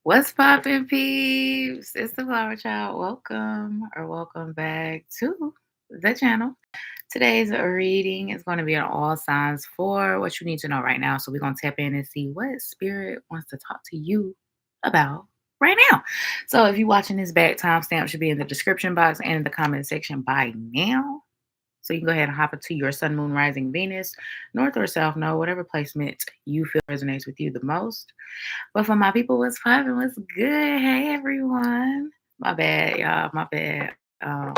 What's poppin', peeps? It's the Flower Child. Welcome or welcome back to the channel. Today's reading is going to be on all signs for what you need to know right now. So we're going to tap in and see what spirit wants to talk to you about right now. So if you're watching this back, timestamp should be in the description box and in the comment section by now. So you can go ahead and hop into your sun, moon, rising, Venus, north or south node, whatever placement you feel resonates with you the most. But for my people, what's poppin'? What's good? Hey, everyone. My bad, y'all. My bad. Um,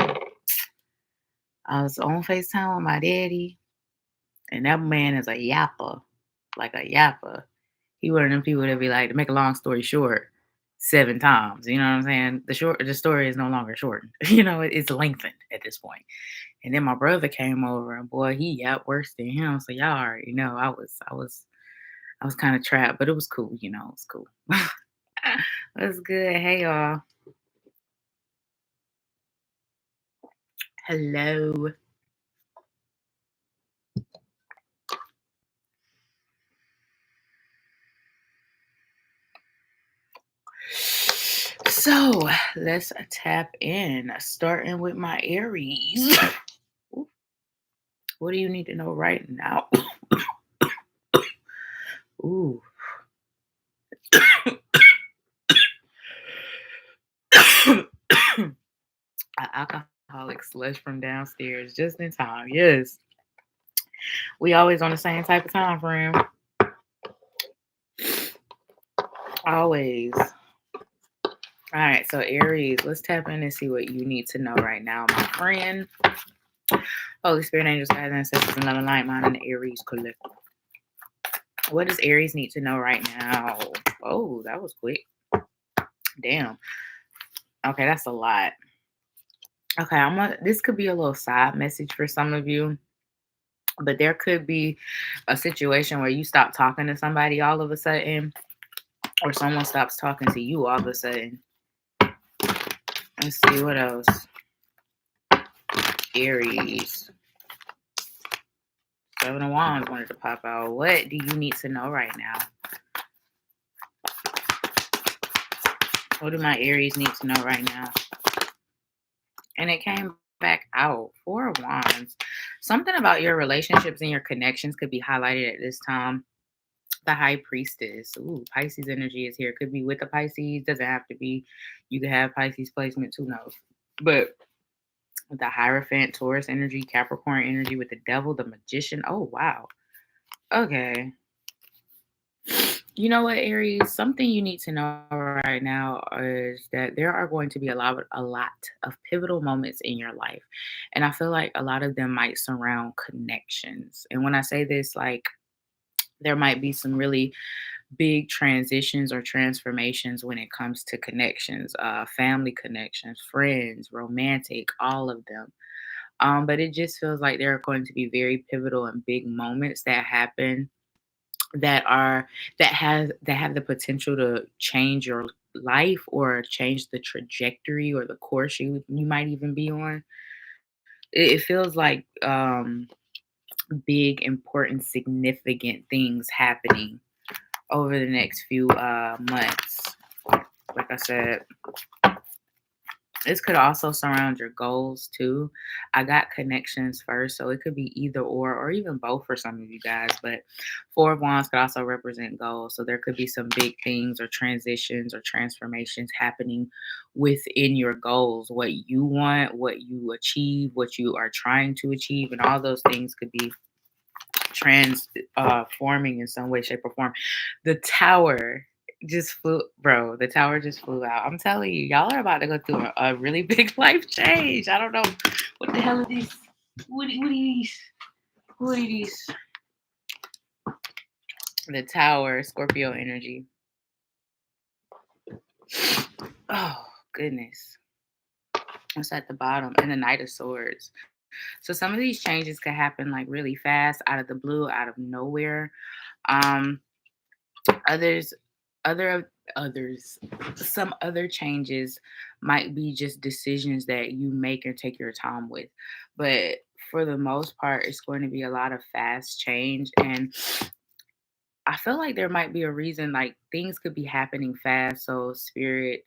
I was on FaceTime with my daddy, and that man is a yapper, like a yapper. He one of them people that be like, to make a long story short, 7 times. You know what I'm saying? The story is no longer shortened. It's lengthened at this point. And then my brother came over, and boy, he yapped worse than him. So y'all already know I was kind of trapped, but it was cool. It was cool. What's good? Hey, y'all. Hello. So let's tap in, starting with my Aries. What do you need to know right now? Ooh. An alcoholic slush from downstairs just in time. Yes. We always on the same type of time frame. Always. All right, so Aries, let's tap in and see what you need to know right now, my friend. Holy Spirit, angels, guides, ancestors, and love and light, mind, and the Aries collective. What does Aries need to know right now? Oh, that was quick. Damn. Okay, that's a lot. Okay, this could be a little side message for some of you, but there could be a situation where you stop talking to somebody all of a sudden, or someone stops talking to you all of a sudden. Let's see what else. Aries. 7 of Wands wanted to pop out. What do you need to know right now? What do my Aries need to know right now? And it came back out. 4 of Wands. Something about your relationships and your connections could be highlighted at this time. The High Priestess. Ooh, Pisces energy is here. Could be with the Pisces. Doesn't have to be. You could have Pisces placement. Who knows? But the Hierophant, Taurus energy, Capricorn energy with the Devil, the Magician. Oh, wow. Okay. You know what, Aries? Something you need to know right now is that there are going to be a lot of pivotal moments in your life. And I feel like a lot of them might surround connections. And when I say this, like there might be some really big transitions or transformations when it comes to connections, family connections, friends, romantic, all of them. But it just feels like there are going to be very pivotal and big moments that happen that are that have the potential to change your life or change the trajectory or the course you might even be on. It feels like big, important, significant things happening over the next few months. Like I said, this could also surround your goals too. I got connections first, so it could be either or even both for some of you guys. But 4 of Wands could also represent goals. So there could be some big things or transitions or transformations happening within your goals. What you want, what you achieve, what you are trying to achieve, and all those things could be transforming in some way, shape, or form. The Tower just flew, bro. The Tower just flew out. I'm telling you, y'all are about to go through a really big life change. I don't know what the hell are these. What are these? What are these? The Tower, Scorpio energy. Oh goodness. What's at the bottom? And the Knight of Swords. So some of these changes could happen like really fast, out of the blue, out of nowhere. Um, others others some other changes might be just decisions that you make and take your time with, but for the most part it's going to be a lot of fast change. And I feel like there might be a reason, like things could be happening fast. So spirit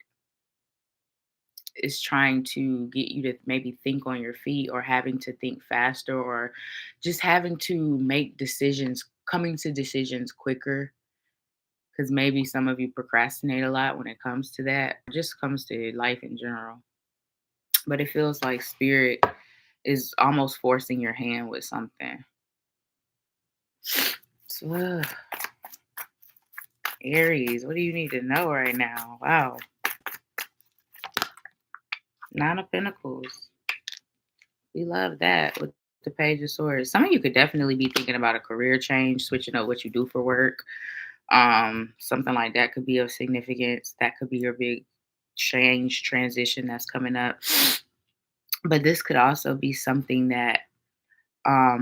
is trying to get you to maybe think on your feet, or having to think faster, or just having to make decisions, coming to decisions quicker. Because maybe some of you procrastinate a lot when it comes to that. It just comes to life in general. But it feels like spirit is almost forcing your hand with something. So, Aries, what do you need to know right now? Wow. Nine of Pentacles. We love that with the Page of Swords. Some of you could definitely be thinking about a career change, switching up what you do for work. Something like that could be of significance. That could be your big change, transition that's coming up. But this could also be something that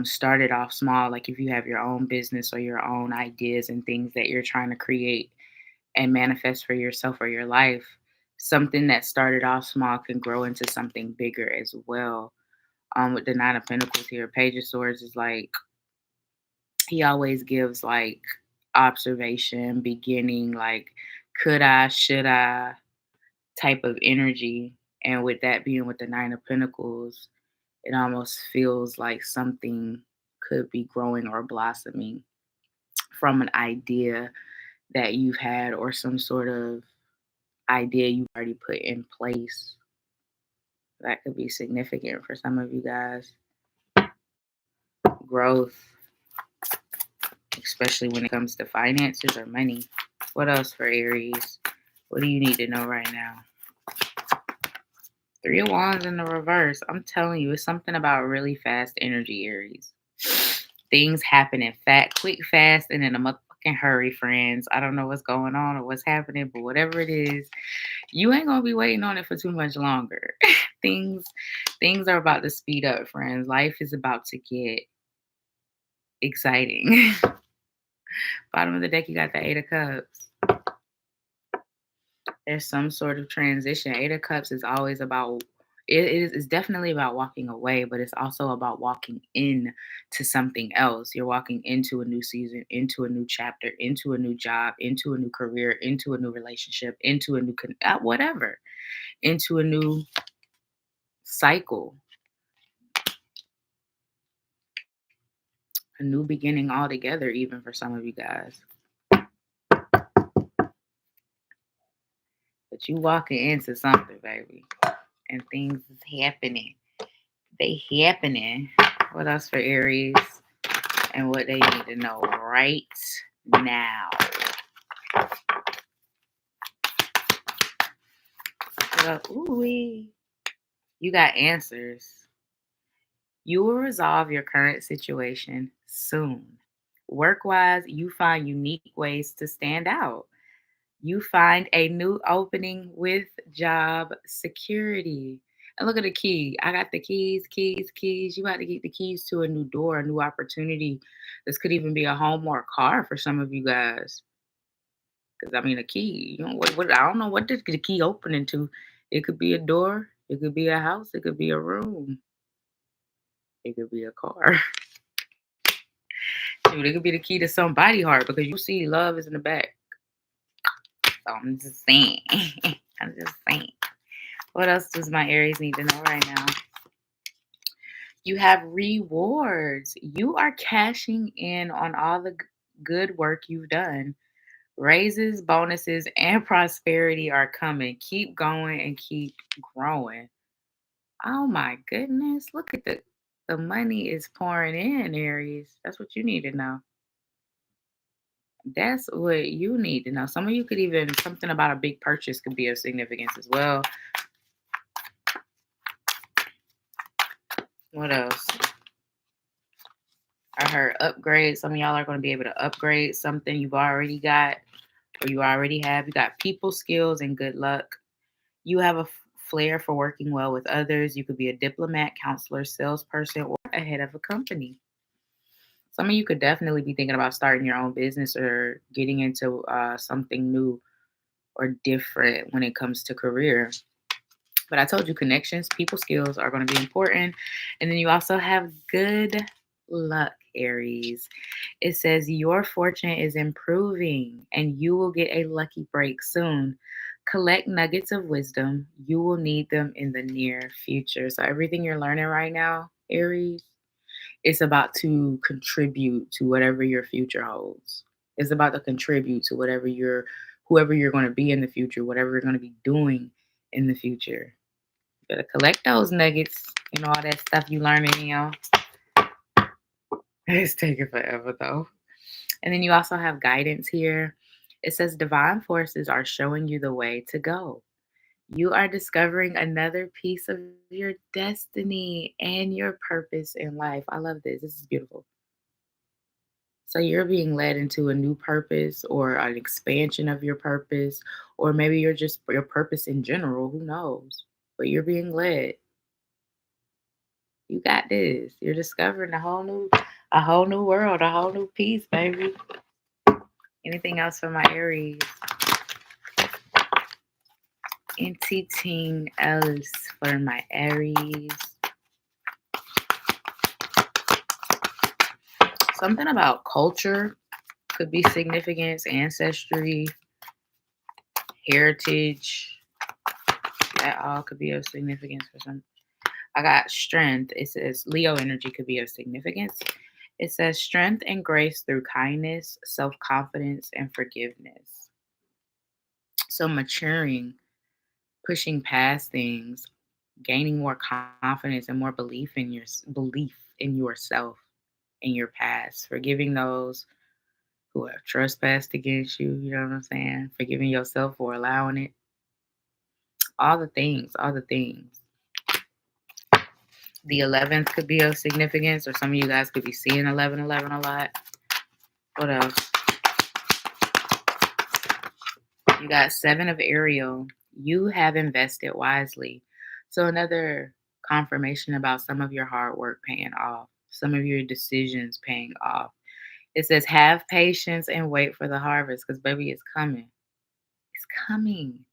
started off small, like if you have your own business or your own ideas and things that you're trying to create and manifest for yourself or your life. Something that started off small can grow into something bigger as well. With the Nine of Pentacles here, Page of Swords is like, he always gives like observation, beginning, like could I, should I type of energy. And with that being with the Nine of Pentacles, it almost feels like something could be growing or blossoming from an idea that you've had, or some sort of idea you've already put in place. That could be significant for some of you guys. Growth, especially when it comes to finances or money. What else for Aries? What do you need to know right now? Three of Wands in the reverse. I'm telling you, it's something about really fast energy, Aries. Things happening quick, fast, and in a motherfucking hurry, friends. I don't know what's going on or what's happening, but whatever it is, you ain't gonna be waiting on it for too much longer. things things are about to speed up, friends. Life is about to get exciting. Bottom of the deck, you got the Eight of Cups. There's some sort of transition. Eight of Cups is always about, it's definitely about walking away, but it's also about walking in to something else. You're walking into a new season, into a new chapter, into a new job, into a new career, into a new relationship, into a new whatever, into a new cycle, a new beginning altogether, even for some of you guys. But you walking into something, baby, and things is happening. They happening. What else for Aries? And what they need to know right now. Ooh, you got answers. You will resolve your current situation soon. Work-wise, you find unique ways to stand out. You find a new opening with job security. And look at the key. I got the keys. You about to get the keys to a new door, a new opportunity. This could even be a home or a car for some of you guys. Because I mean, a key. You know what? I don't know what this the key opening to. It could be a door. It could be a house. It could be a room. It could be a car. Dude, it could be the key to somebody's heart, because you see love is in the back. So I'm just saying. I'm just saying. What else does my Aries need to know right now? You have rewards. You are cashing in on all the good work you've done. Raises, bonuses, and prosperity are coming. Keep going and keep growing. Oh my goodness. Look at the money is pouring in, Aries. That's what you need to know. That's what you need to know. Some of you could even, something about a big purchase could be of significance as well. What else? I heard upgrade. Some of y'all are going to be able to upgrade something you've already got or you already have. You got people skills and good luck. You have a flair for working well with others. You could be a diplomat, counselor, salesperson, or a head of a company. Some of you could definitely be thinking about starting your own business or getting into something new or different when it comes to career. But I told you, connections, people skills are going to be important. And then you also have good luck Aries. It says your fortune is improving and you will get a lucky break soon. Collect nuggets of wisdom. You will need them in the near future. So everything you're learning right now, Aries, it's about to contribute to whatever your future holds. It's about to contribute to whoever you're going to be in the future, whatever you're going to be doing in the future. You gotta collect those nuggets and all that stuff you learning, It's taking forever though. And then you also have guidance here. It says divine forces are showing you the way to go. You are discovering another piece of your destiny and your purpose in life. I love this. This is beautiful. So you're being led into a new purpose or an expansion of your purpose, or maybe you're just your purpose in general. Who knows? But you're being led. You got this. You're discovering a whole new world, a whole new piece, baby. Anything else for my Aries? Anything else for my Aries? Something about culture could be significance, ancestry, heritage. That all could be of significance for some. I got strength. It says Leo energy could be of significance. It says strength and grace through kindness, self-confidence, and forgiveness. So maturing, pushing past things, gaining more confidence and more belief in yourself, in your past, forgiving those who have trespassed against you, you know what I'm saying? Forgiving yourself for allowing it. All the things, all the things. The 11th could be of significance, or some of you guys could be seeing 1111 a lot. What else? You got 7 of Ariel. You have invested wisely. So another confirmation about some of your hard work paying off, some of your decisions paying off. It says have patience and wait for the harvest because baby, it's coming. It's coming.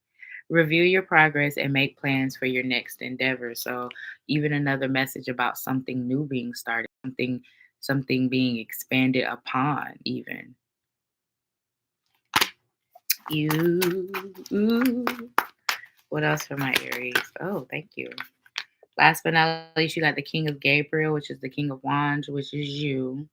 Review your progress and make plans for your next endeavor. So even another message about something new being started, something being expanded upon even. You. What else for my Aries? Oh, thank you. Last but not least, you got the King of Gabriel, which is the King of Wands, which is you.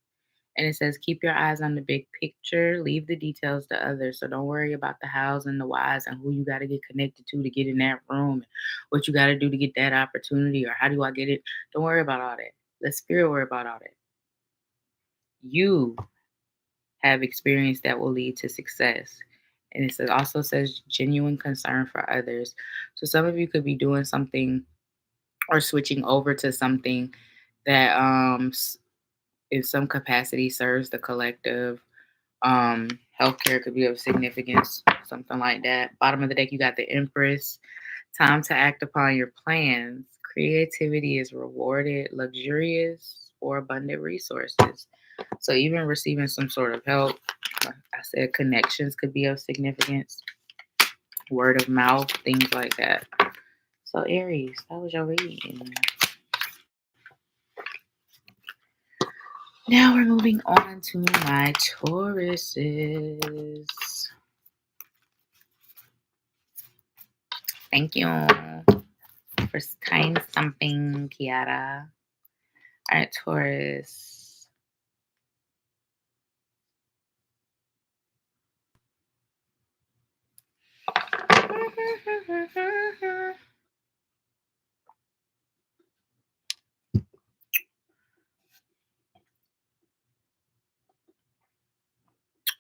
And it says, keep your eyes on the big picture, leave the details to others. So don't worry about the hows and the whys and who you got to get connected to get in that room, what you got to do to get that opportunity, or how do I get it? Don't worry about all that. Let spirit worry about all that. You have experience that will lead to success. And it also says genuine concern for others. So some of you could be doing something or switching over to something that in some capacity serves the collective. Healthcare could be of significance, something like that. Bottom of the deck, you got the Empress. Time to act upon your plans. Creativity is rewarded, luxurious or abundant resources. So even receiving some sort of help, like I said, connections could be of significance. Word of mouth, things like that. So Aries, that was your reading. Now we're moving on to my Tauruses. Thank you for kind something, Kiara. All right, Taurus.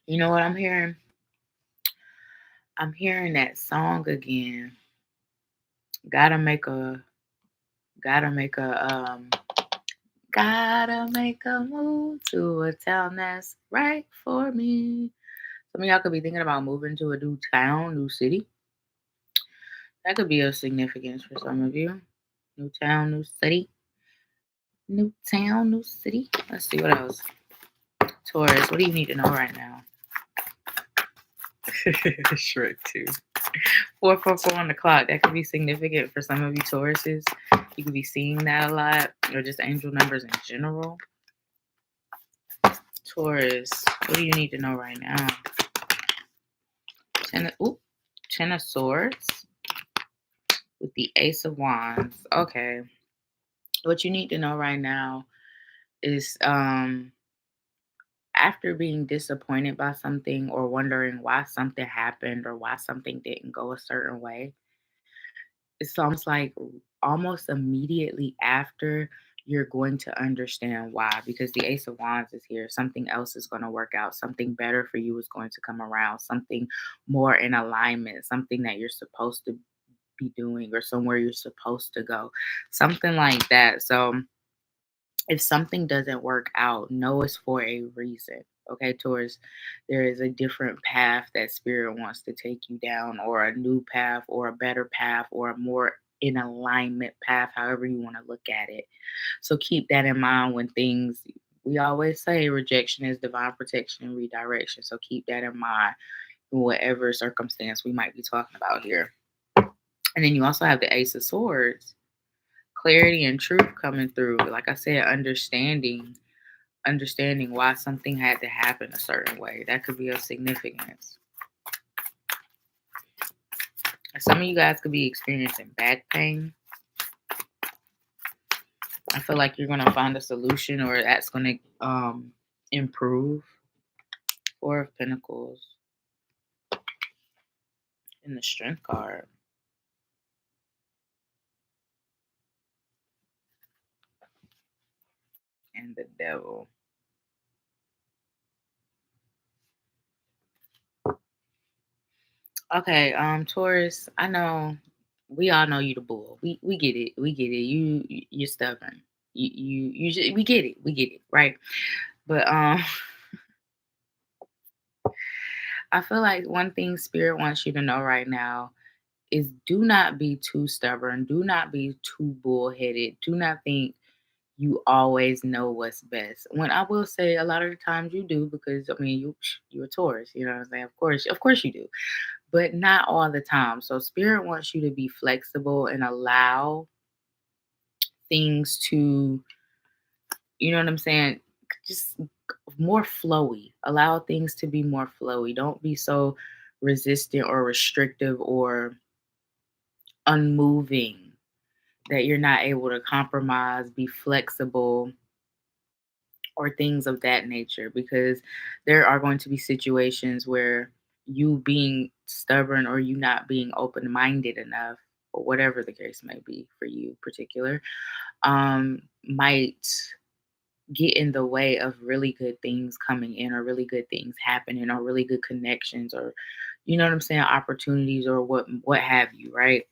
You know what I'm hearing? I'm hearing that song again. Gotta make a gotta make a move to a town that's right for me. Some of y'all could be thinking about moving to a new town, new city. That could be of significance for some of you. New town, new city. New town, new city. Let's see what else. Taurus, what do you need to know right now? Shrek 2. 444 on the clock. That could be significant for some of you Tauruses. You could be seeing that a lot, or just angel numbers in general. Taurus, what do you need to know right now? Ten of Swords with the Ace of Wands. Okay. What you need to know right now is after being disappointed by something or wondering why something happened or why something didn't go a certain way, it's almost like almost immediately after you're going to understand why, because the Ace of Wands is here. Something else is going to work out. Something better for you is going to come around. Something more in alignment. Something that you're supposed to be doing or somewhere you're supposed to go. Something like that. So if something doesn't work out, know it's for a reason. Okay, Taurus, there is a different path that spirit wants to take you down, or a new path, or a better path, or a more in alignment path, however you want to look at it. So keep that in mind when things, we always say rejection is divine protection and redirection. So keep that in mind in whatever circumstance we might be talking about here. And then you also have the Ace of Swords, clarity and truth coming through. Like I said, understanding why something had to happen a certain way. That could be of significance. Some of you guys could be experiencing back pain. I feel like you're going to find a solution, or that's going to improve. Four of Pentacles in the Strength card. And the Devil. Okay, Taurus, I know we all know you the bull. We get it. We get it. You're stubborn. We get it. We get it, right? But I feel like one thing spirit wants you to know right now is do not be too stubborn. Do not be too bullheaded. Do not think you always know what's best. When I will say a lot of the times you do, because I mean you're a Taurus, you know what I'm saying? Of course you do. But not all the time. So spirit wants you to be flexible and allow things to, you know what I'm saying? Just more flowy. Allow things to be more flowy. Don't be so resistant or restrictive or unmoving that you're not able to compromise, be flexible, or things of that nature, because there are going to be situations where you being stubborn or you not being open-minded enough, or whatever the case may be for you particular, might get in the way of really good things coming in, or really good things happening, or really good connections, or you know what I'm saying, opportunities, or what have you, right?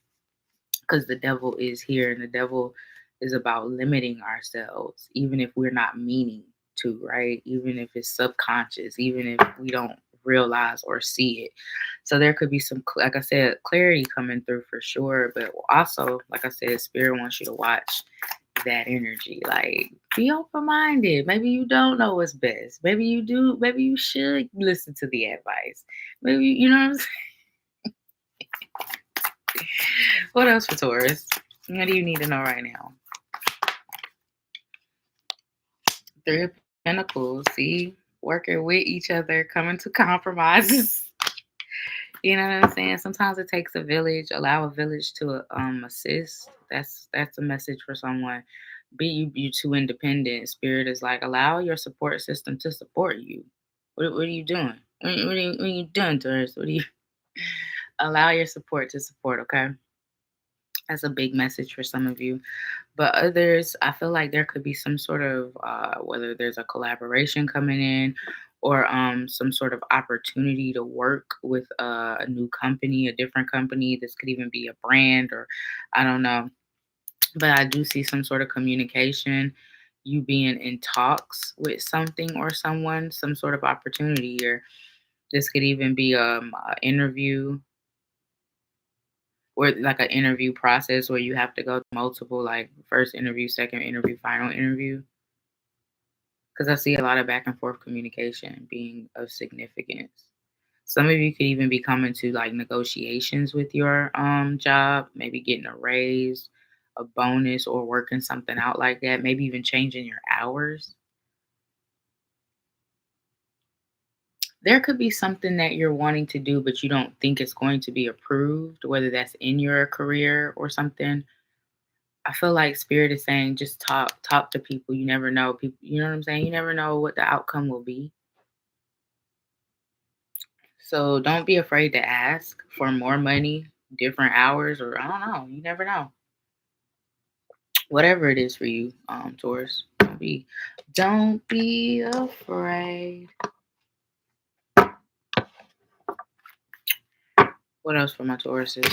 Because the devil is here, and the devil is about limiting ourselves, even if we're not meaning to, right? Even if it's subconscious, even if we don't realize or see it. So there could be some, like I said, clarity coming through for sure. But also, like I said, spirit wants you to watch that energy. Like, be open minded. Maybe you don't know what's best. Maybe you do. Maybe you should listen to the advice. Maybe, you know what I'm saying? What else for Taurus? What do you need to know right now? Three of Pentacles. See, working with each other, coming to compromises. You know what I'm saying? Sometimes it takes a village. Allow a village to assist. That's a message for someone. Be you too independent. Spirit is like, allow your support system to support you. What are you doing? What are you doing, Taurus? What are you? Allow your support to support. Okay, that's a big message for some of you. But others, I feel like there could be some sort of whether there's a collaboration coming in, or some sort of opportunity to work with a new company, a different company. This could even be a brand, or I don't know. But I do see some sort of communication, you being in talks with something or someone, some sort of opportunity here. This could even be an interview, or like an interview process where you have to go through multiple, like first interview, second interview, final interview. Because I see a lot of back and forth communication being of significance. Some of you could even be coming to like negotiations with your job, maybe getting a raise, a bonus, or working something out like that, maybe even changing your hours. There could be something that you're wanting to do, but you don't think it's going to be approved, whether that's in your career or something. I feel like spirit is saying just talk to people. You never know. People, you know what I'm saying? You never know what the outcome will be. So don't be afraid to ask for more money, different hours, or I don't know. You never know. Whatever it is for you, Taurus. Don't be afraid. What else for my Tauruses?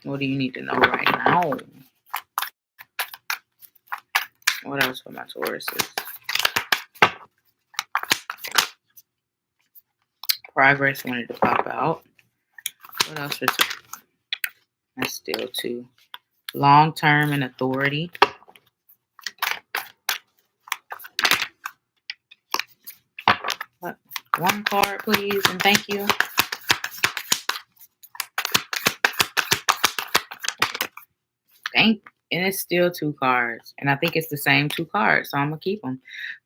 What do you need to know right now? What else for my Tauruses? Progress wanted to pop out. What else for that's still two. Long term and authority. What? One card, please, and thank you. And it's still two cards. And I think it's the same two cards. So I'm going to keep them.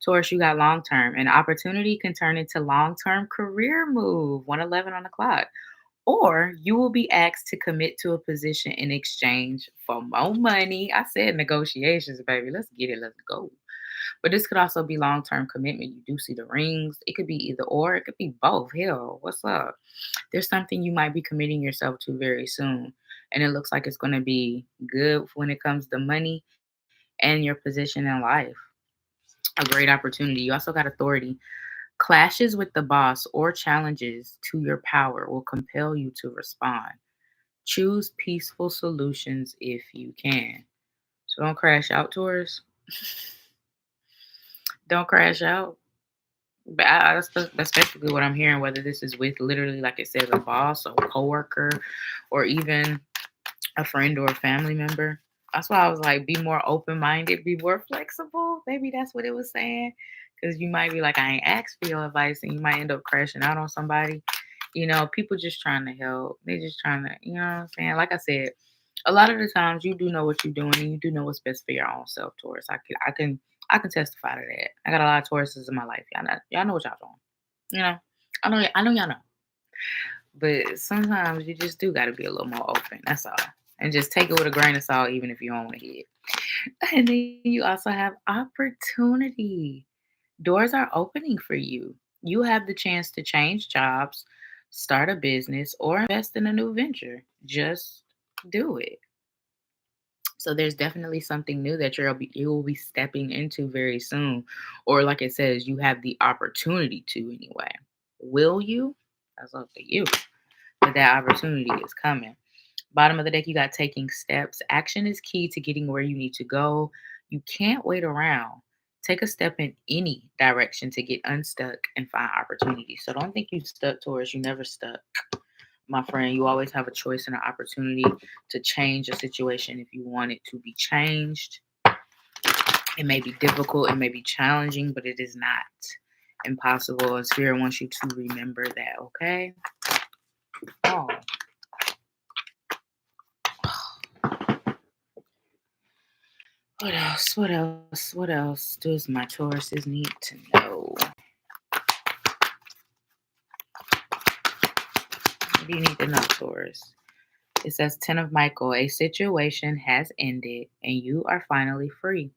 Taurus, you got long term. An opportunity can turn into long term career move. 111 on the clock. Or you will be asked to commit to a position in exchange for more money. I said negotiations, baby. Let's get it. Let's go. But this could also be long term commitment. You do see the rings. It could be either or. It could be both. Hell, what's up? There's something you might be committing yourself to very soon. And it looks like it's going to be good when it comes to money and your position in life. A great opportunity. You also got authority. Clashes with the boss or challenges to your power will compel you to respond. Choose peaceful solutions if you can. So don't crash out, Taurus. Don't crash out. But that's basically what I'm hearing, whether this is with literally, like it says, a boss or a coworker or even a friend or a family member. That's why I was like, be more open minded, be more flexible. Maybe that's what it was saying. Because you might be like, I ain't asked for your advice, and you might end up crashing out on somebody. People just trying to help. They just trying to, you know what I'm saying? Like I said, a lot of the times you do know what you're doing and you do know what's best for your own self, Taurus. I can testify to that. I got a lot of Tauruses in my life. Y'all know what y'all doing. You know, I know y'all know. But sometimes you just do got to be a little more open. That's all. And just take it with a grain of salt, even if you don't want to hear it. And then you also have opportunity. Doors are opening for you. You have the chance to change jobs, start a business, or invest in a new venture. Just do it. So there's definitely something new that you will be stepping into very soon. Or like it says, you have the opportunity to anyway. Will you? That's up to you. But that opportunity is coming. Bottom of the deck, you got taking steps. Action is key to getting where you need to go. You can't wait around. Take a step in any direction to get unstuck and find opportunity. So don't think you stuck, Taurus. You never stuck, my friend. You always have a choice and an opportunity to change a situation if you want it to be changed. It may be difficult, it may be challenging, but it is not impossible. And Spirit wants you to remember that, okay? Oh. What else? What else? What else does my Tauruses need to know? What do you need to know, Taurus? It says 10 of Michael. A situation has ended and you are finally free.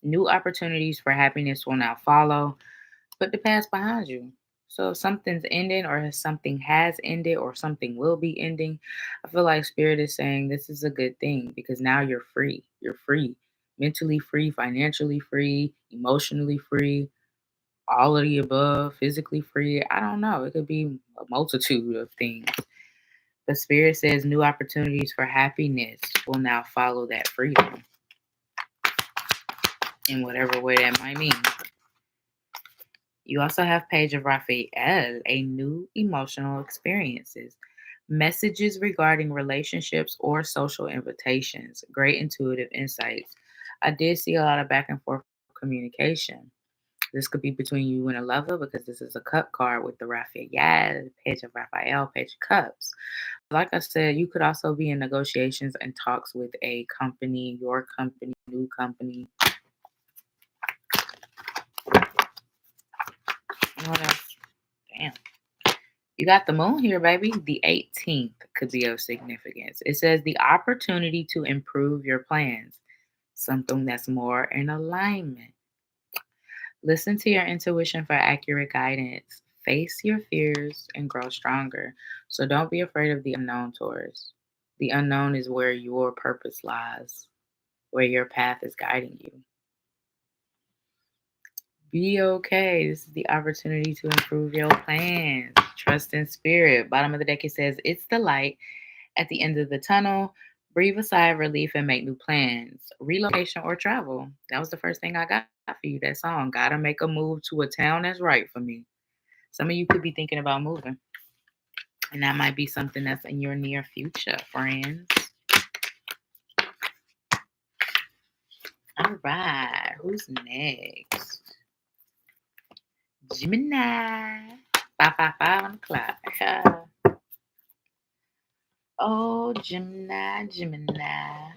New opportunities for happiness will now follow. Put the past behind you. So if something's ending or something has ended or something will be ending, I feel like Spirit is saying this is a good thing because now you're free. You're free. Mentally free, financially free, emotionally free, all of the above, physically free. I don't know. It could be a multitude of things. The Spirit says new opportunities for happiness will now follow that freedom in whatever way that might mean. You also have Page of Raphael, a new emotional experiences, messages regarding relationships or social invitations, great intuitive insights. I did see a lot of back and forth communication. This could be between you and a lover because this is a cup card with the Raphael, Page of Raphael, Page of Cups. Like I said, you could also be in negotiations and talks with a company, your company, new company. What else? Damn. You got the moon here, baby. The 18th could be of significance. It says the opportunity to improve your plans, something that's more in alignment. Listen to your intuition for accurate guidance. Face your fears and grow stronger. So don't be afraid of the unknown, Taurus. The unknown is where your purpose lies, where your path is guiding you. Be okay. This is the opportunity to improve your plans. Trust in spirit. Bottom of the deck, it says, it's the light at the end of the tunnel. Breathe a sigh of relief and make new plans. Relocation or travel. That was the first thing I got for you, that song. Gotta make a move to a town that's right for me. Some of you could be thinking about moving. And that might be something that's in your near future, friends. All right. Who's next? Gemini. 555 on the clock. Oh, Gemini, Gemini.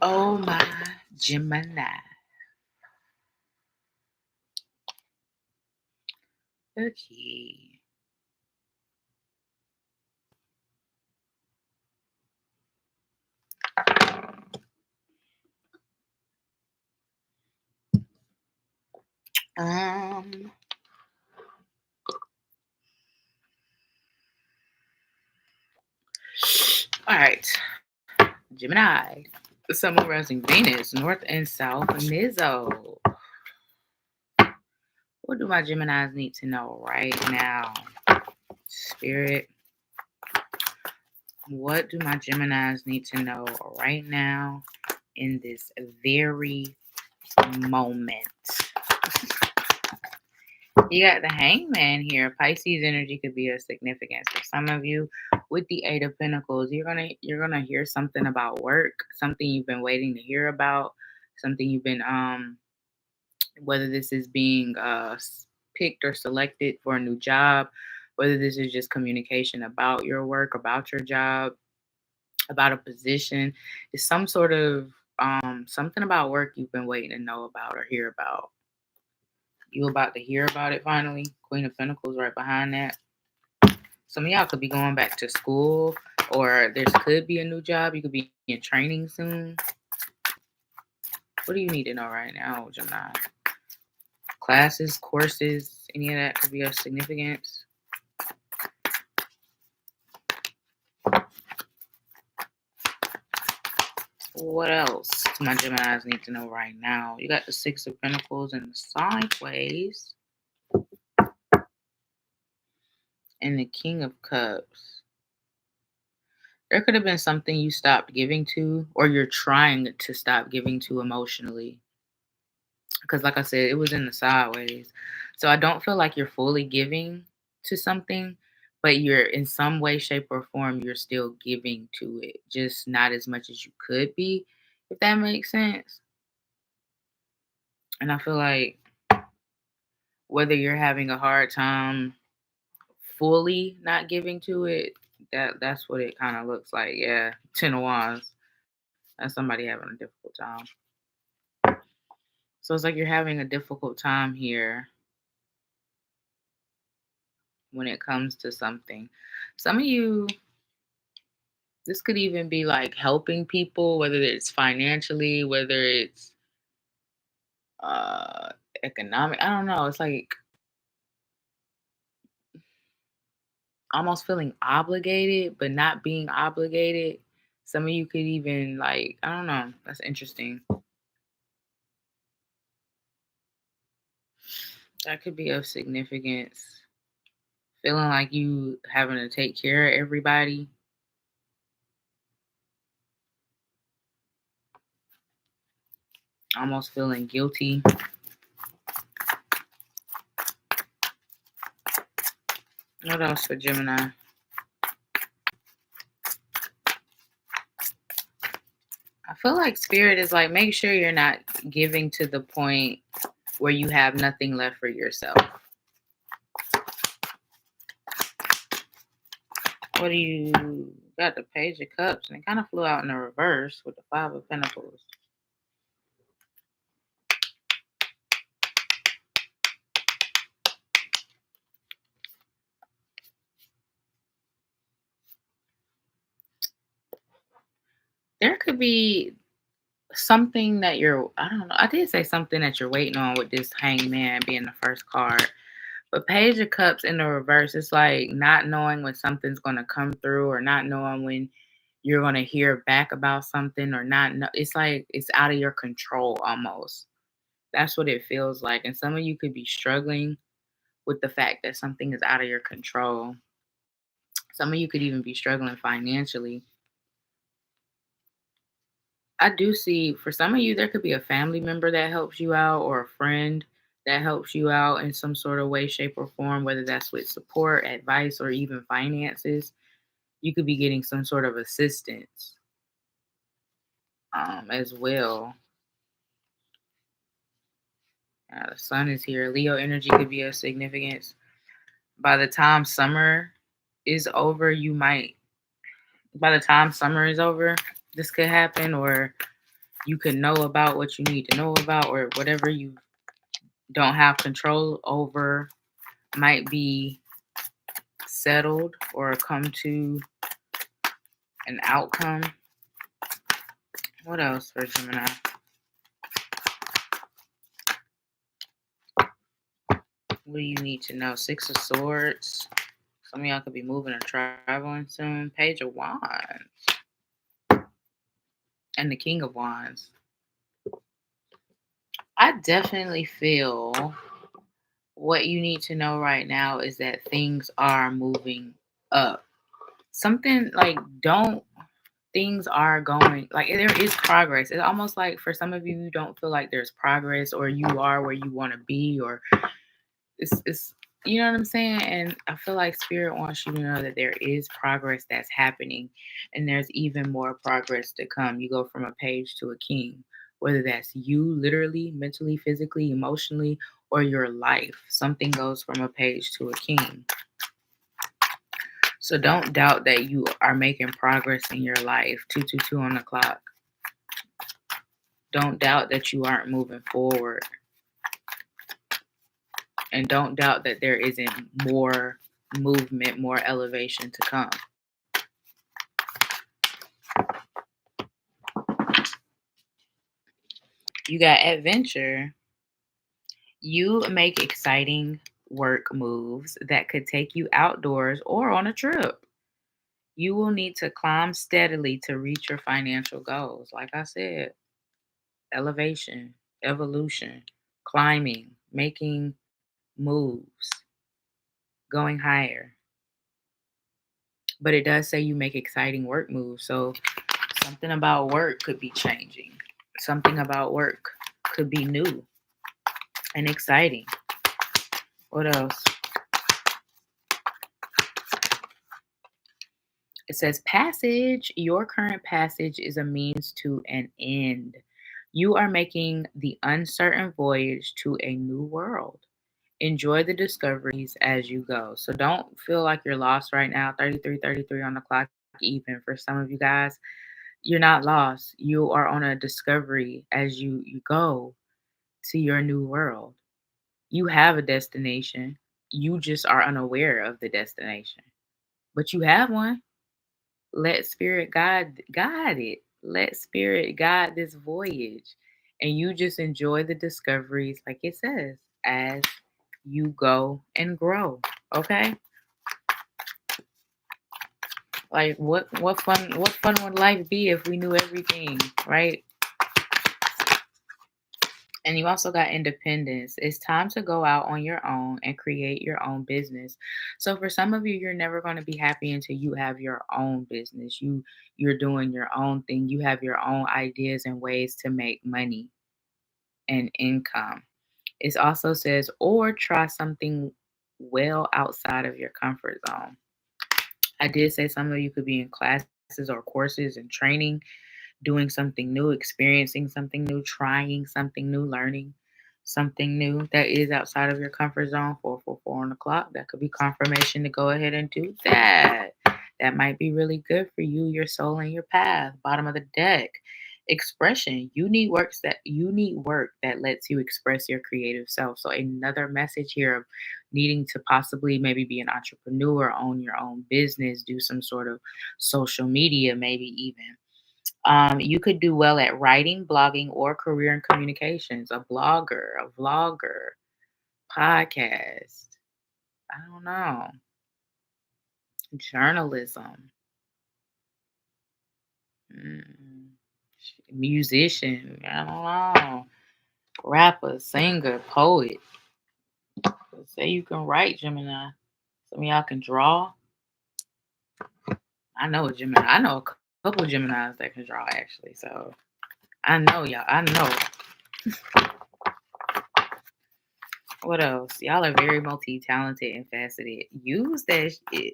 Oh, my Gemini. Okay. All right. Gemini. Sun, Moon, rising Venus, North and South, Mizzo. What do my Geminis need to know right now? Spirit. What do my Geminis need to know right now in this very moment? You got the Hangman here. Pisces energy could be of significance for some of you. With the Eight of Pentacles, you're gonna hear something about work, something you've been waiting to hear about, something you've been whether this is being picked or selected for a new job, whether this is just communication about your work, about your job, about a position. It's some sort of something about work you've been waiting to know about or hear about. You about to hear about it finally. Queen of Pentacles right behind that. Some of y'all could be going back to school, or there could be a new job. You could be in training soon. What do you need to know right now, Gemini? Classes, courses, any of that could be of significance. What else do my Geminis need to know right now? You got the Six of Pentacles in the sideways. And the King of Cups. There could have been something you stopped giving to, or you're trying to stop giving to emotionally. Because like I said, it was in the sideways. So I don't feel like you're fully giving to something, but you're in some way, shape, or form, you're still giving to it. Just not as much as you could be, if that makes sense. And I feel like whether you're having a hard time fully not giving to it, that's what it kind of looks like. Yeah, Ten of Wands. That's somebody having a difficult time. So it's like you're having a difficult time here when it comes to something. Some of you, this could even be like helping people, whether it's financially, whether it's uh economic. I don't know. It's like almost feeling obligated, but not being obligated. Some of you could even like, I don't know. That's interesting. That could be of significance. Feeling like you having to take care of everybody. Almost feeling guilty. What else for Gemini? I feel like Spirit is like, make sure you're not giving to the point where you have nothing left for yourself. What do you got? The Page of Cups, and it kind of flew out in the reverse with the Five of Pentacles. could be something that I don't know. I did say something that you're waiting on with this hangman being the first card. But Page of Cups in the reverse, it's like not knowing when something's going to come through or not knowing when you're going to hear back about something or not. It's like it's out of your control almost. That's what it feels like. And some of you could be struggling with the fact that something is out of your control. Some of you could even be struggling financially. I do see for some of you, there could be a family member that helps you out or a friend that helps you out in some sort of way, shape, or form, whether that's with support, advice, or even finances. You could be getting some sort of assistance as well. The sun is here. Leo energy could be of significance. By the time summer is over, by the time summer is over, this could happen, or you could know about what you need to know about, or whatever you don't have control over might be settled or come to an outcome. What else for Gemini? What do you need to know? Six of Swords. Some of y'all could be moving or traveling soon. Page of Wands. And the King of Wands. I definitely feel what you need to know right now is that things are moving up. Something like things are going, like there is progress. It's almost like for some of you, you don't feel like there's progress or you are where you want to be, or it's you know what I'm saying? And I feel like spirit wants you to know that there is progress that's happening and there's even more progress to come. You go from a page to a king, whether that's you literally, mentally, physically, emotionally, or your life. Something goes from a page to a king. So don't doubt that you are making progress in your life. 222 on the clock. Don't doubt that you aren't moving forward. And don't doubt that there isn't more movement, more elevation to come. You got adventure. You make exciting work moves that could take you outdoors or on a trip. You will need to climb steadily to reach your financial goals. Like I said, elevation, evolution, climbing, making moves, going higher. But it does say you make exciting work moves. So something about work could be changing. Something about work could be new and exciting. What else? It says passage. Your current passage is a means to an end. You are making the uncertain voyage to a new world. Enjoy the discoveries as you go. So don't feel like you're lost right now. 33 on the clock, even for some of you guys. You're not lost. You are on a discovery as you go to your new world. You have a destination. You just are unaware of the destination. But you have one. Let spirit guide it. Let spirit guide this voyage. And you just enjoy the discoveries, like it says, as you go and grow. Okay? Like what fun would life be if we knew everything, right? And you also got independence. It's time to go out on your own and create your own business. So for some of you, you're never going to be happy until you have your own business. You're doing your own thing. You have your own ideas and ways to make money and income. It also says, or try something well outside of your comfort zone. I did say some of you could be in classes or courses and training, doing something new, experiencing something new, trying something new, learning something new that is outside of your comfort zone. 444 on the clock. That could be confirmation to go ahead and do that. That might be really good for you, your soul, and your path. Bottom of the deck. Expression. You need work that lets you express your creative self. So another message here of needing to possibly maybe be an entrepreneur, own your own business, do some sort of social media, maybe even You could do well at writing, blogging, or career in communications. A blogger, a vlogger, podcast. I don't know. Journalism. Mm, musician. I don't know. Rapper, singer, poet. Say you can write, Gemini. Some of y'all can draw. I know a Gemini. I know a couple of Geminis that can draw, actually. So I know y'all. I know. What else? Y'all are very multi-talented and faceted. Use that shit.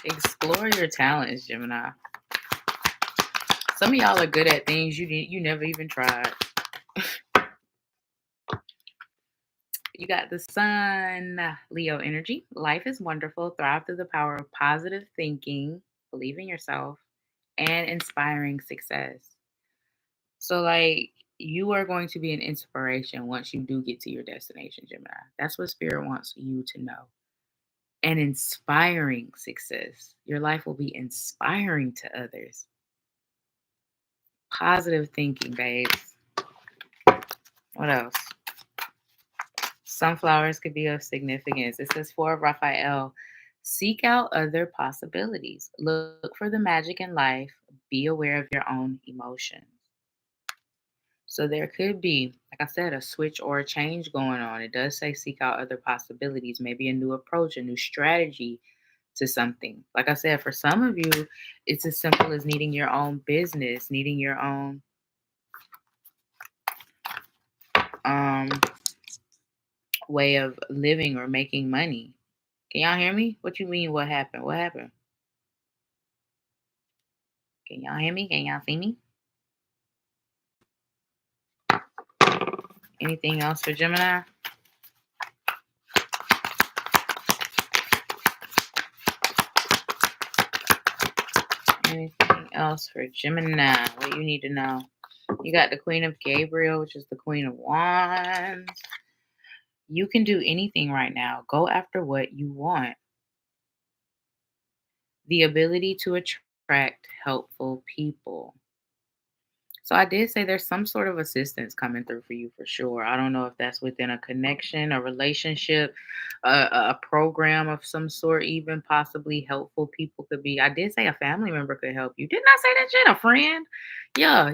Explore your talents, Gemini. Some of y'all are good at things you never even tried. You got the sun, Leo energy. Life is wonderful. Thrive through the power of positive thinking, believe in yourself, and inspiring success. So, like, you are going to be an inspiration once you do get to your destination, Gemini. That's what Spirit wants you to know. And inspiring success. Your life will be inspiring to others. Positive thinking, babes. What else? Sunflowers could be of significance. It says for Raphael, seek out other possibilities. Look for the magic in life. Be aware of your own emotions. So there could be, like I said, a switch or a change going on. It does say seek out other possibilities, maybe a new approach, a new strategy to something. Like I said, for some of you, it's as simple as needing your own business, needing your own um way of living or making money. Can y'all hear me? What you mean? What happened? What happened? Can y'all hear me? Can y'all see me? Anything else for Gemini? Anything else for Gemini? What you need to know? You got the Queen of Gabriel, which is the Queen of Wands. You can do anything right now. Go after what you want. The ability to attract helpful people. So I did say there's some sort of assistance coming through for you for sure. I don't know if that's within a connection, a relationship, a program of some sort, even possibly helpful people could be. I did say a family member could help you. Didn't I say that shit? A friend? Yeah.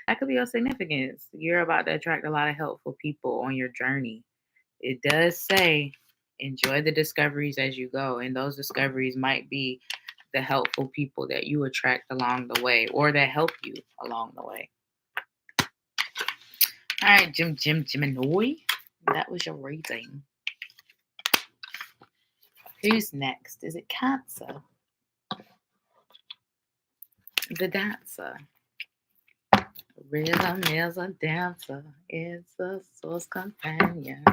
That could be your significance. You're about to attract a lot of helpful people on your journey. It does say enjoy the discoveries as you go, and those discoveries might be the helpful people that you attract along the way or that help you along the way. All right, Gemini. That was your reading. Who's next? Is it Cancer? The dancer. Rhythm is a dancer. It's a soul's companion.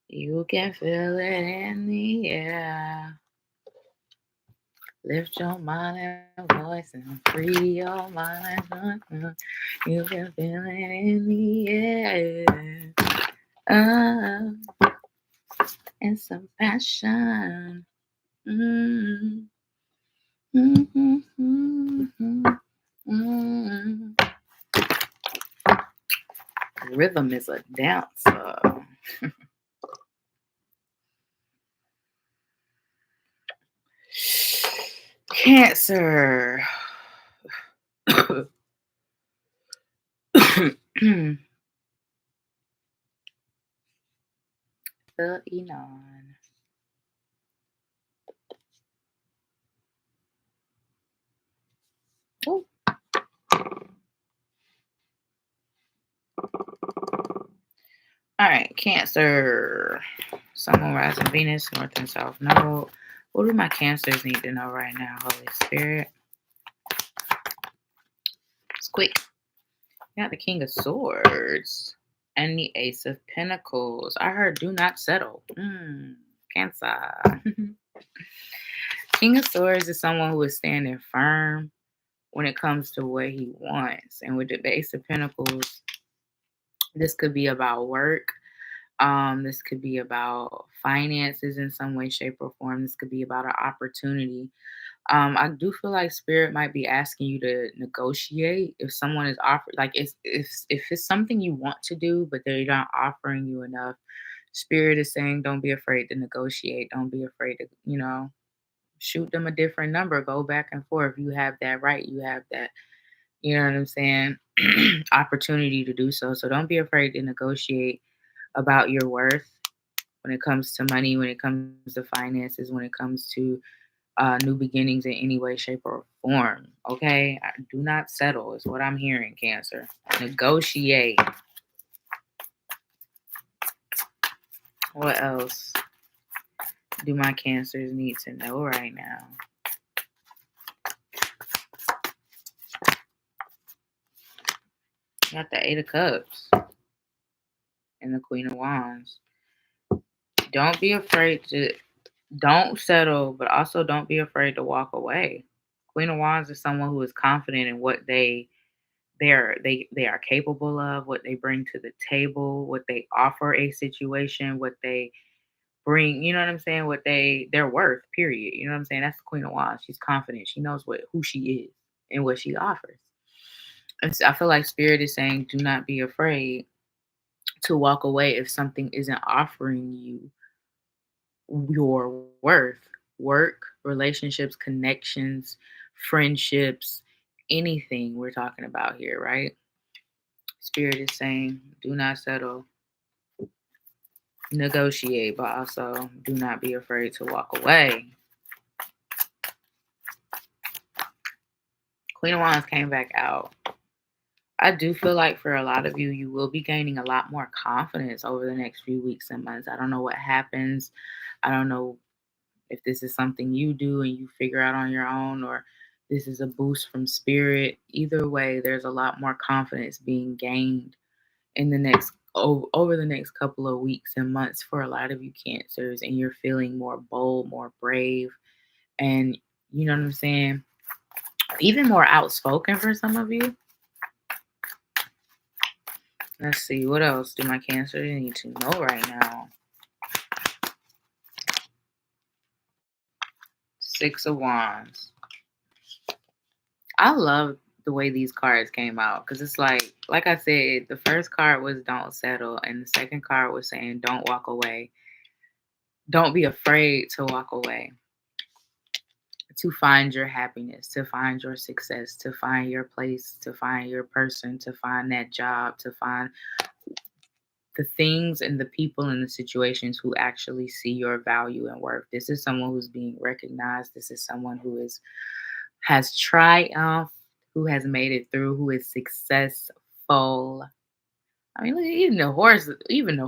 You can feel it in the air. Lift your mind and voice and free your mind. You can feel it in the air. And some passion. Mm, mm, mm, mm, mm. Rhythm is a dancer. Cancer. The Enon. Oh. All right, Cancer. Sun, Moon, Rising, Venus, North and South Node. What do my Cancers need to know right now, Holy Spirit? It's quick. You got the King of Swords and the Ace of Pentacles. I heard do not settle. Cancer. King of Swords is someone who is standing firm when it comes to what he wants. And with the Ace of Pentacles, this could be about work. This could be about finances in some way, shape, or form. This could be about an opportunity. I do feel like spirit might be asking you to negotiate if someone is offered, like if it's something you want to do, but they're not offering you enough. Spirit is saying, don't be afraid to negotiate. Don't be afraid to, shoot them a different number. Go back and forth. You have that right. You have that, you know what I'm saying, opportunity to do so. So don't be afraid to negotiate about your worth when it comes to money, when it comes to finances, when it comes to new beginnings in any way, shape, or form. Okay, do not settle. Is what I'm hearing, Cancer. Negotiate. What else do my Cancers need to know right now? Got the Eight of Cups and the Queen of Wands. Don't be afraid to. Don't settle, but also don't be afraid to walk away. Queen of Wands is someone who is confident in what they are capable of, what they bring to the table, what they offer a situation, what they bring, you know what I'm saying, what their worth, period. You know what I'm saying? That's the Queen of Wands. She's confident. She knows who she is and what she offers. And so I feel like spirit is saying, do not be afraid to walk away if something isn't offering you your worth. Work, relationships, connections, friendships, anything we're talking about here, right? Spirit is saying, do not settle, negotiate, but also do not be afraid to walk away. Queen of Wands came back out. I do feel like for a lot of you, you will be gaining a lot more confidence over the next few weeks and months. I don't know what happens. I don't know if this is something you do and you figure out on your own, or this is a boost from spirit. Either way, there's a lot more confidence being gained in the next over the next couple of weeks and months for a lot of you Cancers, and you're feeling more bold, more brave, and you know what I'm saying, even more outspoken for some of you. Let's see, what else do my Cancers need to know right now? Six of Wands. I love the way these cards came out because it's like I said, the first card was don't settle, and the second card was saying don't walk away. Don't be afraid to walk away, to find your happiness, to find your success, to find your place, to find your person, to find that job, to find the things and the people and the situations who actually see your value and worth. This is someone who's being recognized. This is someone who has triumphed, who has made it through, who is successful. I mean, look, even the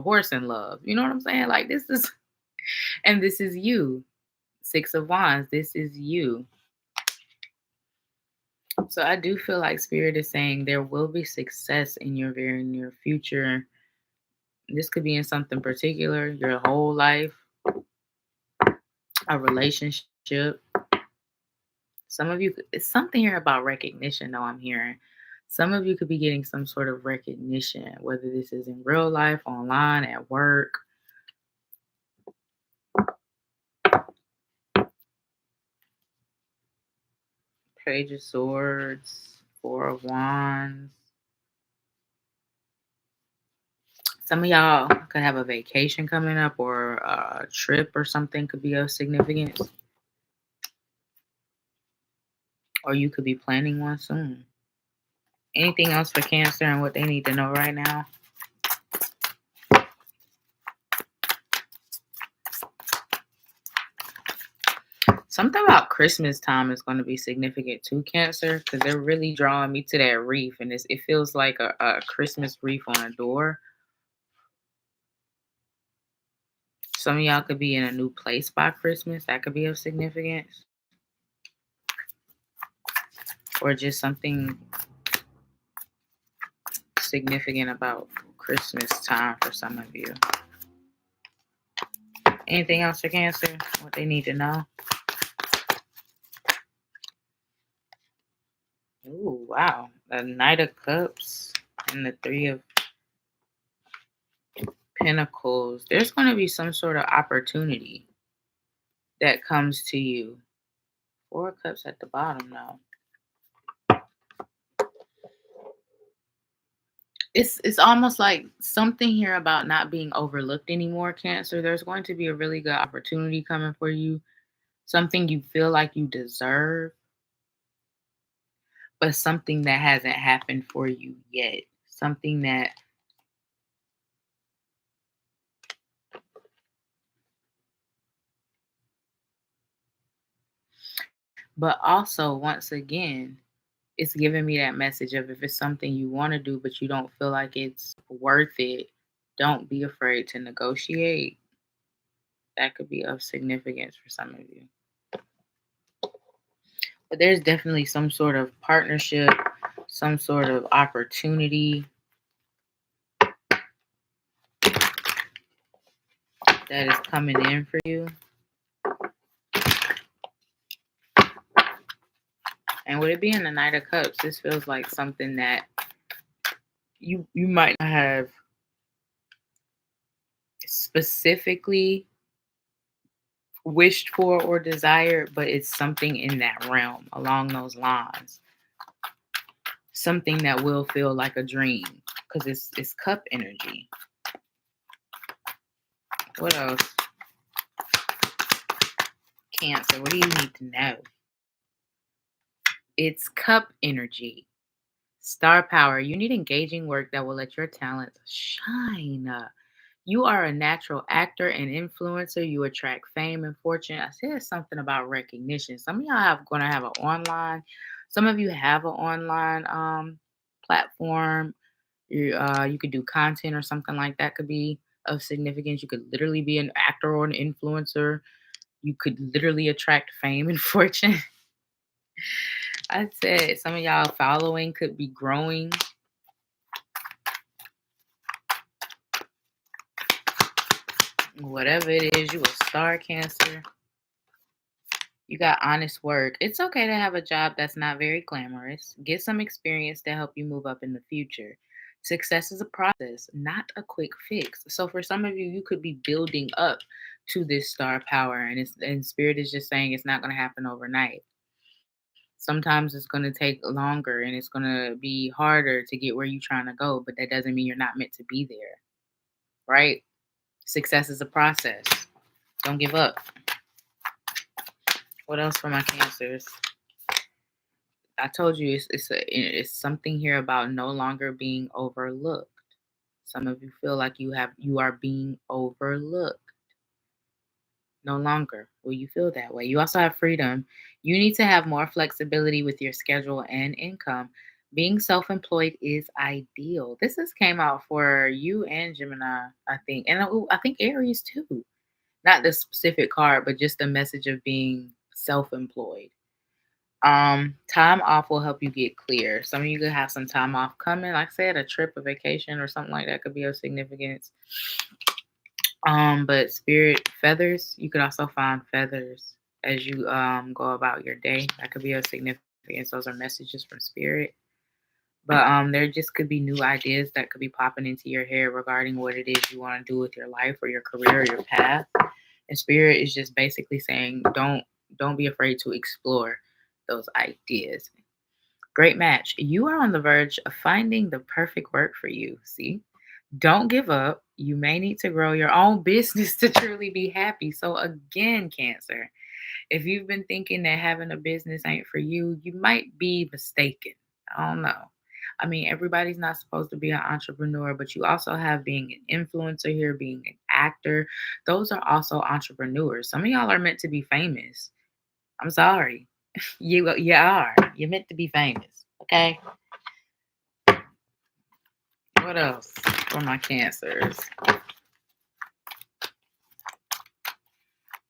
horse in love. You know what I'm saying? Like this is, and this is you. Six of Wands, this is you. So I do feel like spirit is saying there will be success in your very near future. This could be in something particular, your whole life, a relationship. Some of you, it's something here about recognition, though, I'm hearing. Some of you could be getting some sort of recognition, whether this is in real life, online, at work. Page of Swords, Four of Wands. Some of y'all could have a vacation coming up, or a trip or something could be of significance. Or you could be planning one soon. Anything else for Cancer and what they need to know right now? Something about Christmas time is going to be significant too, Cancer, because they're really drawing me to that wreath, and it feels like a Christmas wreath on a door. Some of y'all could be in a new place by Christmas. That could be of significance. Or just something significant about Christmas time for some of you. Anything else for Cancer? What they need to know? Ooh, wow. The Knight of Cups and the Three of Pentacles. There's going to be some sort of opportunity that comes to you Four of Cups at the bottom now. It's almost like something here about not being overlooked anymore, Cancer. There's going to be a really good opportunity coming for you. Something you feel like you deserve, but something that hasn't happened for you yet. Something that but also once again, it's giving me that message of if it's something you want to do but you don't feel like it's worth it, don't be afraid to negotiate. That could be of significance for some of you. But there's definitely some sort of partnership, some sort of opportunity that is coming in for you. And with it being the Knight of Cups, this feels like something that you might not have specifically wished for or desired, but it's something in that realm along those lines. Something that will feel like a dream because it's cup energy. What else? Cancer, what do you need to know? It's cup energy. Star power. You need engaging work that will let your talents shine. You are a natural actor and influencer. You attract fame and fortune. I said something about recognition. Some of y'all have going to have an online. Some of you have an online platform. You could do content or something like that. Could be of significance. You could literally be an actor or an influencer. You could literally attract fame and fortune. I said some of y'all following could be growing. Whatever it is, you a star, Cancer. You got honest work. It's okay to have a job that's not very glamorous. Get some experience to help you move up in the future. Success is a process, not a quick fix. So for some of you, you could be building up to this star power, and spirit is just saying it's not going to happen overnight. Sometimes it's going to take longer and it's going to be harder to get where you're trying to go, but that doesn't mean you're not meant to be there, right? Success is a process. Don't give up. What else for my Cancers? I told you it's something here about no longer being overlooked. Some of you feel like you are being overlooked. No longer will you feel that way. You also have freedom. You need to have more flexibility with your schedule and income. Being self-employed is ideal. This has came out for you and Gemini, I think, and I think Aries too. Not the specific card, but just the message of being self-employed. Time off will help you get clear. Some of you could have some time off coming. Like I said, a trip, a vacation, or something like that could be of significance. But spirit feathers, you could also find feathers as you go about your day. That could be of significance. Those are messages from spirit. But there just could be new ideas that could be popping into your head regarding what it is you want to do with your life or your career or your path. And spirit is just basically saying don't be afraid to explore those ideas. Great match. You are on the verge of finding the perfect work for you. See? Don't give up. You may need to grow your own business to truly be happy. So again, Cancer, if you've been thinking that having a business ain't for you, you might be mistaken. I don't know. I mean, everybody's not supposed to be an entrepreneur, but you also have being an influencer here, being an actor. Those are also entrepreneurs. Some of y'all are meant to be famous. I'm sorry. You are. You're meant to be famous. Okay. What else for my Cancers?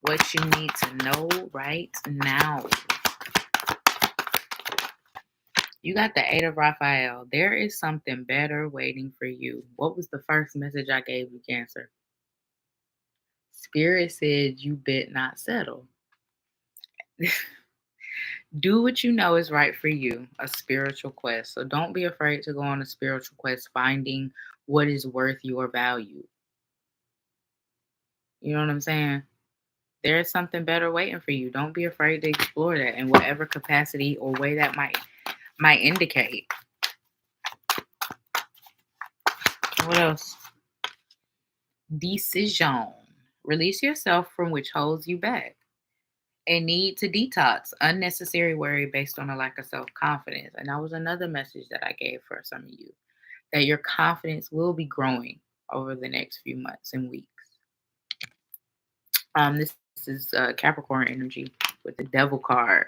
What you need to know right now. You got the Eight of Raphael. There is something better waiting for you. What was the first message I gave you, Cancer? Spirit said you bet not settle. Do what you know is right for you, a spiritual quest. So don't be afraid to go on a spiritual quest, finding what is worth your value. You know what I'm saying? There's something better waiting for you. Don't be afraid to explore that in whatever capacity or way that might indicate. What else? Decision. Release yourself from which holds you back. A need to detox unnecessary worry based on a lack of self-confidence. And that was another message that I gave for some of you, that your confidence will be growing over the next few months and weeks. This is Capricorn energy with the Devil card.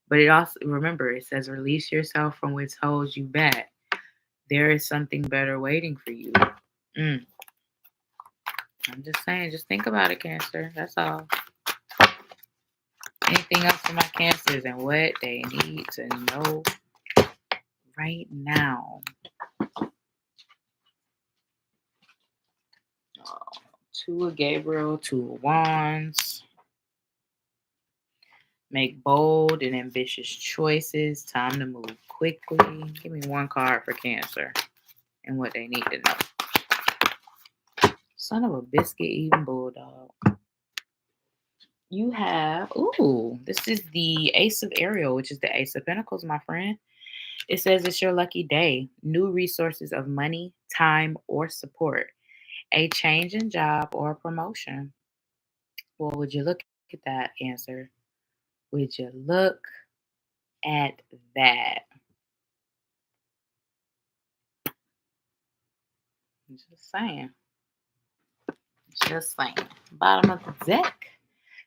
But it also, remember, it says release yourself from what holds you back. There is something better waiting for you. I'm just saying, just think about it, Cancer. That's all. Anything else for my Cancers and what they need to know right now? Two of Gabriel, two of Wands. Make bold and ambitious choices. Time to move quickly. Give me one card for Cancer and what they need to know. Son of a biscuit eating bulldog. You have, this is the Ace of Ariel, which is the Ace of Pentacles, my friend. It says it's your lucky day. New resources of money, time, or support. A change in job or a promotion. Well, would you look at that, Cancer? Would you look at that? Just saying. Just saying. Bottom of the deck.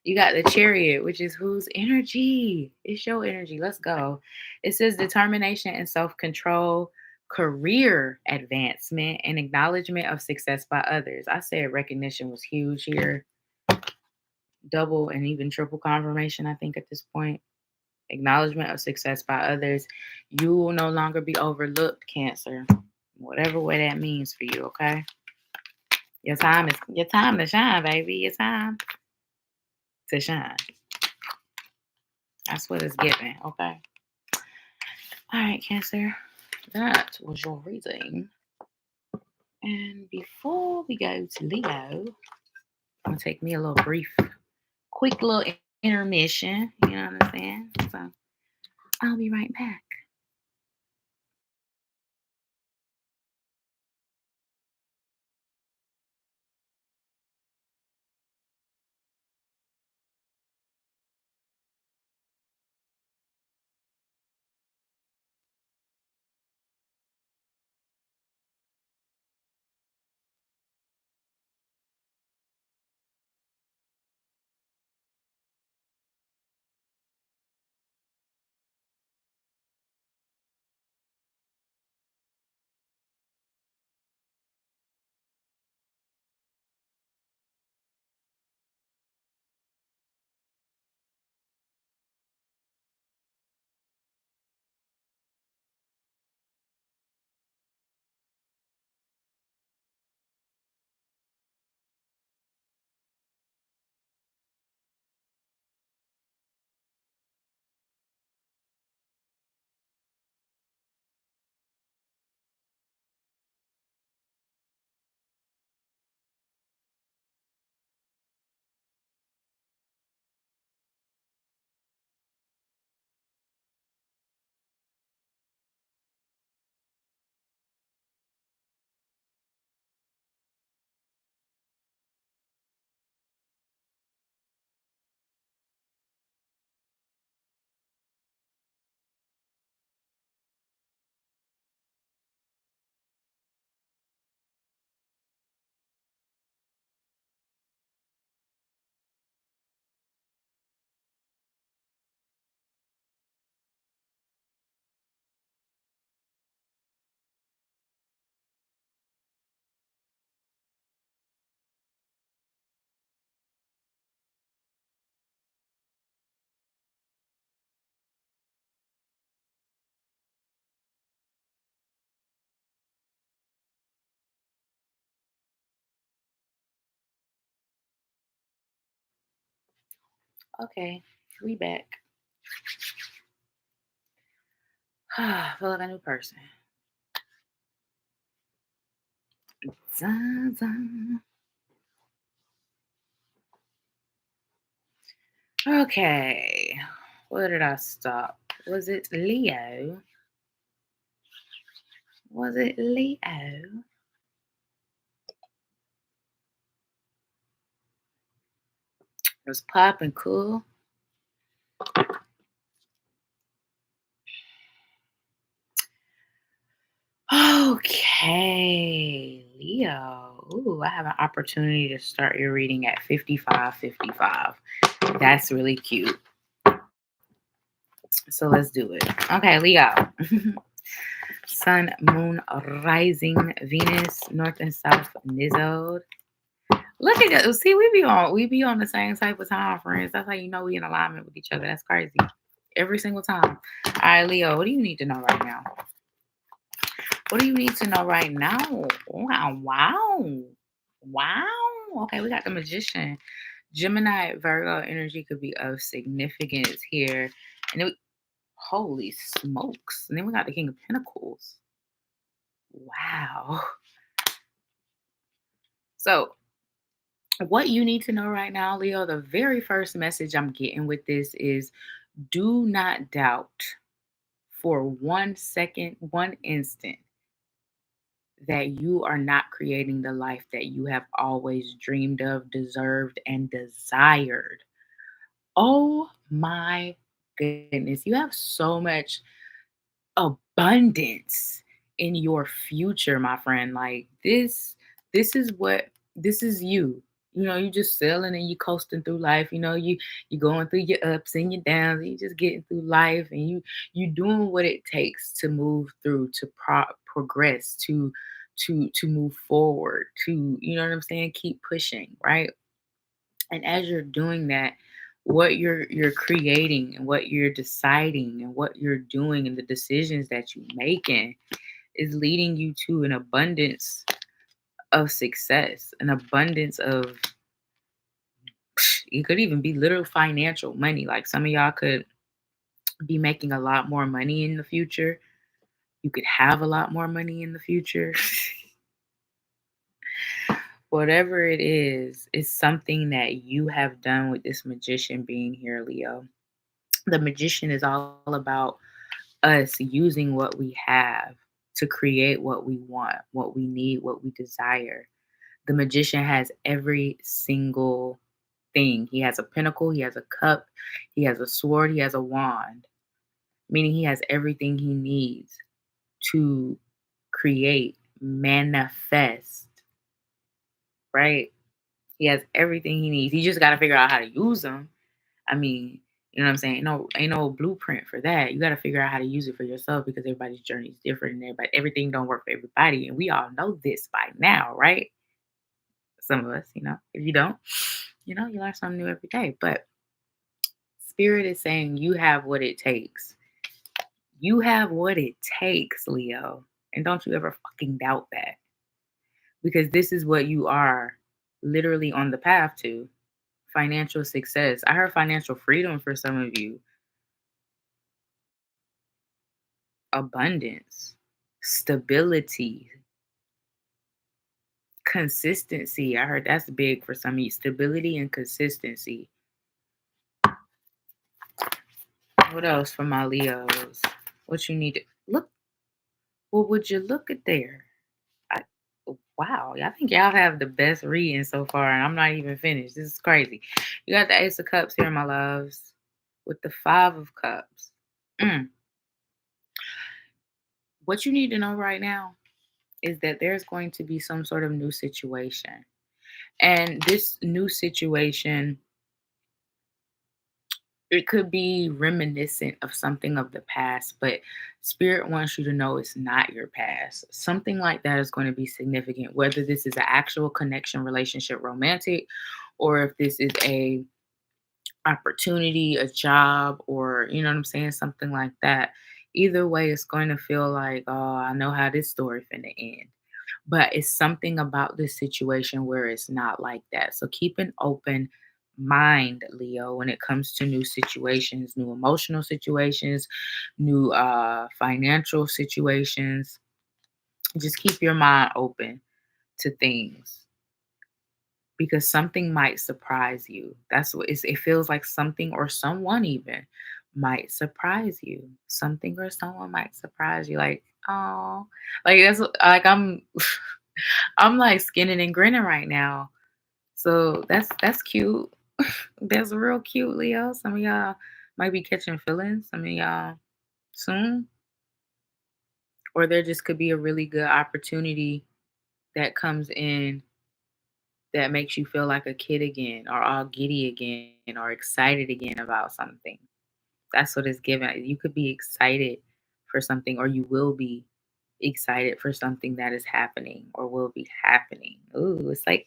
You got the Chariot, which is whose energy? It's your energy. Let's go. It says determination and self-control, career advancement, and acknowledgement of success by others. I said recognition was huge here. Double and even triple confirmation, I think, at this point. Acknowledgement of success by others. You will no longer be overlooked, Cancer. Whatever way that means for you, okay? Your time to shine, baby. Your time to shine. That's what it's giving, okay? All right, Cancer. That was your reading. And before we go to Leo, I'm going to take me a little quick little intermission. You know what I'm saying? So I'll be right back. Okay, we back. I feel like a new person. Dun, dun. Okay. Where did I stop? Was it Leo? Was it Leo? It was popping cool. Okay, Leo. Ooh, I have an opportunity to start your reading at 55:55. That's really cute. So let's do it. Okay, Leo. Sun, moon, rising, Venus, north and south, nizode. Look at it. See, we be on the same type of time, friends. That's how you know we in alignment with each other. That's crazy. Every single time. All right, Leo, what do you need to know right now? What do you need to know right now? Wow, wow. Wow. Okay, we got the magician. Gemini, Virgo energy could be of significance here. And then holy smokes. And then we got the King of Pentacles. Wow. So, what you need to know right now, Leo, the very first message I'm getting with this is do not doubt for 1 second, 1 instant that you are not creating the life that you have always dreamed of, deserved, and desired. Oh my goodness. You have so much abundance in your future, my friend. Like this is you. You know, you just sailing and you coasting through life. You know, you going through your ups and your downs. You just getting through life, and you doing what it takes to move through, to progress, to move forward, to you know what I'm saying. Keep pushing, right? And as you're doing that, what you're creating and what you're deciding and what you're doing and the decisions that you're making is leading you to an abundance of success, an abundance of it could even be little financial money. Like some of y'all could be making a lot more money in the future. You could have a lot more money in the future. Whatever it is something that you have done with this magician being here, Leo. The magician is all about us using what we have to create what we want, what we need, what we desire. The magician has every single thing. He has a pentacle, he has a cup, he has a sword, he has a wand, meaning he has everything he needs to create, manifest, right? He has everything he needs. He just got to figure out how to use them. I mean, you know what I'm saying? No, ain't no blueprint for that. You got to figure out how to use it for yourself because everybody's journey is different and everything don't work for everybody. And we all know this by now, right? Some of us, you know, if you don't, you know, you learn something new every day. But spirit is saying you have what it takes. You have what it takes, Leo. And don't you ever fucking doubt that because this is what you are literally on the path to financial success. I heard financial freedom for some of you, abundance, stability, consistency. I heard that's big for some of you. Stability and consistency. What else for my Leos? What you need to look? What would you look at there? I, wow, I think y'all have the best reading so far, and I'm not even finished. This is crazy. You got the Ace of Cups here, my loves, with the Five of Cups. Mm. What you need to know right now is that there's going to be some sort of new situation. And this new situation, it could be reminiscent of something of the past, but spirit wants you to know it's not your past. Something like that is going to be significant, whether this is an actual connection, relationship, romantic, or if this is a opportunity, a job, or you know what I'm saying, something like that. Either way, it's going to feel like, oh, I know how this story finna end. But it's something about this situation where it's not like that. So keep an open mind, Leo, when it comes to new situations, new emotional situations, new financial situations. Just keep your mind open to things. because something might surprise you. That's what it feels like. Something or someone even might surprise you. Something or someone might surprise you. Like, oh, like like I'm like skinning and grinning right now. So that's cute. That's real cute, Leo. Some of y'all might be catching feelings. Some of y'all soon, or there just could be a really good opportunity that comes in that makes you feel like a kid again, or all giddy again, or excited again about something. That's what it's given. You could be excited for something, or you will be excited for something that is happening or will be happening. Ooh, it's like,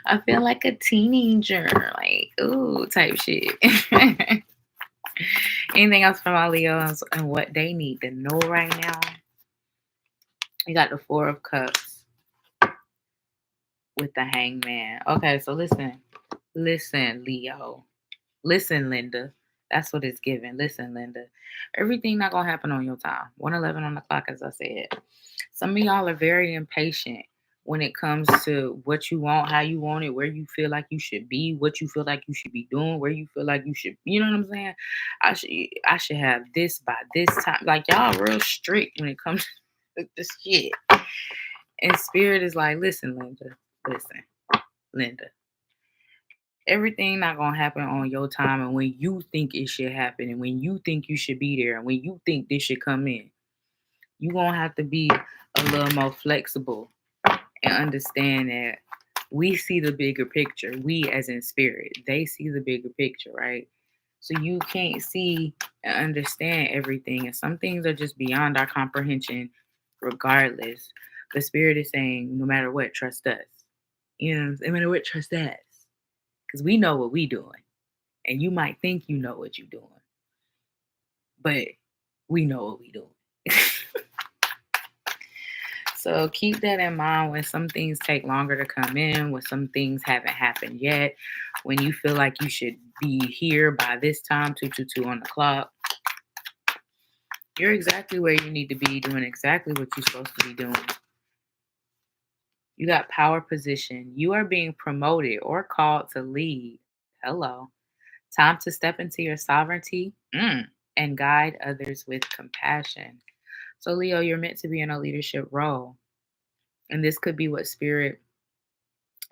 I feel like a teenager, like, ooh, type shit. Anything else from our Leos and what they need to know right now? You got the Four of Cups with the Hangman. Okay, so listen, Leo. Listen, Linda. That's what it's given. Listen, Linda. Everything not gonna happen on your time. 1:11 on the clock, as I said. Some of y'all are very impatient when it comes to what you want, how you want it, where you feel like you should be, what you feel like you should be doing, where you feel like you should, you know what I'm saying? I should have this by this time. Like y'all real strict when it comes to this shit. And spirit is like, listen, Linda. Everything not gonna happen on your time and when you think it should happen and when you think you should be there and when you think this should come in. You gonna have to be a little more flexible and understand that we see the bigger picture. We as in spirit, they see the bigger picture, right? So you can't see and understand everything. And some things are just beyond our comprehension, regardless. The spirit is saying, no matter what, trust us. You know, no matter what, trust us. Because we know what we doing. And you might think you know what you're doing. But we know what we doing. So keep that in mind when some things take longer to come in, when some things haven't happened yet, when you feel like you should be here by this time, 2:22 on the clock. You're exactly where you need to be, doing exactly what you're supposed to be doing. You got power position. You are being promoted or called to lead. Hello. Time to step into your sovereignty and guide others with compassion. So, Leo, you're meant to be in a leadership role. And this could be what spirit,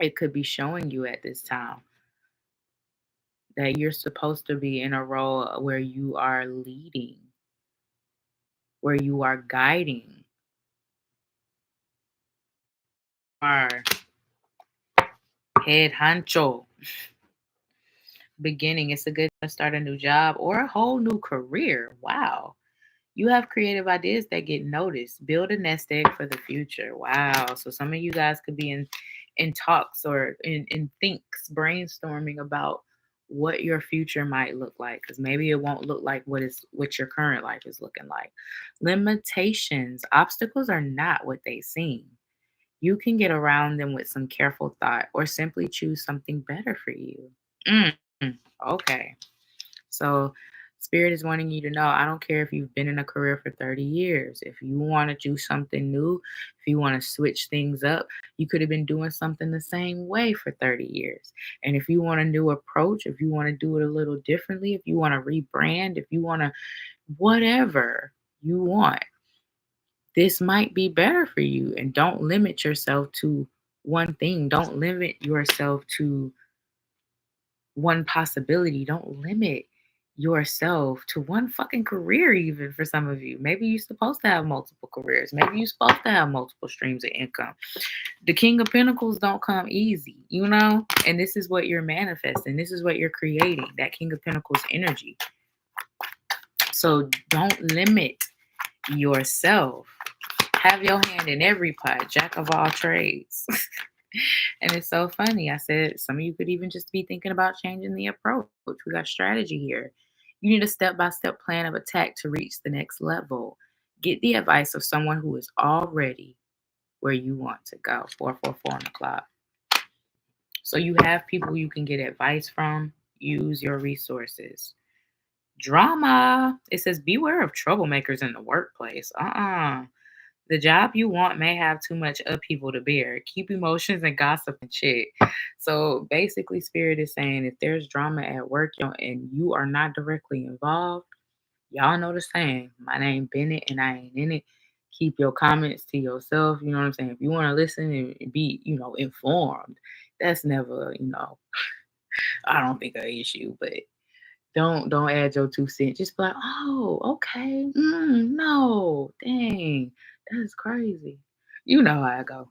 it could be showing you at this time, that you're supposed to be in a role where you are leading, where you are guiding, are head honcho. Beginning, it's a good time to start a new job or a whole new career. Wow. You have creative ideas that get noticed. Build a nest egg for the future. Wow. So some of you guys could be in talks or in thinks, brainstorming about what your future might look like. Because maybe it won't look like what your current life is looking like. Limitations, obstacles are not what they seem. You can get around them with some careful thought or simply choose something better for you. Mm, okay. So, Spirit is wanting you to know, I don't care if you've been in a career for 30 years. If you want to do something new, if you want to switch things up, you could have been doing something the same way for 30 years. And if you want a new approach, if you want to do it a little differently, if you want to rebrand, if you want to, whatever you want, this might be better for you. And don't limit yourself to one thing. Don't limit yourself to one possibility. Don't limit yourself to one fucking career, even for some of you. Maybe you're supposed to have multiple careers. Maybe you're supposed to have multiple streams of income. The King of Pentacles don't come easy, you know? And this is what you're manifesting. This is what you're creating, that King of Pentacles energy. So don't limit yourself. Have your hand in every pot, jack of all trades. And it's so funny. I said some of you could even just be thinking about changing the approach. We got strategy here. You need a step-by-step plan of attack to reach the next level. Get the advice of someone who is already where you want to go. 444 on the clock. So you have people you can get advice from. Use your resources. Drama. It says beware of troublemakers in the workplace. The job you want may have too much upheaval to bear. Keep emotions and gossip in check. So basically, Spirit is saying if there's drama at work and you are not directly involved, y'all know the saying. My name Bennett and I ain't in it. Keep your comments to yourself. You know what I'm saying? If you want to listen and be, informed, that's never, I don't think an issue, but don't add your 2 cents. Just be like, oh, okay. No, dang, that's crazy. You know how I go.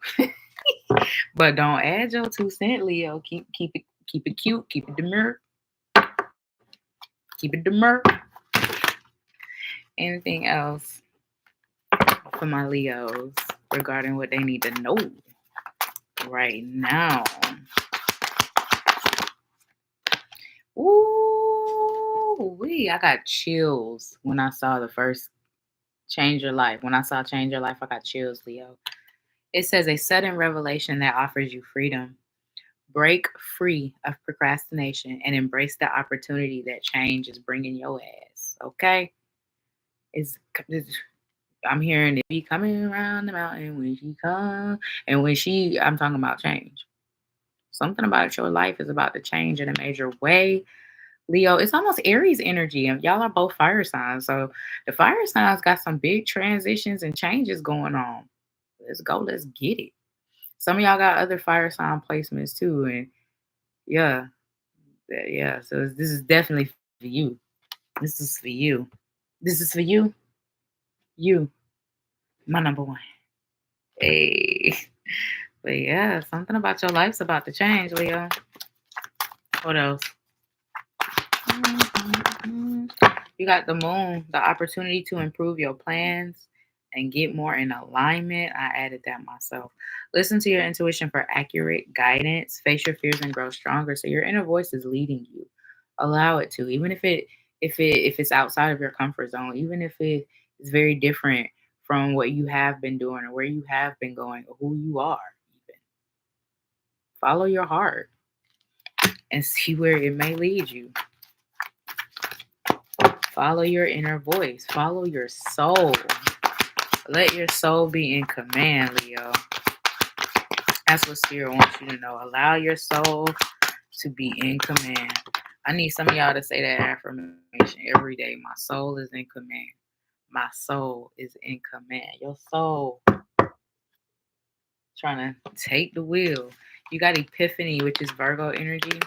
But don't add your 2 cents, Leo. Keep it cute. Keep it demure. Keep it demure. Anything else for my Leos regarding what they need to know right now? Ooh, I got chills when I saw the first Change Your Life. When I saw Change Your Life, I got chills, Leo. It says a sudden revelation that offers you freedom. Break free of procrastination and embrace the opportunity that change is bringing your ass. Okay? I'm hearing it be coming around the mountain when she comes. And I'm talking about change. Something about your life is about to change in a major way. Leo, it's almost Aries energy, and y'all are both fire signs. So the fire signs got some big transitions and changes going on. Let's go. Let's get it. Some of y'all got other fire sign placements too. And yeah, yeah. So this is definitely for you. This is for you. This is for you. You, my number one. Hey. But yeah, something about your life's about to change, Leo. What else? You got the moon, the opportunity to improve your plans and get more in alignment. I added that myself. Listen to your intuition for accurate guidance. Face your fears and grow stronger. So your inner voice is leading you. Allow it to, even if it's outside of your comfort zone, even if it is very different from what you have been doing or where you have been going or who you are. Even follow your heart and see where it may lead you. Follow your inner voice. Follow your soul. Let your soul be in command, Leo. That's what Spirit wants you to know. Allow your soul to be in command. I need some of y'all to say that affirmation every day. My soul is in command. My soul is in command. Your soul trying to take the wheel. You got Epiphany, which is Virgo energy.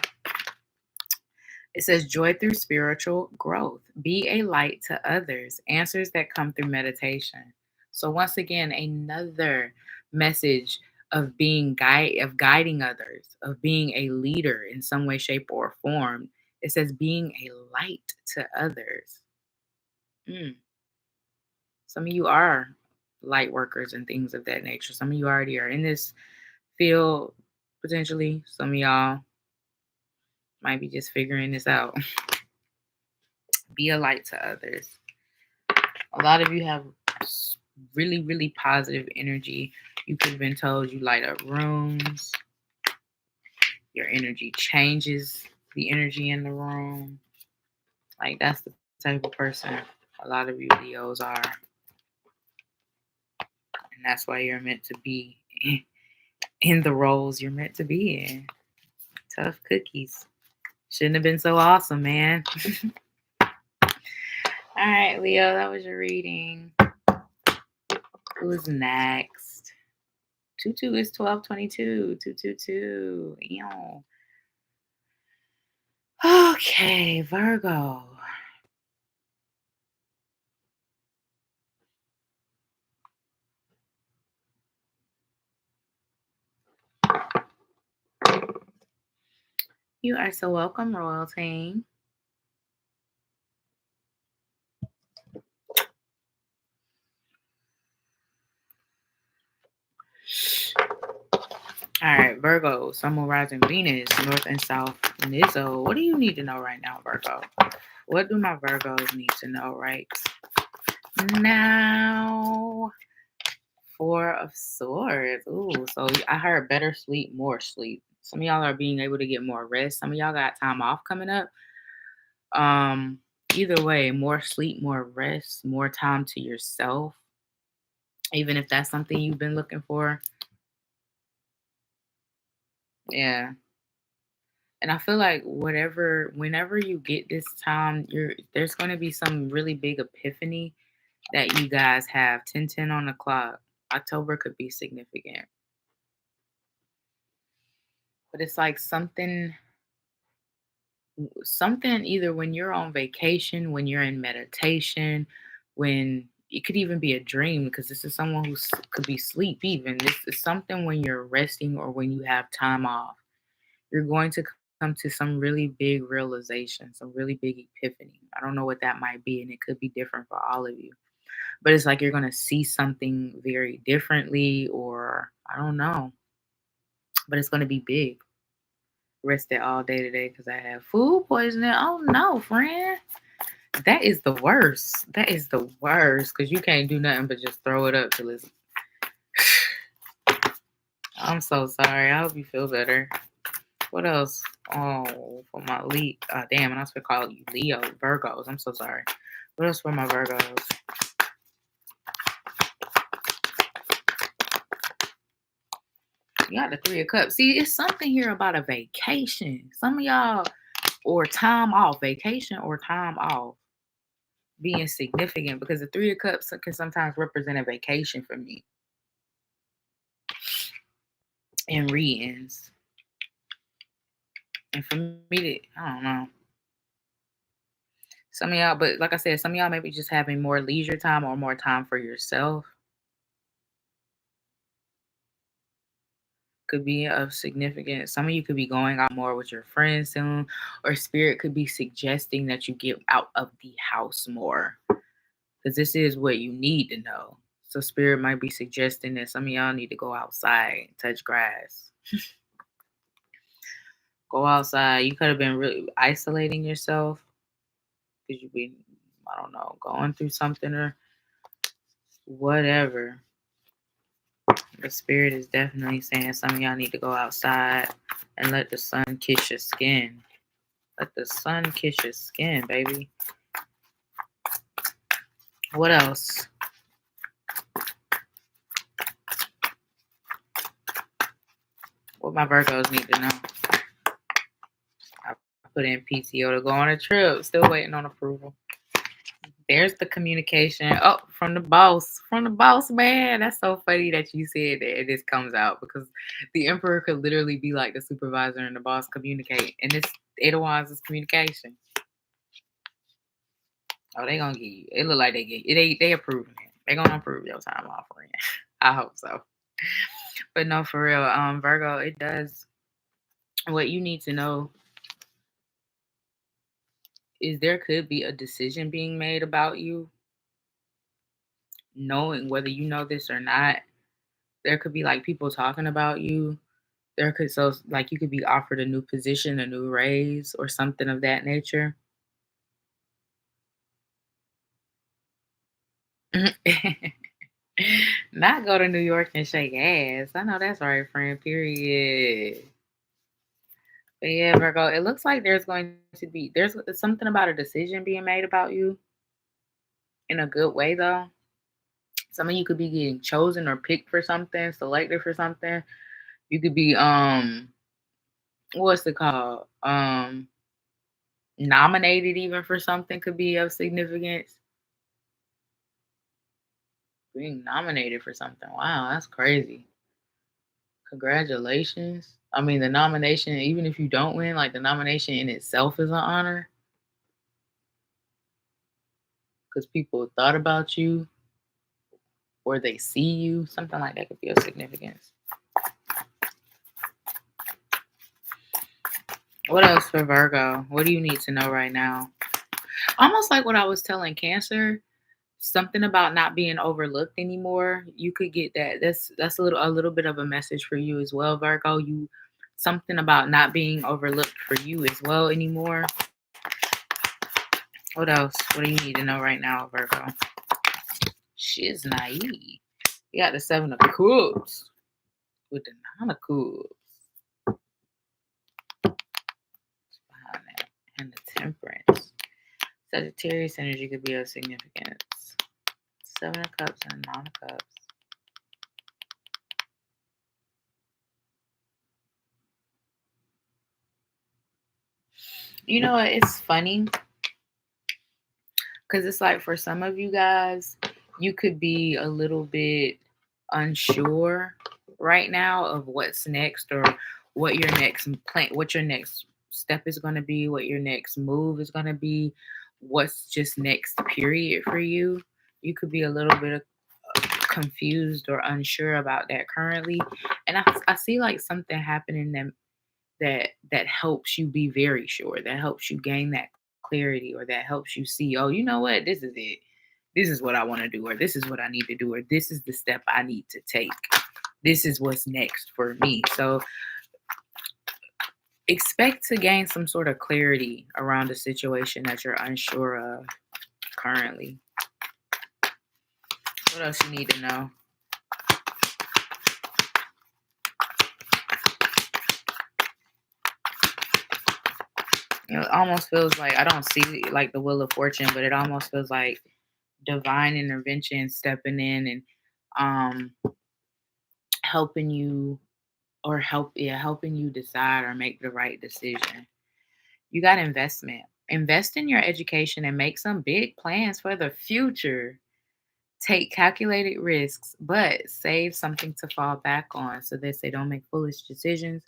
It says joy through spiritual growth. Be a light to others. Answers that come through meditation. So once again, another message of guiding others, of being a leader in some way, shape, or form. It says being a light to others. Some of you are light workers and things of that nature. Some of you already are in this field potentially. Some of y'all might be just figuring this out. Be a light to others. A lot of you have really, really positive energy. You could have been told you light up rooms. Your energy changes the energy in the room. Like, that's the type of person a lot of you Leos are. And that's why you're meant to be in the roles you're meant to be in. Tough cookies. Shouldn't have been so awesome, man. All right, Leo, that was your reading. Who's next? 22 is 1222. 222. Ew. Okay, Virgo. You are so welcome, royalty. All right, Virgo, Sun, Moon, Rising, Venus, North and South, Nizzo. What do you need to know right now, Virgo? What do my Virgos need to know right now? Four of Swords. Ooh, so I heard better sleep, more sleep. Some of y'all are being able to get more rest. Some of y'all got time off coming up. Either way, more sleep, more rest, more time to yourself. even if that's something you've been looking for. Yeah. And I feel like whenever you get this time, there's going to be some really big epiphany that you guys have. 10:10 on the clock. October could be significant. But it's like something either when you're on vacation, when you're in meditation, when it could even be a dream because this is someone who could be sleep even. This is something when you're resting or when you have time off. You're going to come to some really big realization, some really big epiphany. I don't know what that might be, and it could be different for all of you. But it's like you're going to see something very differently, or I don't know, but it's going to be big. Rested all day today because I have food poisoning. Oh no, friend. That is the worst. That is the worst because you can't do nothing but just throw it up till it's. I'm so sorry. I hope you feel better. What else? Oh, for my damn, and I was gonna call you Leo, Virgos. I'm so sorry. What else for my Virgos? You got the Three of Cups. See, it's something here about a vacation. Some of y'all, or time off, vacation or time off being significant because the Three of Cups can sometimes represent a vacation for me in readings. And for me, I don't know. Some of y'all, but like I said, some of y'all may be just having more leisure time or more time for yourself. Could be of significance. Some of you could be going out more with your friends soon, or spirit could be suggesting that you get out of the house more because this is what you need to know. So spirit might be suggesting that some of y'all need to go outside, touch grass, go outside. You could have been really isolating yourself because you've been, I don't know, going through something or whatever. The spirit is definitely saying some of y'all need to go outside and let the sun kiss your skin. Let the sun kiss your skin, baby. What else? What my Virgos need to know. I put in PTO to go on a trip. Still waiting on approval. There's the communication. Oh, from the boss. From the boss, man. That's so funny that you said that this comes out because the emperor could literally be like the supervisor and the boss communicate. And this Eight of Wands is communication. Oh, they gonna give you. It look like they approving it. They gonna approve your time off, friend. I hope so. But no, for real, Virgo, it does. What you need to know is there could be a decision being made about you, knowing whether you know this or not. There could be like people talking about you. There could like you could be offered a new position, a new raise, or something of that nature. Not go to New York and shake ass. I know that's right, friend. Period. But yeah, Virgo, it looks like there's something about a decision being made about you in a good way though. Some of you could be getting chosen or picked for something, selected for something. You could be what's it called? Nominated even for something could be of significance. Being nominated for something. Wow, that's crazy. Congratulations. I mean, the nomination, even if you don't win, like the nomination in itself is an honor because people thought about you or they see you. Something like that could be of significance. What else for Virgo? What do you need to know right now? Almost like what I was telling Cancer, something about not being overlooked anymore. You could get that. That's a little bit of a message for you as well, Virgo. You something about not being overlooked for you as well anymore. What else? What do you need to know right now, Virgo? She's naive. You got the Seven of Cups with the Nine of Cups behind that, and the Temperance. Sagittarius energy could be of significance. Seven of Cups and Nine of Cups. You know what? It's funny because it's like for some of you guys, you could be a little bit unsure right now of what's next or what your next plan, what your next step is going to be, what your next move is going to be, what's just next period for you. You could be a little bit confused or unsure about that currently, and I see like something happening that helps you be very sure, that helps you gain that clarity, or that helps you see, oh, you know what, this is it. This is what I want to do, or this is what I need to do, or this is the step I need to take. This is what's next for me. So expect to gain some sort of clarity around a situation that you're unsure of currently. What else you need to know? You know, it almost feels like I don't see like the Wheel of Fortune, but it almost feels like divine intervention stepping in and helping you, or helping you decide or make the right decision. You got investment. Invest in your education and make some big plans for the future. Take calculated risks, but save something to fall back on. So they say don't make foolish decisions,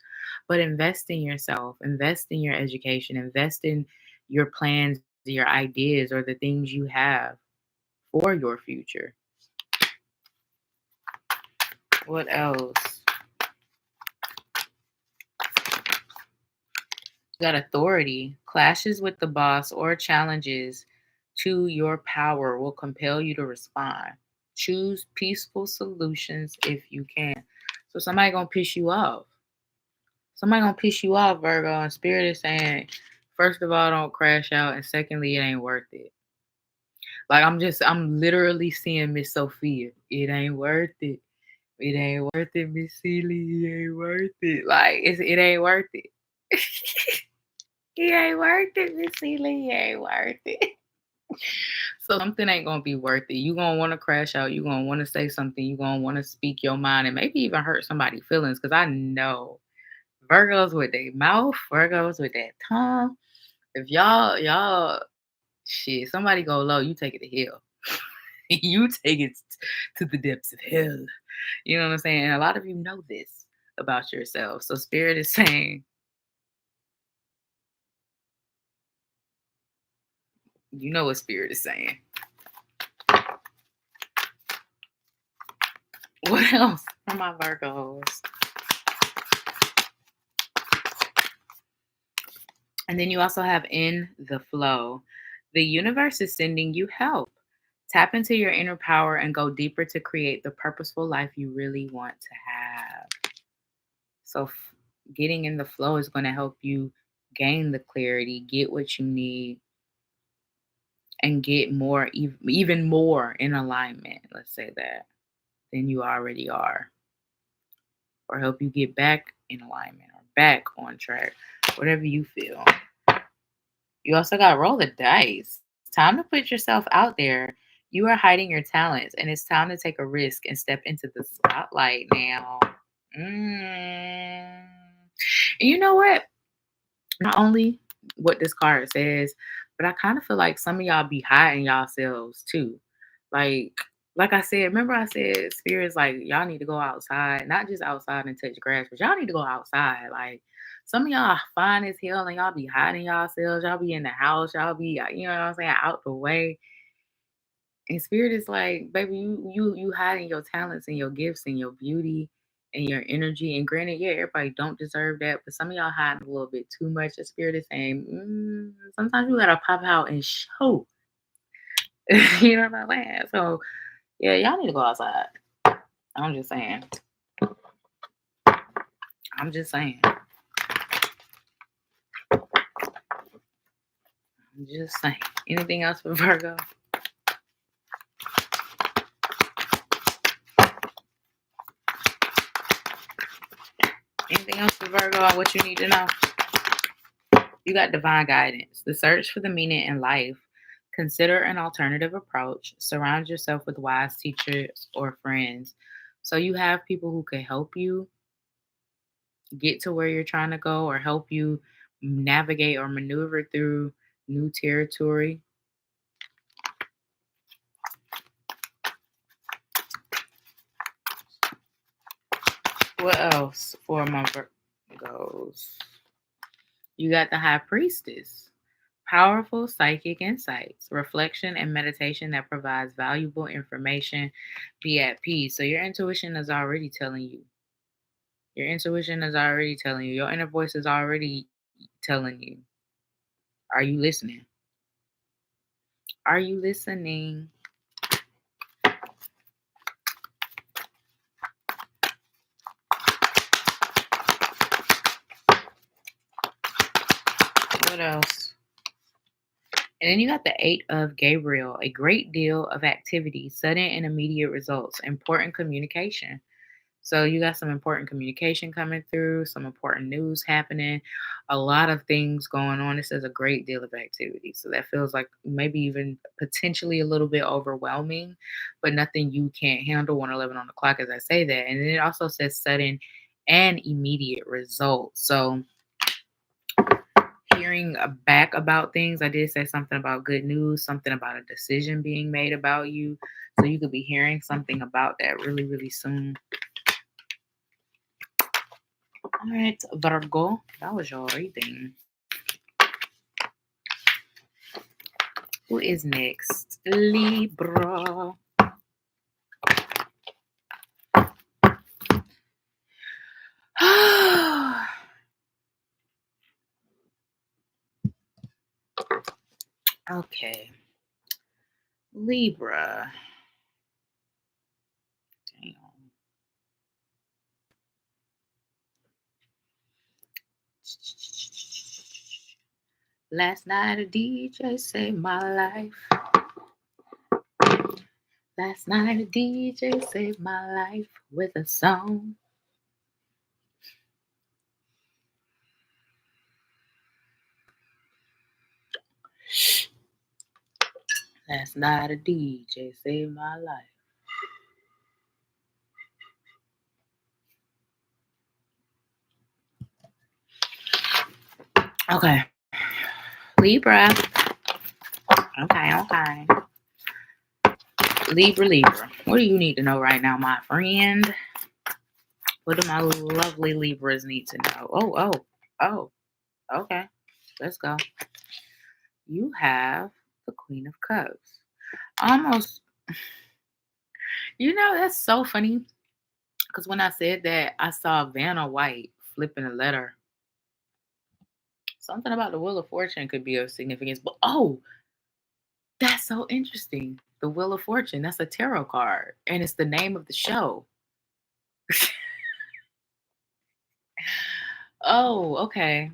but invest in yourself, invest in your education, invest in your plans, your ideas, or the things you have for your future. What else? Got authority. Clashes with the boss or challenges to your power will compel you to respond. Choose peaceful solutions if you can. So somebody gonna piss you off. Somebody gonna piss you off, Virgo. And Spirit is saying, first of all, don't crash out, and secondly, it ain't worth it. Like I'm literally seeing Miss Sophia. It ain't worth it. It ain't worth it, Miss Celie. It ain't worth it. Like it ain't worth it. He ain't worth it, Miss Celia. He ain't worth it. So something ain't gonna be worth it. You gonna want to crash out. You gonna want to say something. You gonna want to speak your mind and maybe even hurt somebody's feelings. Because I know Virgos with their mouth, Virgos with that tongue. If y'all shit, somebody go low, you take it to hell. You take it to the depths of hell. You know what I'm saying? And a lot of you know this about yourself. So Spirit is saying, you know what Spirit is saying. What else for my Virgos? And then you also have in the flow. The universe is sending you help. Tap into your inner power and go deeper to create the purposeful life you really want to have. So, getting in the flow is going to help you gain the clarity, get what you need, and get more, even more in alignment, let's say that, than you already are. Or help you get back in alignment or back on track, whatever you feel. You also got to roll the dice. It's time to put yourself out there. You are hiding your talents, and it's time to take a risk and step into the spotlight now. And you know what? Not only what this card says, but I kind of feel like some of y'all be hiding yourselves too. Like, like I said, remember I said spirits like y'all need to go outside, not just outside and touch grass, but y'all need to go outside. Like some of y'all fine as hell and y'all be hiding yourselves. Y'all be in the house, y'all be, you know what I'm saying, out the way. And spirit is like, baby, you hiding your talents and your gifts and your beauty and your energy. And granted, yeah, everybody don't deserve that, but some of y'all hiding a little bit too much. The spirit is saying, sometimes you gotta pop out and show. You know what I'm saying? So yeah, y'all need to go outside. I'm just saying. I'm just saying. I'm just saying. Anything else for Virgo? Anything else for Virgo on what you need to know? You got divine guidance. The search for the meaning in life. Consider an alternative approach. Surround yourself with wise teachers or friends. So you have people who can help you get to where you're trying to go or help you navigate or maneuver through new territory. What else for my Virgos? You got the High Priestess. Powerful psychic insights, reflection, and meditation that provides valuable information. Be at peace. So your intuition is already telling you. Your intuition is already telling you. Your inner voice is already telling you. Are you listening? Are you listening? What else? And then you got the Eight of Gabriel, a great deal of activity, sudden and immediate results, important communication. So you got some important communication coming through, some important news happening, a lot of things going on. It says a great deal of activity. So that feels like maybe even potentially a little bit overwhelming, but nothing you can't handle. 111 on the clock as I say that. And then it also says sudden and immediate results. So hearing back about things, I did say something about good news, something about a decision being made about you. So you could be hearing something about that really, really soon. All right, Virgo, that was your reading. Who is next? Libra. Okay. Libra. Damn. Last night a DJ saved my life. Last night a DJ saved my life with a song. Last night a DJ saved my life. Okay. Libra. Okay. Libra. What do you need to know right now, my friend? What do my lovely Libras need to know? Oh. Okay. Let's go. You have the Queen of Cups. Almost, that's so funny. Because when I said that, I saw Vanna White flipping a letter. Something about the Wheel of Fortune could be of significance. But that's so interesting. The Wheel of Fortune, that's a tarot card. And it's the name of the show. Oh, okay.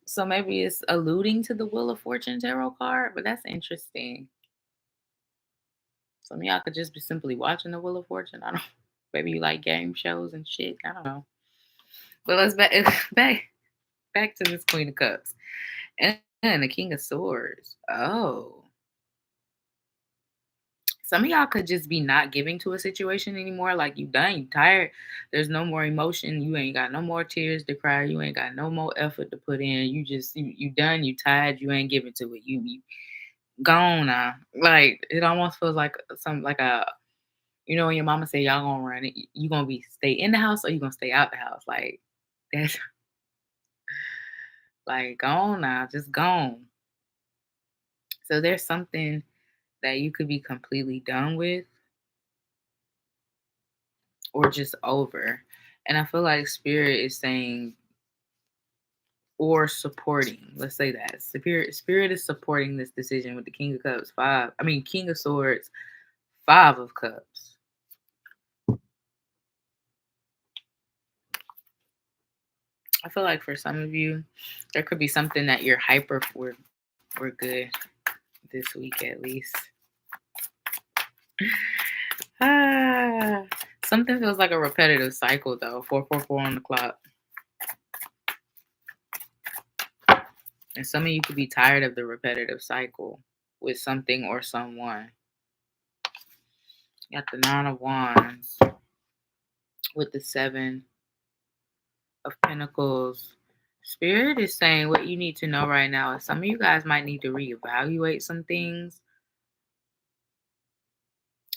So maybe it's alluding to the Wheel of Fortune tarot card, but that's interesting. Some of y'all could just be simply watching the Wheel of Fortune. I don't. Maybe you like game shows and shit. I don't know. But let's back to this Queen of Cups and the King of Swords. Oh, some of y'all could just be not giving to a situation anymore. Like you done, you tired. There's no more emotion. You ain't got no more tears to cry. You ain't got no more effort to put in. You done. You tired. You ain't giving to it. You gone now. Like it almost feels like some like a when your mama say y'all gonna run it, you gonna be stay in the house or you gonna stay out the house. Like that's like gone now, just gone. So there's something that you could be completely done with or just over. And I feel like spirit is saying or supporting. Let's say that. Spirit is supporting this decision with the King of Cups, King of Swords, 5 of Cups. I feel like for some of you, there could be something that you're hyper for. We're good this week at least. Something feels like a repetitive cycle though. 444 on the clock. And some of you could be tired of the repetitive cycle with something or someone. You got the 9 of Wands with the 7 of Pentacles, Spirit is saying what you need to know right now is some of you guys might need to reevaluate some things.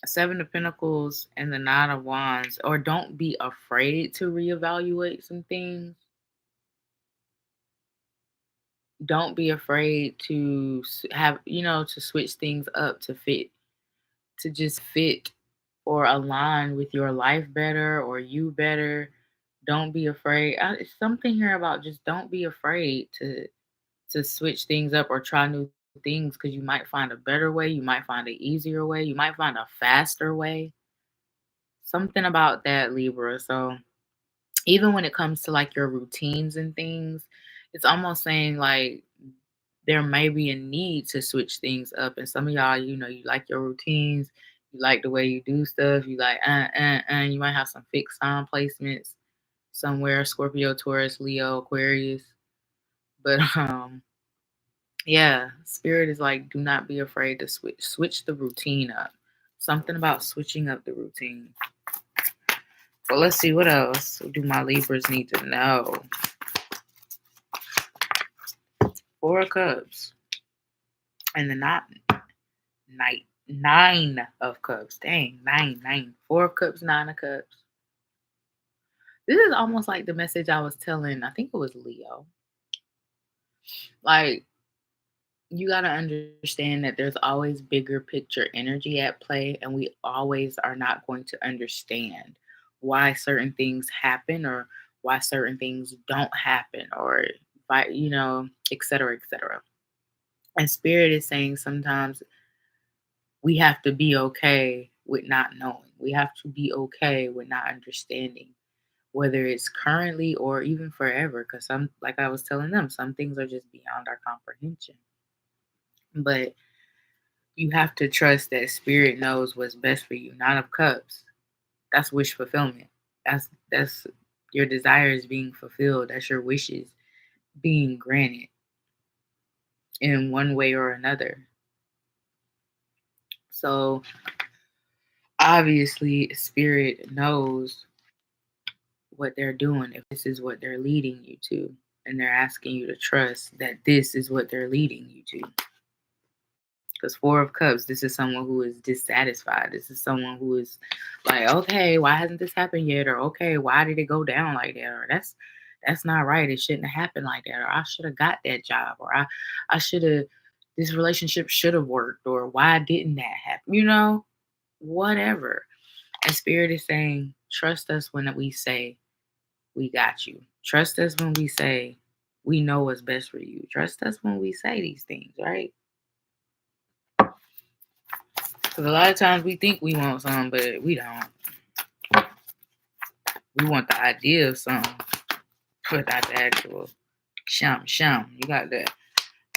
Seven of Pentacles and the Nine of Wands, or don't be afraid to reevaluate some things. Don't be afraid to have, to switch things up to fit, to just fit or align with your life better or you better. Don't be afraid. It's something here about just don't be afraid to switch things up or try new things, because you might find a better way, you might find an easier way, you might find a faster way. Something about that, Libra. So even when it comes to like your routines and things, it's almost saying like there may be a need to switch things up. And some of y'all, you like your routines, you like the way you do stuff, you like, you might have some fixed sign placements somewhere, Scorpio, Taurus, Leo, Aquarius. But yeah, Spirit is like, do not be afraid to switch the routine up. Something about switching up the routine. Well, let's see what else do my Libras need to know. Four of Cups and the nine of Cups. Dang, nine. Four of Cups, Nine of Cups. This is almost like the message I was telling, I think it was Leo. Like, you got to understand that there's always bigger picture energy at play, and we always are not going to understand why certain things happen or why certain things don't happen, or et cetera, et cetera. And Spirit is saying sometimes we have to be okay with not knowing. We have to be okay with not understanding, whether it's currently or even forever. Because like I was telling them, some things are just beyond our comprehension. But you have to trust that Spirit knows what's best for you. Nine of Cups, that's wish fulfillment. That's your desires being fulfilled. That's your wishes being granted in one way or another. So obviously, Spirit knows what they're doing if this is what they're leading you to, and they're asking you to trust that this is what they're leading you to. Because Four of Cups, this is someone who is dissatisfied. This is someone who is like, okay, why hasn't this happened yet? Or okay, why did it go down like that? Or that's not right. It shouldn't have happened like that. Or I should have got that job. Or I should have, this relationship should have worked. Or why didn't that happen? Whatever. And Spirit is saying, trust us when we say we got you. Trust us when we say we know what's best for you. Trust us when we say these things, right? Because a lot of times we think we want something, but we don't. We want the idea of something, but not the actual shum. You got the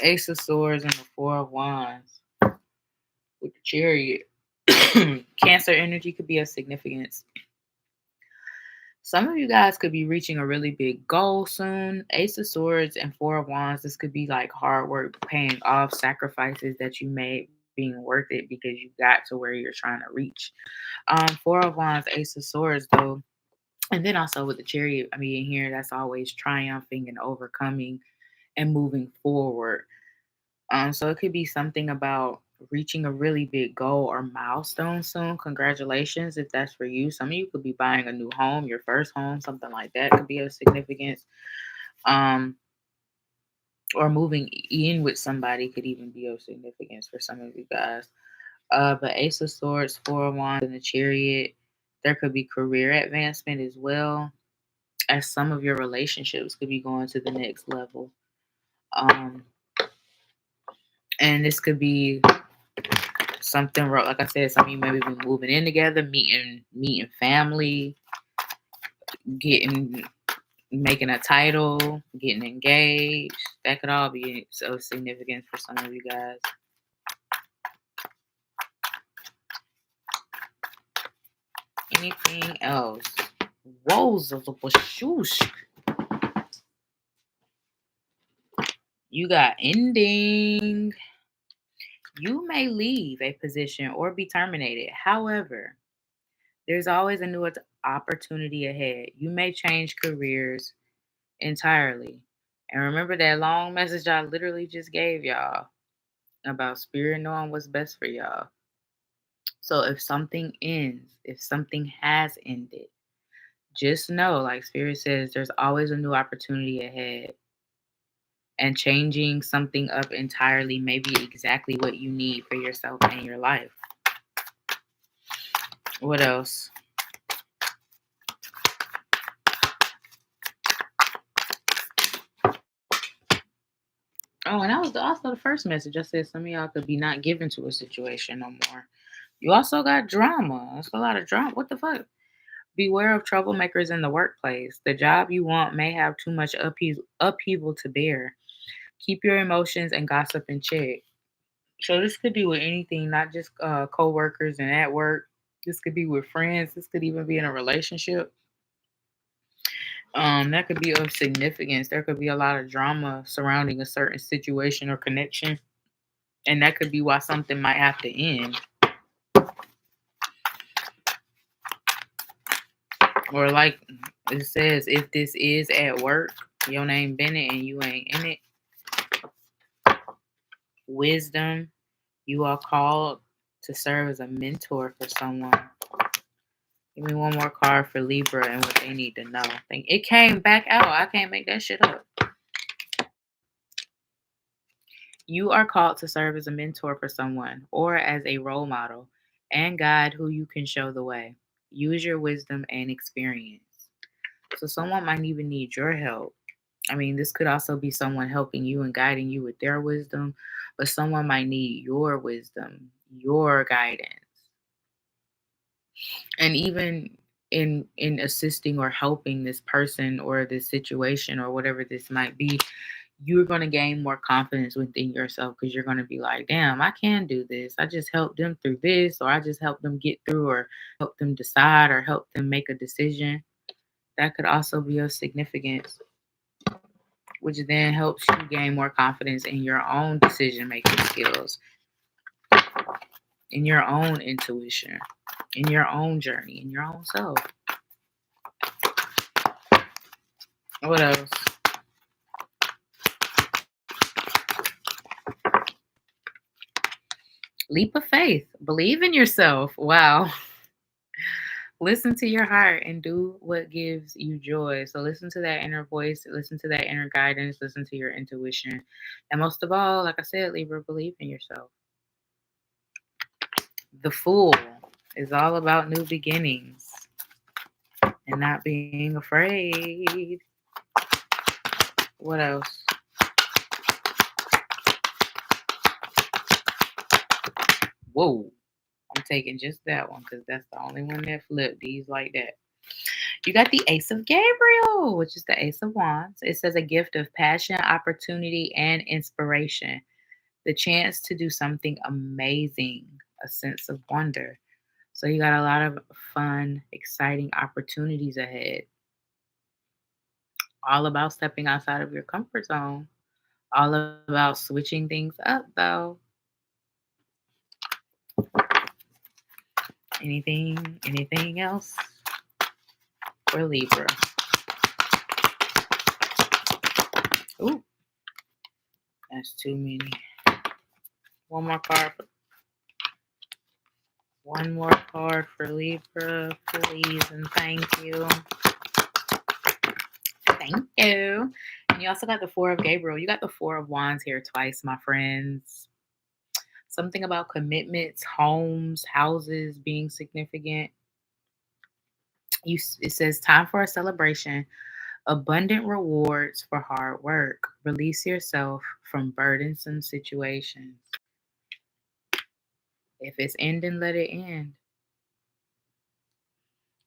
Ace of Swords and the Four of Wands with the Chariot. Cancer energy could be of significance. Some of you guys could be reaching a really big goal soon. Ace of Swords and Four of Wands, this could be like hard work paying off, sacrifices that you made being worth it because you got to where you're trying to reach. Four of Wands, Ace of Swords, though. And then also with the Chariot, in here, that's always triumphing and overcoming and moving forward. So it could be something about reaching a really big goal or milestone soon. Congratulations if that's for you. Some of you could be buying a new home, your first home, something like that could be of significance. Or moving in with somebody could even be of significance for some of you guys. But Ace of Swords, Four of Wands, and the Chariot, there could be career advancement as well, as some of your relationships could be going to the next level. And this could be something, like I said, some of you maybe be moving in together, meeting family, making a title, getting engaged. That could all be so significant for some of you guys. Anything else? You got ending. You may leave a position or be terminated. However, there's always a new opportunity ahead. You may change careers entirely, And remember that long message I literally just gave y'all about spirit knowing what's best for y'all. So if something ends, if something has ended, just know, like spirit says, there's always a new opportunity ahead. And changing something up entirely may be exactly what you need for yourself and your life. What else? Oh, and that was also the first message. I said some of y'all could be not given to a situation no more. You also got drama. That's a lot of drama. What the fuck? Beware of troublemakers in the workplace. The job you want may have too much upheaval to bear. Keep your emotions and gossip in check. So this could be with anything, not just co-workers and at work. This could be with friends. This could even be in a relationship. That could be of significance. There could be a lot of drama surrounding a certain situation or connection. And that could be why something might have to end. Or like it says, if this is at work, your name Bennett and you ain't in it. Wisdom, you are called to serve as a mentor for someone. Give me one more card for Libra and what they need to know. It came back out. I can't make that shit up. You are called to serve as a mentor for someone or as a role model and guide who you can show the way. Use your wisdom and experience. So someone might even need your help. I mean, this could also be someone helping you and guiding you with their wisdom, but someone might need your wisdom, your guidance. And even in assisting or helping this person or this situation or whatever this might be, you're going to gain more confidence within yourself because you're going to be like, damn, I can do this. I just helped them through this, or I just helped them get through, or help them decide, or help them make a decision. That could also be of significance, which then helps you gain more confidence in your own decision making skills, in your own intuition, in your own journey, in your own self. What else? Leap of faith. Believe in yourself. Wow. Listen to your heart and do what gives you joy. So listen to that inner voice, listen to that inner guidance, listen to your intuition. And most of all, like I said, Libra, believe in yourself. The Fool is all about new beginnings and not being afraid. What else? Whoa. I'm taking just that one because that's the only one that flipped these like that. You got the Ace of Gabriel, which is the Ace of Wands. It says a gift of passion, opportunity, and inspiration. The chance to do something amazing, a sense of wonder. So you got a lot of fun, exciting opportunities ahead. All about stepping outside of your comfort zone. All about switching things up, though. Anything else for Libra? Ooh, that's too many. One more card. One more card for Libra, please, and thank you. Thank you. And you also got the Four of Gabriel. You got the Four of Wands here twice, my friends. Something about commitments, homes, houses being significant. It says time for a celebration, abundant rewards for hard work. Release yourself from burdensome situations. If it's ending, let it end.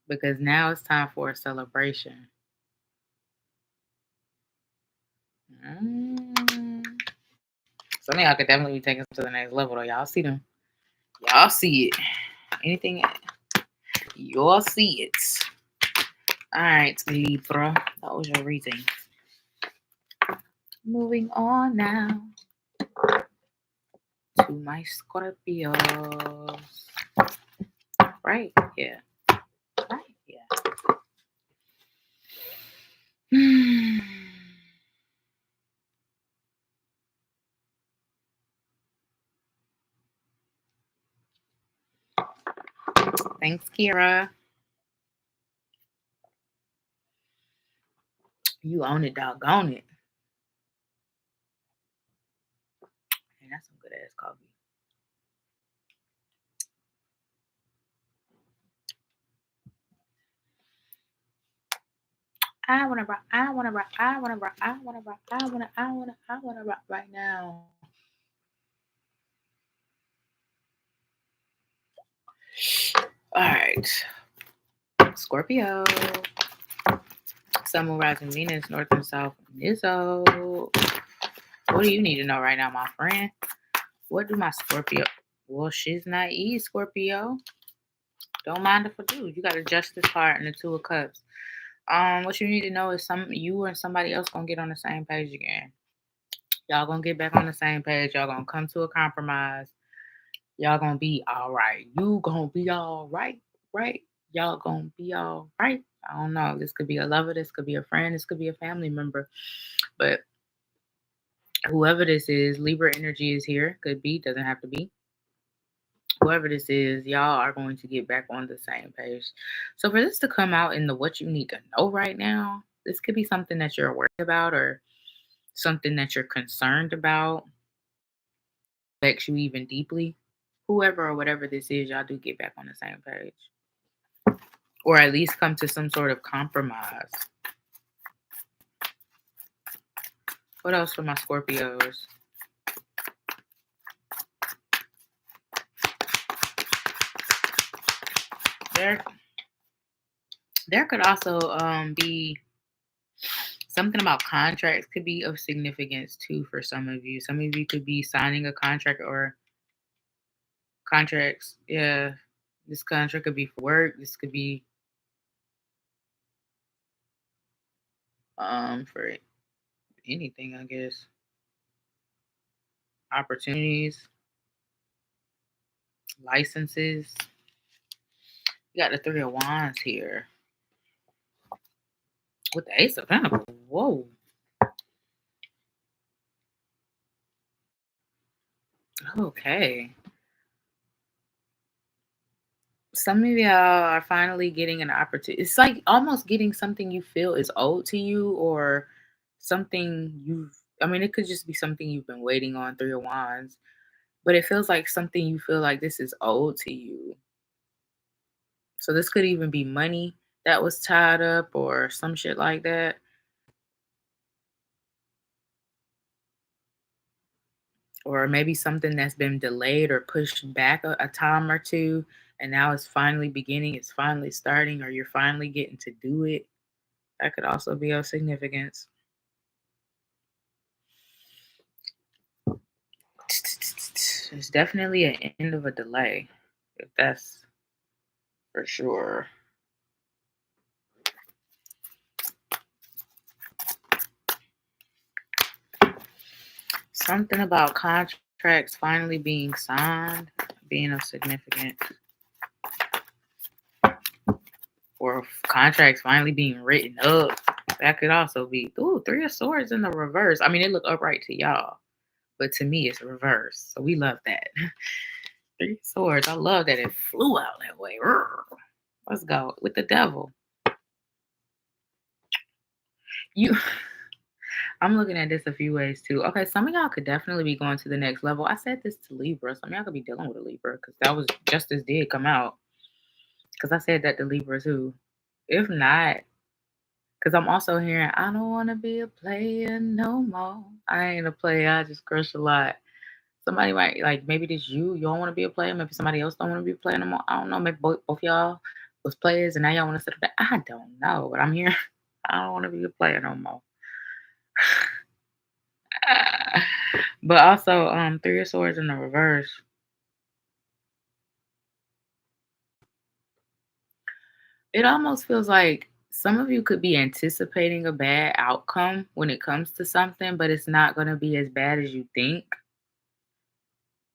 Because now it's time for a celebration. Some of y'all could definitely be taking them to the next level, though. Y'all see them. Y'all see it. Anything, you'll see it. All right, Libra. That was your reading. Moving on now to my Scorpios. Right, yeah. Right, yeah. Thanks, Kira. You own it, doggone it. And that's some good ass coffee. I wanna rock, I wanna rock, I wanna rock, I wanna rock, I wanna rock right now. Alright. Scorpio. Sun, Moon, Rising, Venus, North and South, Nizzo. What do you need to know right now, my friend? What do my Scorpio? Well, she's naive, Scorpio. Don't mind if I do. You got to adjust this part in the Two of Cups. What you need to know is you and somebody else gonna get on the same page again. Y'all gonna get back on the same page. Y'all gonna come to a compromise. Y'all gonna be all right. You gonna be all right, right? Y'all gonna be all right. I don't know. This could be a lover. This could be a friend. This could be a family member. But whoever this is, Libra energy is here. Could be, doesn't have to be. Whoever this is, y'all are going to get back on the same page. So for this to come out in the what you need to know right now, this could be something that you're worried about or something that you're concerned about, affects you even deeply. Whoever or whatever this is, y'all do get back on the same page. Or at least come to some sort of compromise. What else for my Scorpios? There could also be something about contracts could be of significance too for some of you. Some of you could be signing a contract or contracts. Yeah, this contract could be for work. This could be for anything, I guess. Opportunities, licenses. You got the Three of Wands here with the Ace of Pentacles. Whoa. Okay. Some of y'all are finally getting an opportunity. It's like almost getting something you feel is owed to you or something I mean, it could just be something you've been waiting on, Three of Wands, but it feels like something you feel like this is owed to you. So this could even be money that was tied up or some shit like that. Or maybe something that's been delayed or pushed back a time or two, and now it's finally beginning, it's finally starting, or you're finally getting to do it. That could also be of significance. It's definitely an end of a delay, if that's for sure. Something about contracts finally being signed, being of significance. Or contracts finally being written up. That could also be, ooh, Three of Swords in the reverse. I mean, it look upright to y'all, but to me, it's reverse. So we love that. Three of Swords. I love that it flew out that way. Let's go with the devil. You. I'm looking at this a few ways too. Okay, some of y'all could definitely be going to the next level. I said this to Libra. Some of y'all could be dealing with a Libra because that was just as did come out. Because I said that to Libra too. If not, because I'm also hearing, I don't want to be a player no more. I ain't a player. I just crush a lot. Somebody might, like, maybe this you don't want to be a player. Maybe somebody else don't want to be a player no more. I don't know. Maybe both y'all was players and now y'all want to sit up. I don't know. But I'm here. I don't want to be a player no more. But also, Three of Swords in the reverse. It almost feels like some of you could be anticipating a bad outcome when it comes to something, but it's not going to be as bad as you think.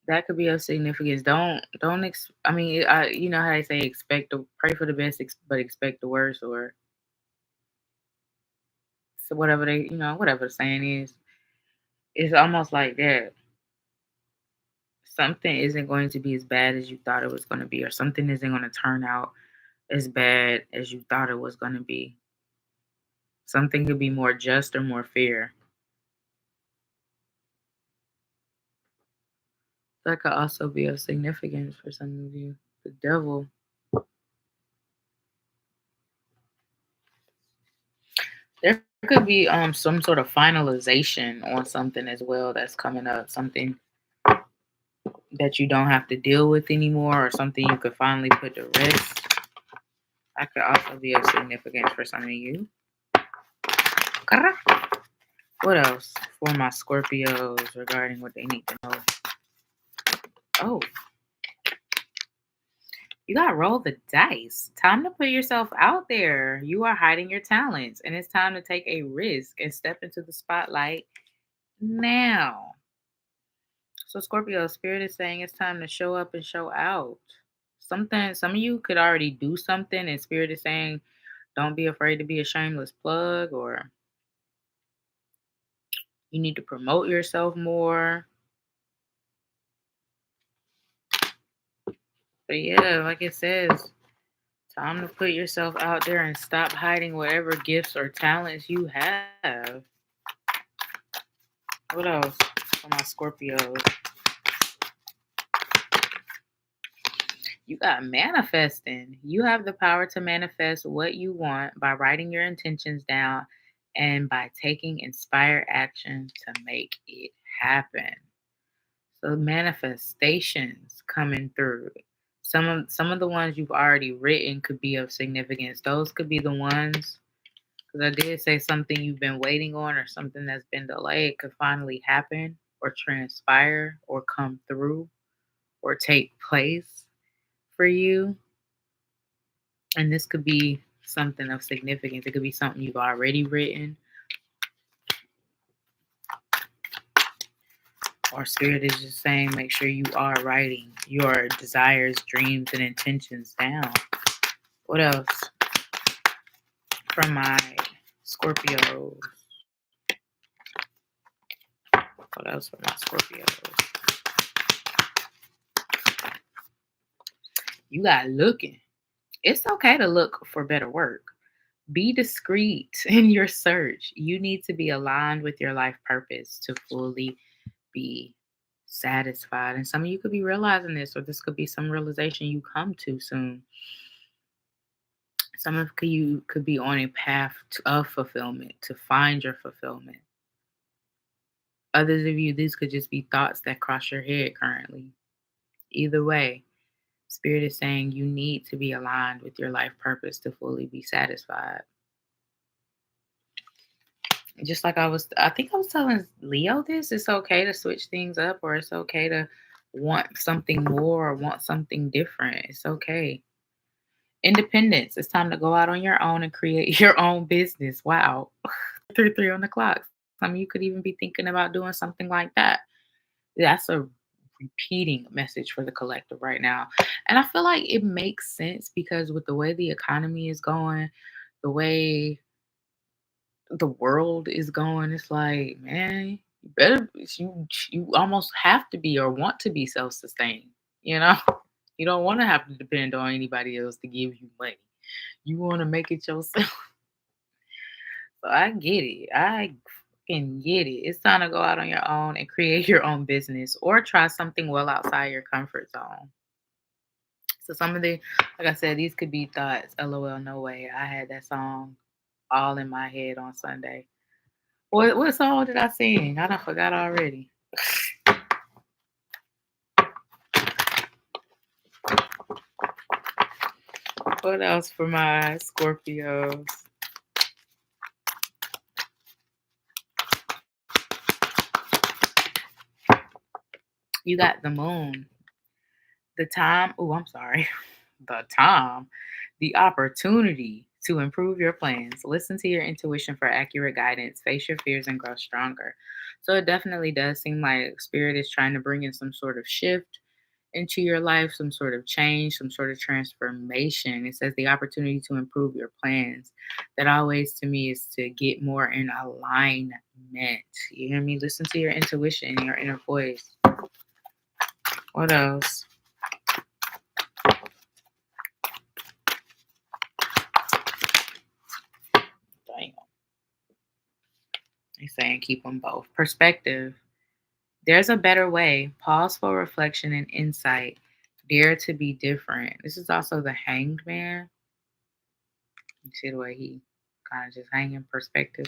That could be of significance. I mean, you know how they say pray for the best, but expect the worst, or so whatever whatever the saying is. It's almost like that. Something isn't going to be as bad as you thought it was going to be, or something isn't going to turn out as bad as you thought it was going to be. Something could be more just or more fair. That could also be of significance for some of you. The devil. There could be some sort of finalization on something as well that's coming up. Something that you don't have to deal with anymore, or something you could finally put to rest. That could also be of significance for some of you. What else for my Scorpios regarding what they need to know? Oh, you got to roll the dice. Time to put yourself out there. You are hiding your talents, and it's time to take a risk and step into the spotlight now. So, Scorpio, Spirit is saying it's time to show up and show out. Some of you could already do something, and Spirit is saying, don't be afraid to be a shameless plug, or you need to promote yourself more. But yeah, like it says, time to put yourself out there and stop hiding whatever gifts or talents you have. What else for my Scorpios? You got manifesting. You have the power to manifest what you want by writing your intentions down and by taking inspired action to make it happen. So manifestations coming through. Some of the ones you've already written could be of significance. Those could be the ones, because I did say something you've been waiting on or something that's been delayed could finally happen or transpire or come through or take place for you. And this could be something of significance. It could be something you've already written, or Spirit is just saying make sure you are writing your desires, dreams, and intentions down. What else from my Scorpios? What else from my Scorpios? You got looking. It's okay to look for better work. Be discreet in your search. You need to be aligned with your life purpose to fully be satisfied. And some of you could be realizing this, or this could be some realization you come to soon. Some of you could be on a path of fulfillment, to find your fulfillment. Others of you, these could just be thoughts that cross your head currently. Either way, Spirit is saying you need to be aligned with your life purpose to fully be satisfied. Just like I think I was telling Leo this, it's okay to switch things up, or it's okay to want something more or want something different. It's okay. Independence. It's time to go out on your own and create your own business. Wow. 3 on the clock. Some of you could even be thinking about doing something like that. That's a repeating message for the collective right now. And I feel like it makes sense because with the way the economy is going, the way the world is going, it's like, man, you better you almost have to be or want to be self-sustained, you know? You don't want to have to depend on anybody else to give you money. You want to make it yourself. So I get it. I can get it. It's time to go out on your own and create your own business or try something well outside your comfort zone. So some of the, like I said, these could be thoughts. LOL, no way. I had that song all in my head on Sunday. What song did I sing? I done forgot already. What else for my Scorpios? You got the moon. The time. Oh, I'm sorry. The time. The opportunity to improve your plans. Listen to your intuition for accurate guidance. Face your fears and grow stronger. So it definitely does seem like Spirit is trying to bring in some sort of shift into your life, some sort of change, some sort of transformation. It says the opportunity to improve your plans. That always to me is to get more in alignment. You hear me? Listen to your intuition, your inner voice. What What else? Damn. They're saying keep them both. Perspective. There's a better way. Pause for reflection and insight. Dare to be different. This is also the Hanged Man. You see the way he kind of just hanging perspective.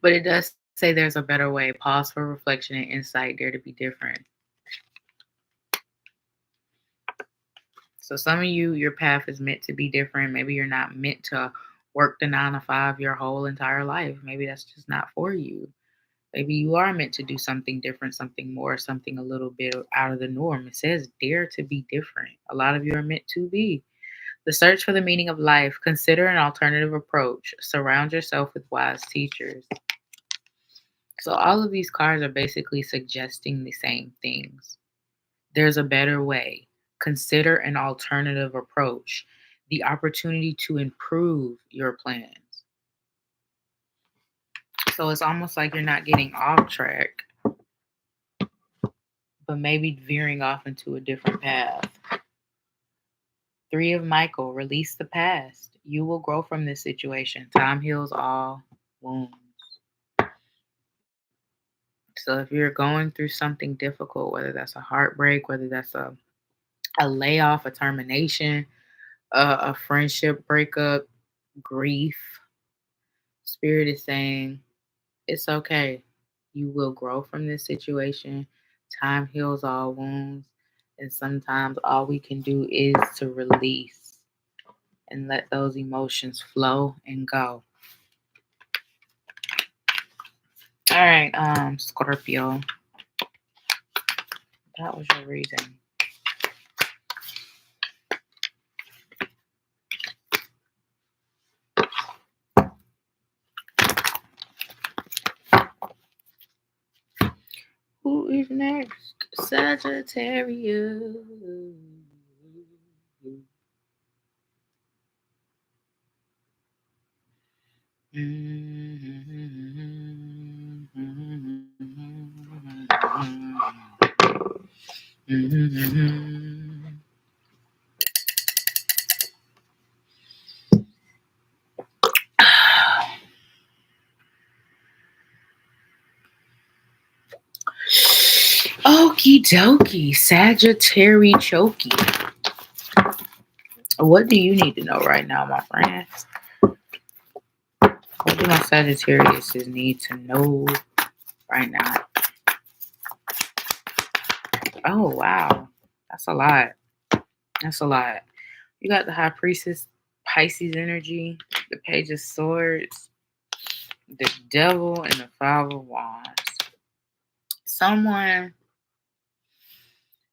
But it does say there's a better way. Pause for reflection and insight. Dare to be different. So some of you, your path is meant to be different. Maybe you're not meant to work the 9 to 5 your whole entire life. Maybe that's just not for you. Maybe you are meant to do something different, something more, something a little bit out of the norm. It says dare to be different. A lot of you are meant to be. The search for the meaning of life. Consider an alternative approach. Surround yourself with wise teachers. So all of these cards are basically suggesting the same things. There's a better way. Consider an alternative approach. The opportunity to improve your plans. So it's almost like you're not getting off track, but maybe veering off into a different path. 3 of Michael, release the past. You will grow from this situation. Time heals all wounds. So if you're going through something difficult, whether that's a heartbreak, whether that's a layoff, a termination, a friendship breakup, grief, Spirit is saying it's okay. You will grow from this situation. Time heals all wounds. And sometimes all we can do is to release and let those emotions flow and go. All right, Scorpio. That was your reason. Who is next? Sagittarius. Okie dokie, Sagittarius chokey. What do you need to know right now, my friend? What do my Sagittarius need to know right now? Oh, wow. That's a lot. That's a lot. You got the High Priestess, Pisces energy, the Page of Swords, the Devil, and the 5 of Wands. Someone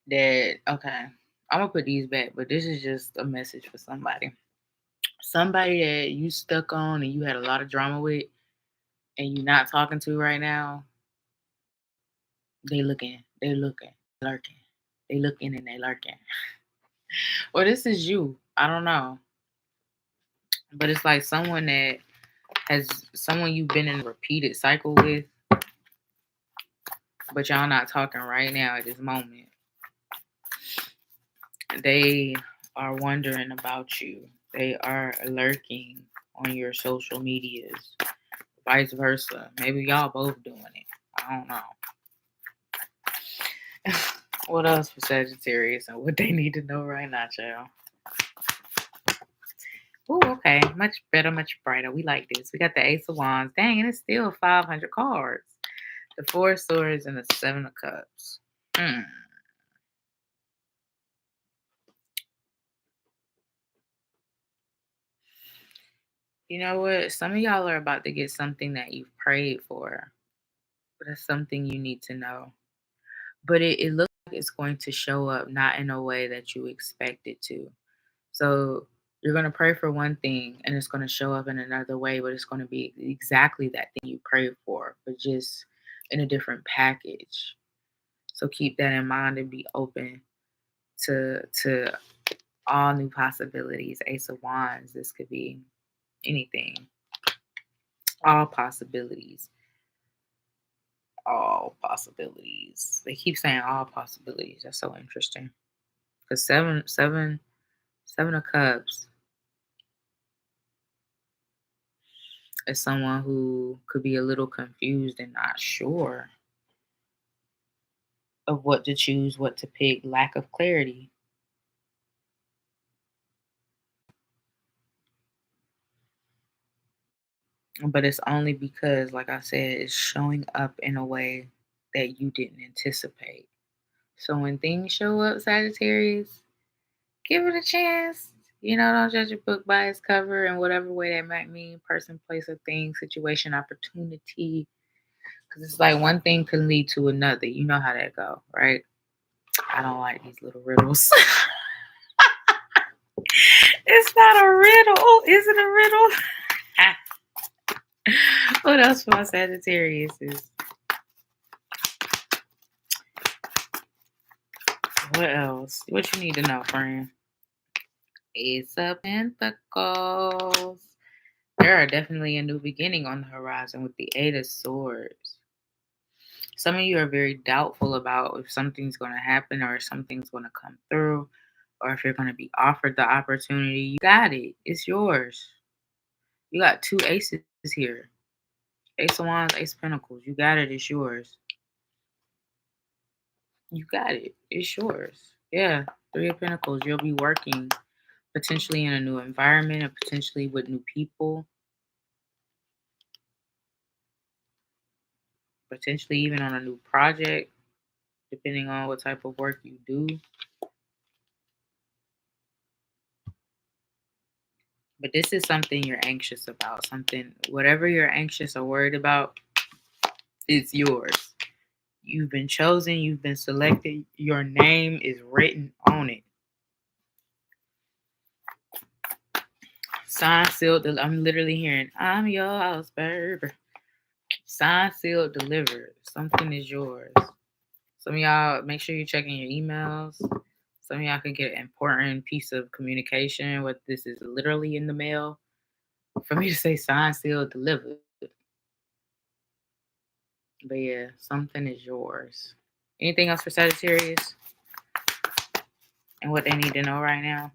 that, okay, I'm going to put these back, but this is just a message for somebody. Somebody that you stuck on and you had a lot of drama with and you're not talking to right now, they lurking, lurking. They looking and they lurking. Well, this is you. I don't know. But it's like someone you've been in a repeated cycle with, but y'all not talking right now at this moment. They are wondering about you. They are lurking on your social medias. Vice versa. Maybe y'all both doing it. I don't know. What else for Sagittarius and what they need to know right now, child? Oh, okay. Much better, much brighter. We like this. We got the Ace of Wands. Dang, and it's still 500 cards. The 4 of Swords and the 7 of Cups. You know what? Some of y'all are about to get something that you've prayed for. But it's something you need to know. But it looks like it's going to show up not in a way that you expect it to. So you're going to pray for one thing and it's going to show up in another way, but it's going to be exactly that thing you prayed for, but just in a different package. So keep that in mind and be open to all new possibilities. Ace of Wands, this could be anything. All possibilities. all possibilities. They keep saying all possibilities. That's so interesting. Because seven of cups is someone who could be a little confused and not sure of what to choose, what to pick, lack of clarity. But it's only because, like I said, it's showing up in a way that you didn't anticipate. So when things show up, Sagittarius, give it a chance. Don't judge a book by its cover in whatever way that might mean: person, place, or thing, situation, opportunity. Because it's like one thing can lead to another. You know how that go, right? I don't like these little riddles. It's not a riddle. Is it a riddle? What else for my Sagittarius is? What else? What you need to know, friend? Ace of Pentacles. There are definitely a new beginning on the horizon with the Eight of Swords. Some of you are very doubtful about if something's going to happen or if something's going to come through or if you're going to be offered the opportunity. You got it. It's yours. You got two aces here. Ace of Wands, Ace of Pentacles. You got it. It's yours. You got it. It's yours. Yeah. Three of Pentacles. You'll be working potentially in a new environment and potentially with new people. Potentially even on a new project, depending on what type of work you do. But this is something you're anxious about. Whatever you're anxious or worried about, it's yours. You've been chosen. You've been selected. Your name is written on it. Signed, sealed. I'm literally hearing, I'm yours, baby. Signed, sealed, delivered. Something is yours. Some of y'all, make sure you're checking your emails. Some of y'all can get an important piece of communication, what this is literally in the mail. For me to say signed, sealed, delivered. But yeah, something is yours. Anything else for Sagittarius? And what they need to know right now?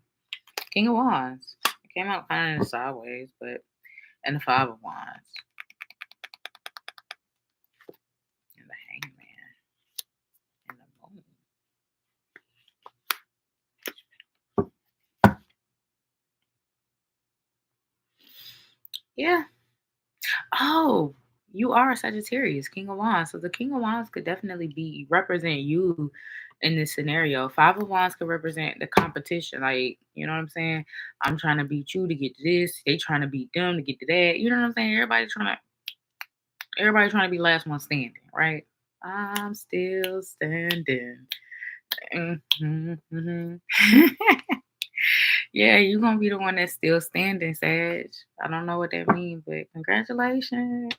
King of Wands. It came out kind of in the sideways, but and the Five of Wands. And the Hangman. And the Moon. Yeah. Oh, you are a Sagittarius, King of Wands. So the King of Wands could definitely represent you in this scenario. Five of Wands could represent the competition. Like, you know what I'm saying? I'm trying to beat you to get to this. They trying to beat them to get to that. You know what I'm saying? Everybody trying to be last one standing, right? I'm still standing. Mm-hmm. Yeah, you're gonna be the one that's still standing, Sag. I don't know what that means, but congratulations.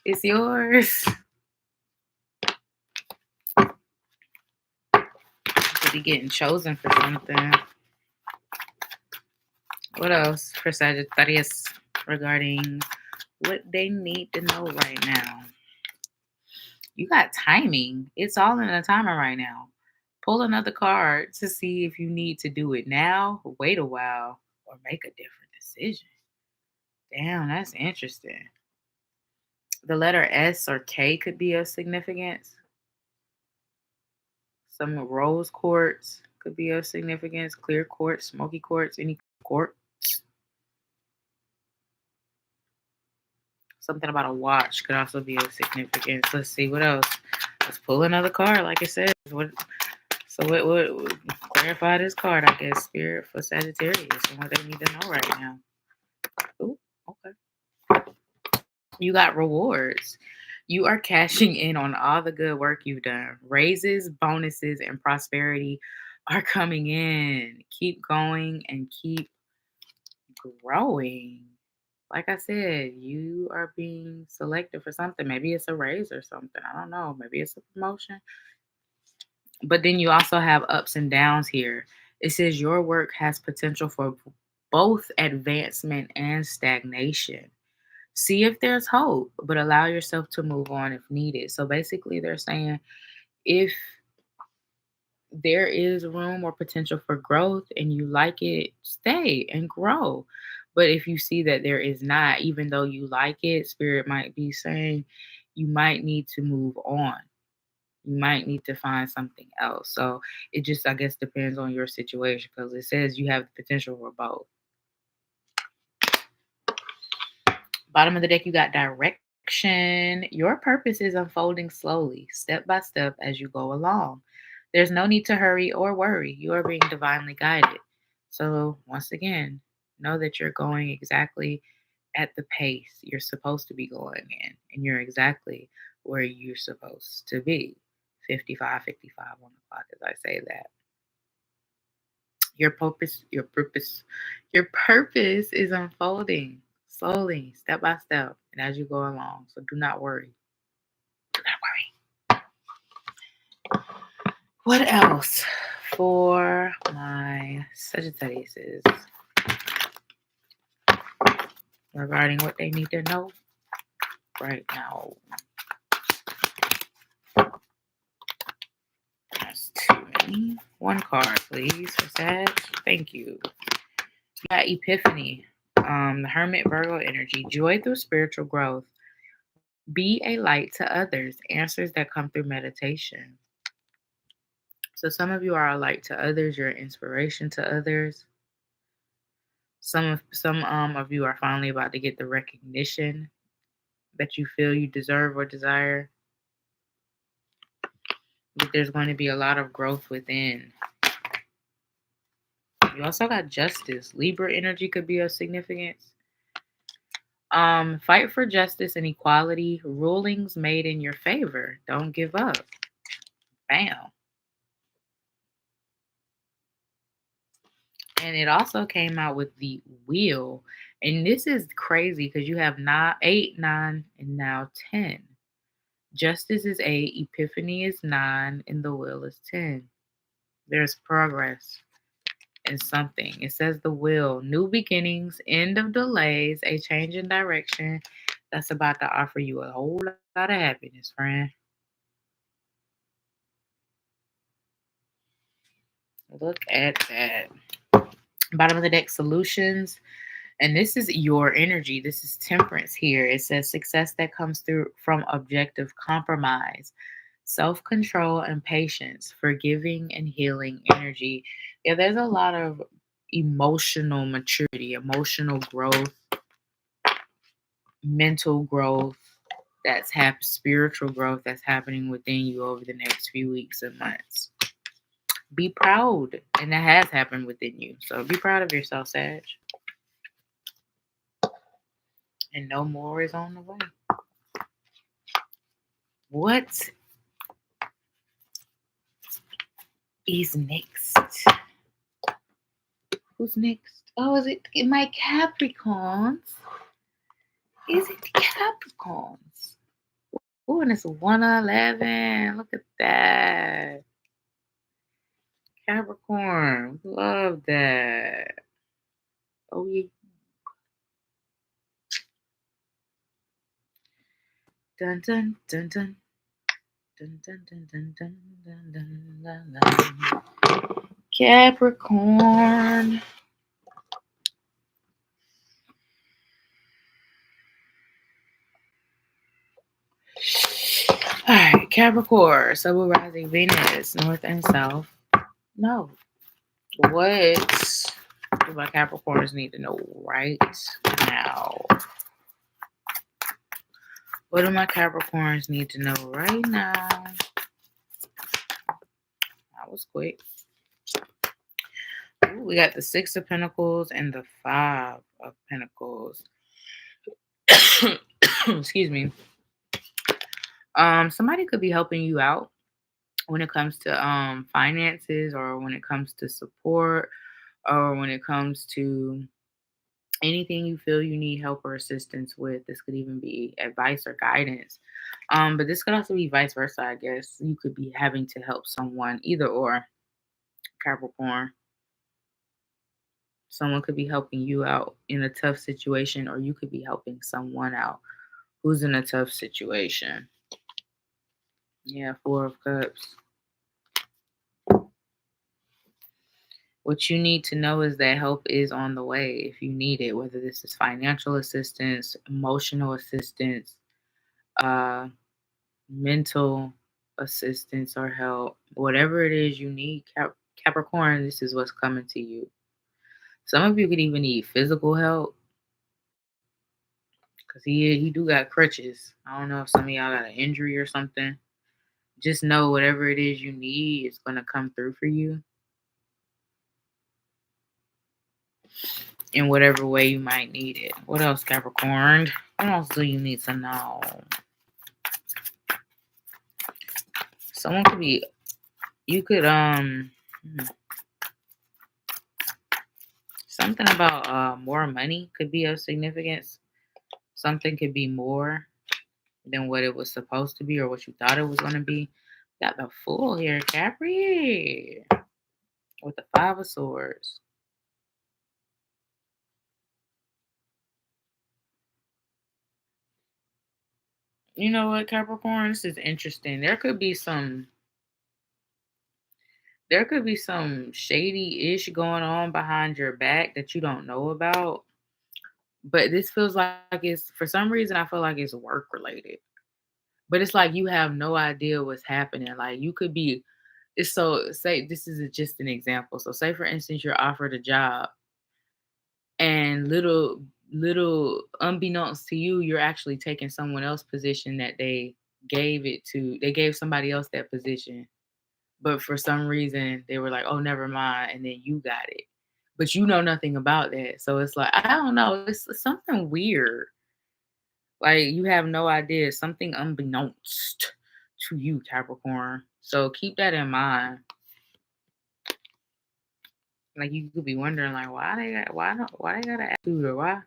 It's yours. You could be getting chosen for something. What else for Sagittarius regarding what they need to know right now? You got timing. It's all in the timer right now. Pull another card to see if you need to do it now, wait a while, or make a different decision. Damn, that's interesting. The letter S or K could be of significance. Some rose quartz could be of significance. Clear quartz, smoky quartz, any quartz. Something about a watch could also be of significance. Let's see what else. Let's pull another card, like it says. What clarify this card, I guess, Spirit, for Sagittarius and what they need to know right now. Ooh, okay. You got rewards. You are cashing in on all the good work you've done. Raises, bonuses, and prosperity are coming in. Keep going and keep growing. Like I said, you are being selected for something. Maybe it's a raise or something. I don't know. Maybe it's a promotion. But then you also have ups and downs here. It says your work has potential for both advancement and stagnation. See if there's hope, but allow yourself to move on if needed. So basically, they're saying if there is room or potential for growth and you like it, stay and grow. But if you see that there is not, even though you like it, spirit might be saying you might need to move on. You might need to find something else. So it just, I guess, depends on your situation because it says you have the potential for both. Bottom of the deck, you got direction. Your purpose is unfolding slowly, step by step as you go along. There's no need to hurry or worry. You are being divinely guided. So, once again, know that you're going exactly at the pace you're supposed to be going in, and you're exactly where you're supposed to be. 55, on the clock as I say that. Your purpose is unfolding slowly, step by step, and as you go along. So do not worry. Do not worry. What else for my Sagittarius regarding what they need to know right now? That's too many. One card, please, for Sag. Thank you. You got Epiphany. The Hermit Virgo energy. Joy through spiritual growth. Be a light to others. Answers that come through meditation. So some of you are a light to others. You're an inspiration to others. Some of you are finally about to get the recognition that you feel you deserve or desire. But there's going to be a lot of growth within. You also got Justice. Libra energy could be of significance. Fight for justice and equality. Rulings made in your favor. Don't give up. Bam. And it also came out with the wheel. And this is crazy because you have 8, 9, and now 10. Justice is 8, Epiphany is 9, and the wheel is 10. There's progress in something. It says the wheel, new beginnings, end of delays, a change in direction that's about to offer you a whole lot of happiness, friend. Look at that. Bottom of the deck, solutions. And this is your energy. This is temperance here. It says success that comes through from objective compromise, self-control and patience, forgiving and healing energy. Yeah, there's a lot of emotional maturity, emotional growth, mental growth spiritual growth that's happening within you over the next few weeks and months. Be proud. And that has happened within you. So be proud of yourself, Sag. And no more is on the way. What is next? Who's next? Oh, is it my Capricorns? Is it the Capricorns? Oh, and it's 111. Look at that. Capricorn. Love that. Oh, yeah. Dun dun dun dun. Dun dun dun dun dun dun dun dun dun. Capricorn. All right, Capricorn, Sun, rising, Venus, North and South. No. What do my Capricorns need to know right now? What do my Capricorns need to know right now? That was quick. Ooh, we got the 6 of Pentacles and the 5 of Pentacles. Excuse me. Somebody could be helping you out when it comes to finances, or when it comes to support, or when it comes to anything you feel you need help or assistance with. This could even be advice or guidance. But this could also be vice versa, I guess. You could be having to help someone, either or, Capricorn. Someone could be helping you out in a tough situation, or you could be helping someone out who's in a tough situation. Yeah, Four of Cups. What you need to know is that help is on the way if you need it, whether this is financial assistance, emotional assistance, uh, mental assistance or help. Whatever it is you need, Capricorn, this is what's coming to you. Some of you could even need physical help because he do got crutches. I don't know if some of y'all got an injury or something. Just know whatever it is you need is going to come through for you in whatever way you might need it. What else, Capricorn? What else do you need to know? Someone could be, you could, something about more money could be of significance. Something could be more than what it was supposed to be or what you thought it was going to be. Got the Fool here, Capri, with the Five of Swords. You know what, Capricorn? This is interesting. There could be some shady-ish going on behind your back that you don't know about. But this feels like it's, for some reason, I feel like it's work related. But it's like you have no idea what's happening. Like you could be, it's so, say, this is just an example. So say for instance, you're offered a job and little unbeknownst to you, you're actually taking someone else's position that they gave somebody else that position. But for some reason they were like, oh, never mind, and then you got it. But you know nothing about that. So it's like, I don't know, it's something weird. Like you have no idea, something unbeknownst to you, Capricorn. So keep that in mind. Like you could be wondering, like, why they got an attitude, or why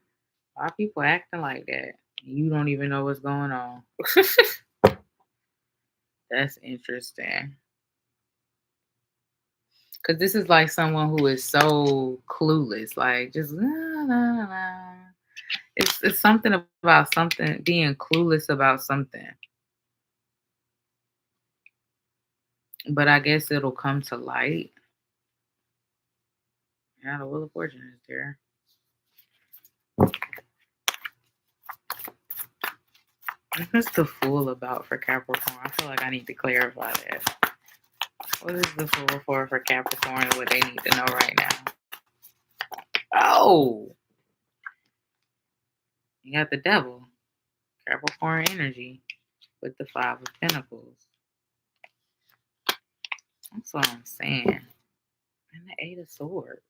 people acting like that? You don't even know what's going on. That's interesting. Cause this is like someone who is so clueless, like just nah, nah, nah. It's something about something being clueless about something. But I guess it'll come to light. Yeah, the Wheel of Fortune is there. What's the Fool about for Capricorn? I feel like I need to clarify that. What is the Fool for Capricorn and what they need to know right now? Oh, you got the Devil. Capricorn energy with the Five of Pentacles. That's what I'm saying. And the Eight of Swords.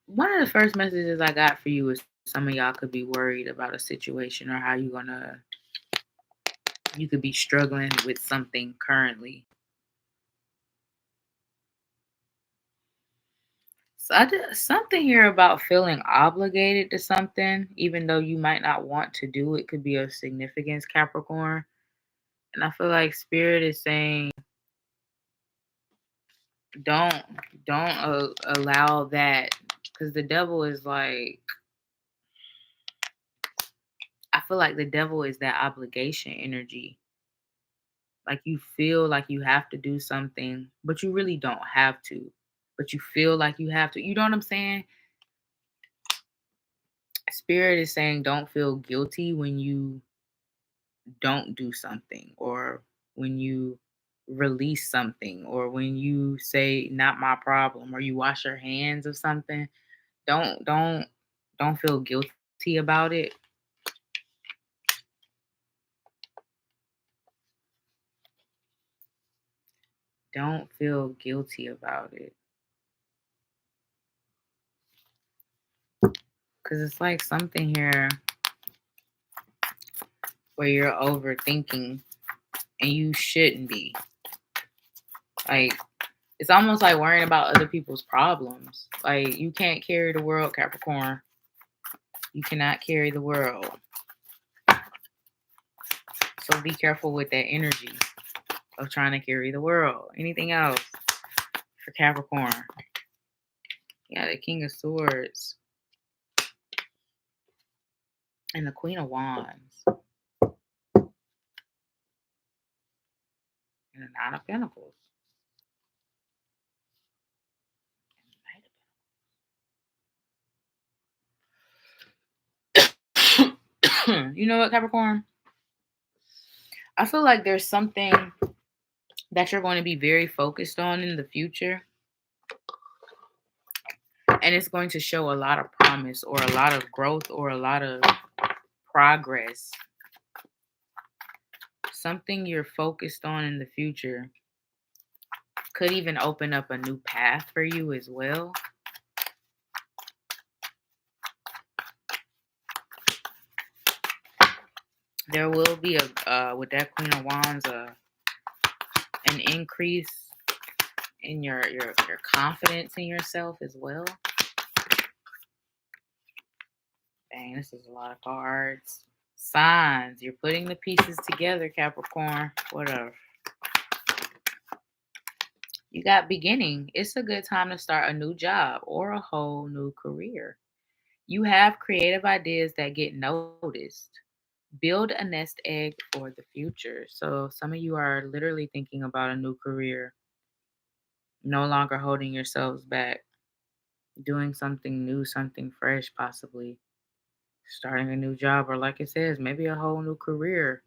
One of the first messages I got for you is some of y'all could be worried about a situation or how you could be struggling with something currently. So something here about feeling obligated to something, even though you might not want to do it, could be of significance, Capricorn. And I feel like Spirit is saying, don't allow that, because the Devil is like, I feel like the Devil is that obligation energy. Like you feel like you have to do something, but you really don't have to. But you feel like you have to. You know what I'm saying? Spirit is saying don't feel guilty when you don't do something, or when you release something, or when you say not my problem, or you wash your hands of something. Don't feel guilty about it. Don't feel guilty about it. Cuz it's like something here where you're overthinking and you shouldn't be. Like It's almost like worrying about other people's problems. Like, you can't carry the world, Capricorn. You cannot carry the world. So be careful with that energy of trying to carry the world. Anything else for Capricorn? Yeah, the King of Swords and the Queen of Wands and the Nine of Pentacles. You know what, Capricorn? I feel like there's something that you're going to be very focused on in the future. And it's going to show a lot of promise or a lot of growth or a lot of progress. Something you're focused on in the future could even open up a new path for you as well. There will be with that Queen of Wands, an increase in your confidence in yourself as well. Dang, this is a lot of cards. Signs. You're putting the pieces together, Capricorn. Whatever. You got beginning. It's a good time to start a new job or a whole new career. You have creative ideas that get noticed. Build a nest egg for the future. So some of you are literally thinking about a new career, no longer holding yourselves back, doing something new, something fresh, possibly starting a new job, or like it says, maybe a whole new career,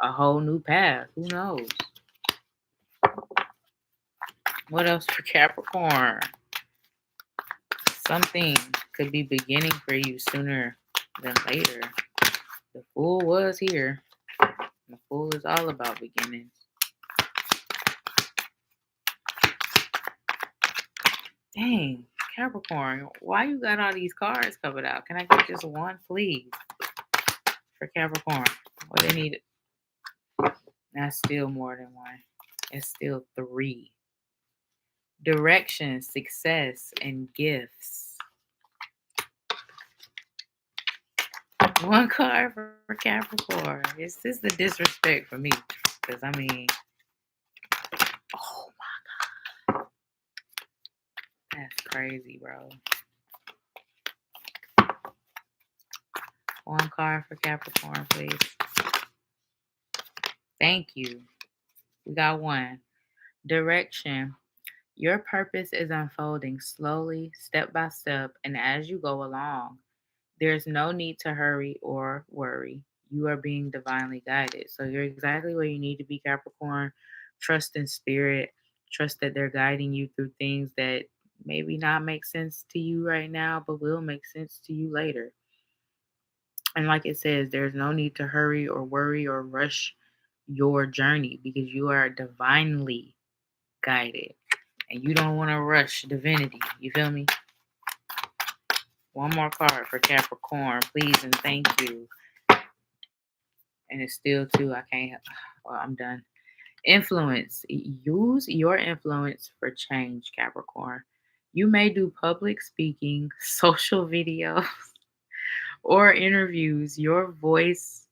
a whole new path. Who knows? What else for Capricorn? Something could be beginning for you sooner than later. The Fool was here. The Fool is all about beginnings. Dang, Capricorn, why you got all these cards covered out? Can I get just one, please, for Capricorn? What they need? That's still more than one. It's still three. Direction, success, and gifts. One card for Capricorn. It's just the disrespect for me. Because, I mean, oh my God. That's crazy, bro. One card for Capricorn, please. Thank you. We got one. Direction. Your purpose is unfolding slowly, step by step, and as you go along. There's no need to hurry or worry. You are being divinely guided. So you're exactly where you need to be, Capricorn. Trust in spirit. Trust that they're guiding you through things that maybe not make sense to you right now, but will make sense to you later. And like it says, there's no need to hurry or worry or rush your journey because you are divinely guided. And you don't want to rush divinity. You feel me? One more card for Capricorn, please, and thank you. And it's still two. I can't. Well, I'm done. Influence. Use your influence for change, Capricorn. You may do public speaking, social videos, or interviews. Your voice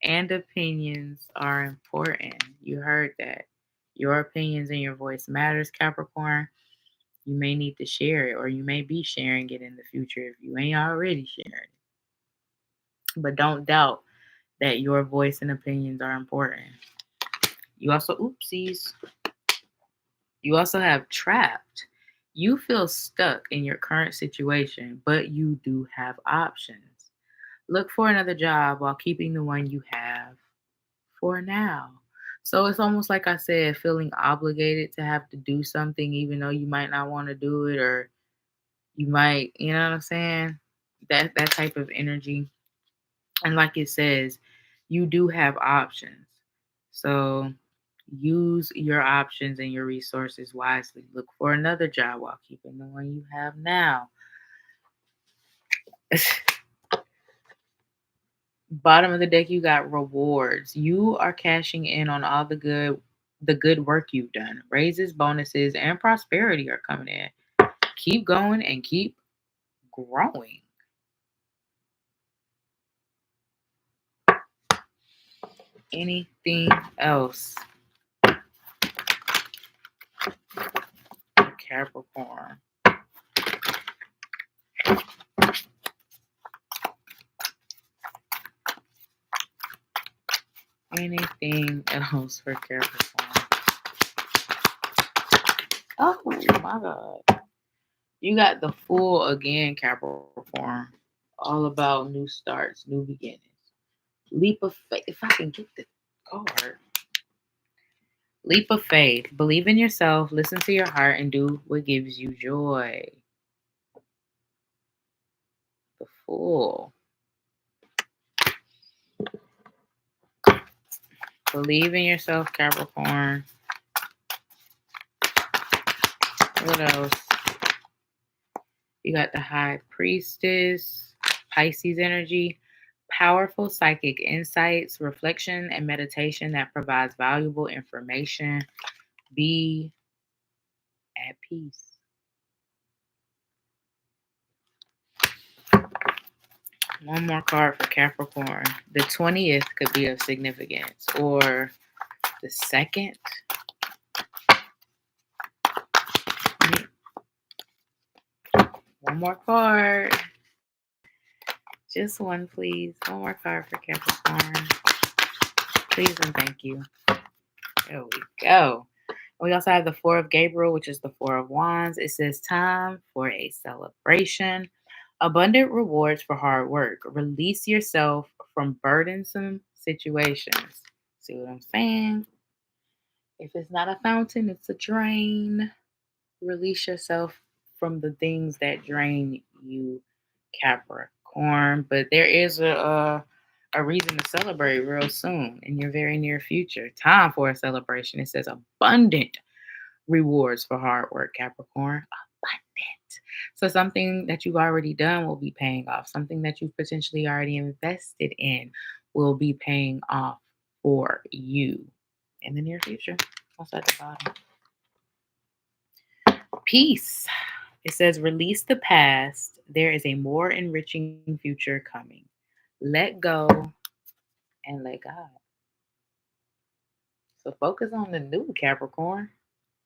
and opinions are important. You heard that. Your opinions and your voice matters, Capricorn. You may need to share it, or you may be sharing it in the future if you ain't already sharing it. But don't doubt that your voice and opinions are important. You also, oopsies, you also have trapped. You feel stuck in your current situation, but you do have options. Look for another job while keeping the one you have for now. So it's almost like I said, feeling obligated to have to do something even though you might not want to do it, or you might, you know what I'm saying? That type of energy. And like it says, you do have options. So use your options and your resources wisely. Look for another job while keeping the one you have now. Bottom of the deck, you got rewards. You are cashing in on all the good the good work you've done. Raises, bonuses, and prosperity are coming in. Keep going and keep growing. Anything else? Capricorn. Anything else for Capricorn? Oh my God. You got the Fool again, Capricorn. All about new starts, new beginnings. Leap of faith. If I can get the card. Leap of faith. Believe in yourself, listen to your heart, and do what gives you joy. The Fool. Believe in yourself, Capricorn. What else? You got the High Priestess, Pisces energy, powerful psychic insights, reflection, and meditation that provides valuable information. Be at peace. One more card for Capricorn. The 20th could be of significance, or the 2nd. One more card. Just one, please. One more card for Capricorn. Please and thank you. There we go. We also have the Four of Gabriel, which is the Four of Wands. It says time for a celebration. Abundant rewards for hard work. Release yourself from burdensome situations. See what I'm saying? If it's not a fountain, it's a drain. Release yourself from the things that drain you, Capricorn. But there is a reason to celebrate real soon in your very near future. Time for a celebration. It says abundant rewards for hard work, Capricorn. Abundant. So something that you've already done will be paying off. Something that you've potentially already invested in will be paying off for you in the near future. What's at the bottom? Peace. It says, release the past. There is a more enriching future coming. Let go and let God. So focus on the new, Capricorn.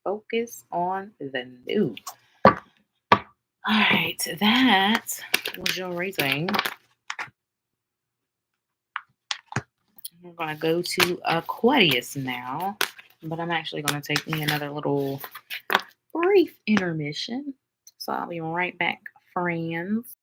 Focus on the new. All right, that was your reading. We're going to go to Aquarius now, but I'm actually going to take me another little brief intermission. So I'll be right back, friends.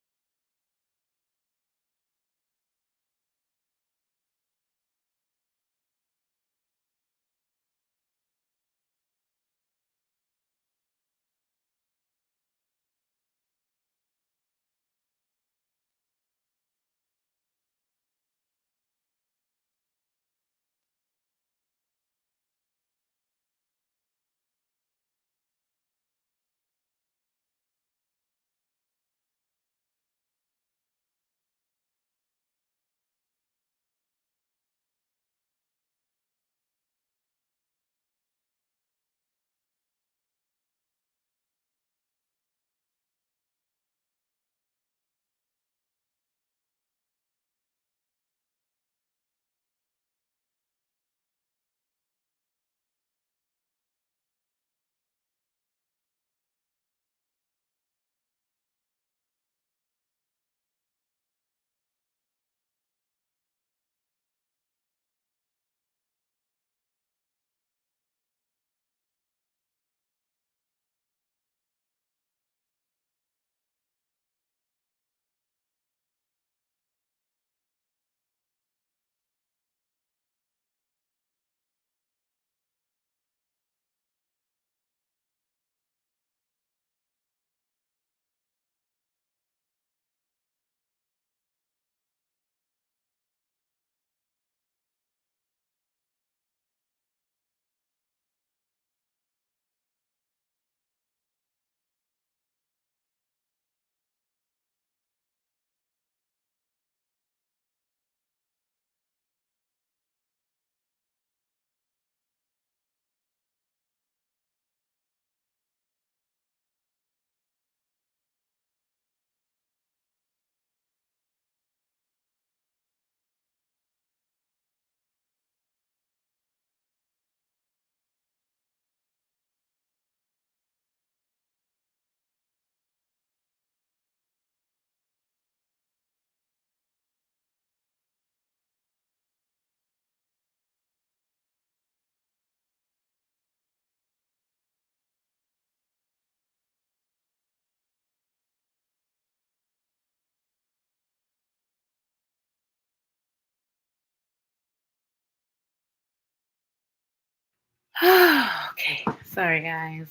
Okay, sorry guys.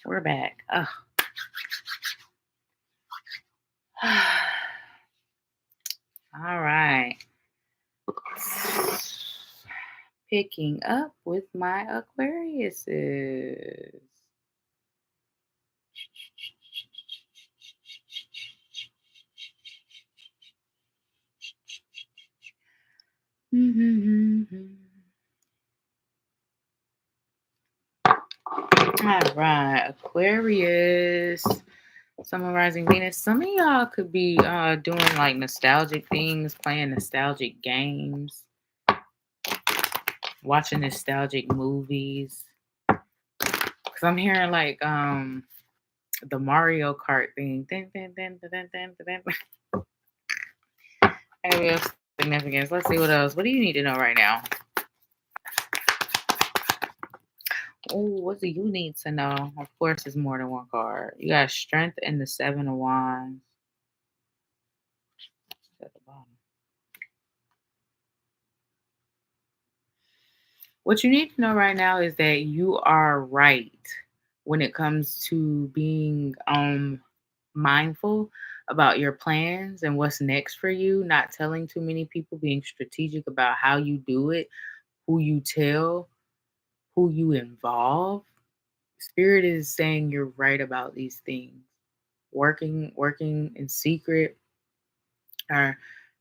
We're back. Ugh. All right. Picking up with my Aquariuses. All right, Aquarius. Summer rising Venus. Some of y'all could be doing like nostalgic things, playing nostalgic games, watching nostalgic movies. Cause I'm hearing like the Mario Kart thing. Dun, dun, dun, dun, dun, dun, dun, dun. Maybe of significance. Let's see what else. What do you need to know right now? Oh, what do you need to know? Of course, it's more than one card. You got Strength and the Seven of Wands. At the bottom. What you need to know right now is that you are right when it comes to being mindful about your plans and what's next for you, not telling too many people, being strategic about how you do it, who you tell, who you involve. Spirit is saying you're right about these things. Working in secret, or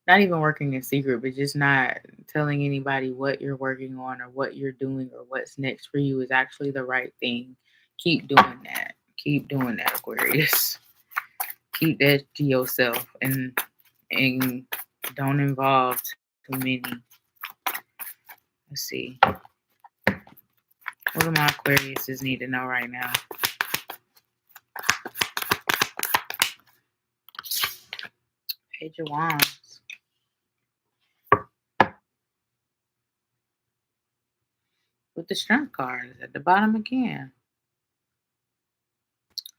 not even working in secret, but just not telling anybody what you're working on or what you're doing or what's next for you is actually the right thing. Keep doing that. Keep doing that, Aquarius. Keep that to yourself and don't involve too many. Let's see. What do my Aquariuses need to know right now? Page of Wands. With the Strength card at the bottom again.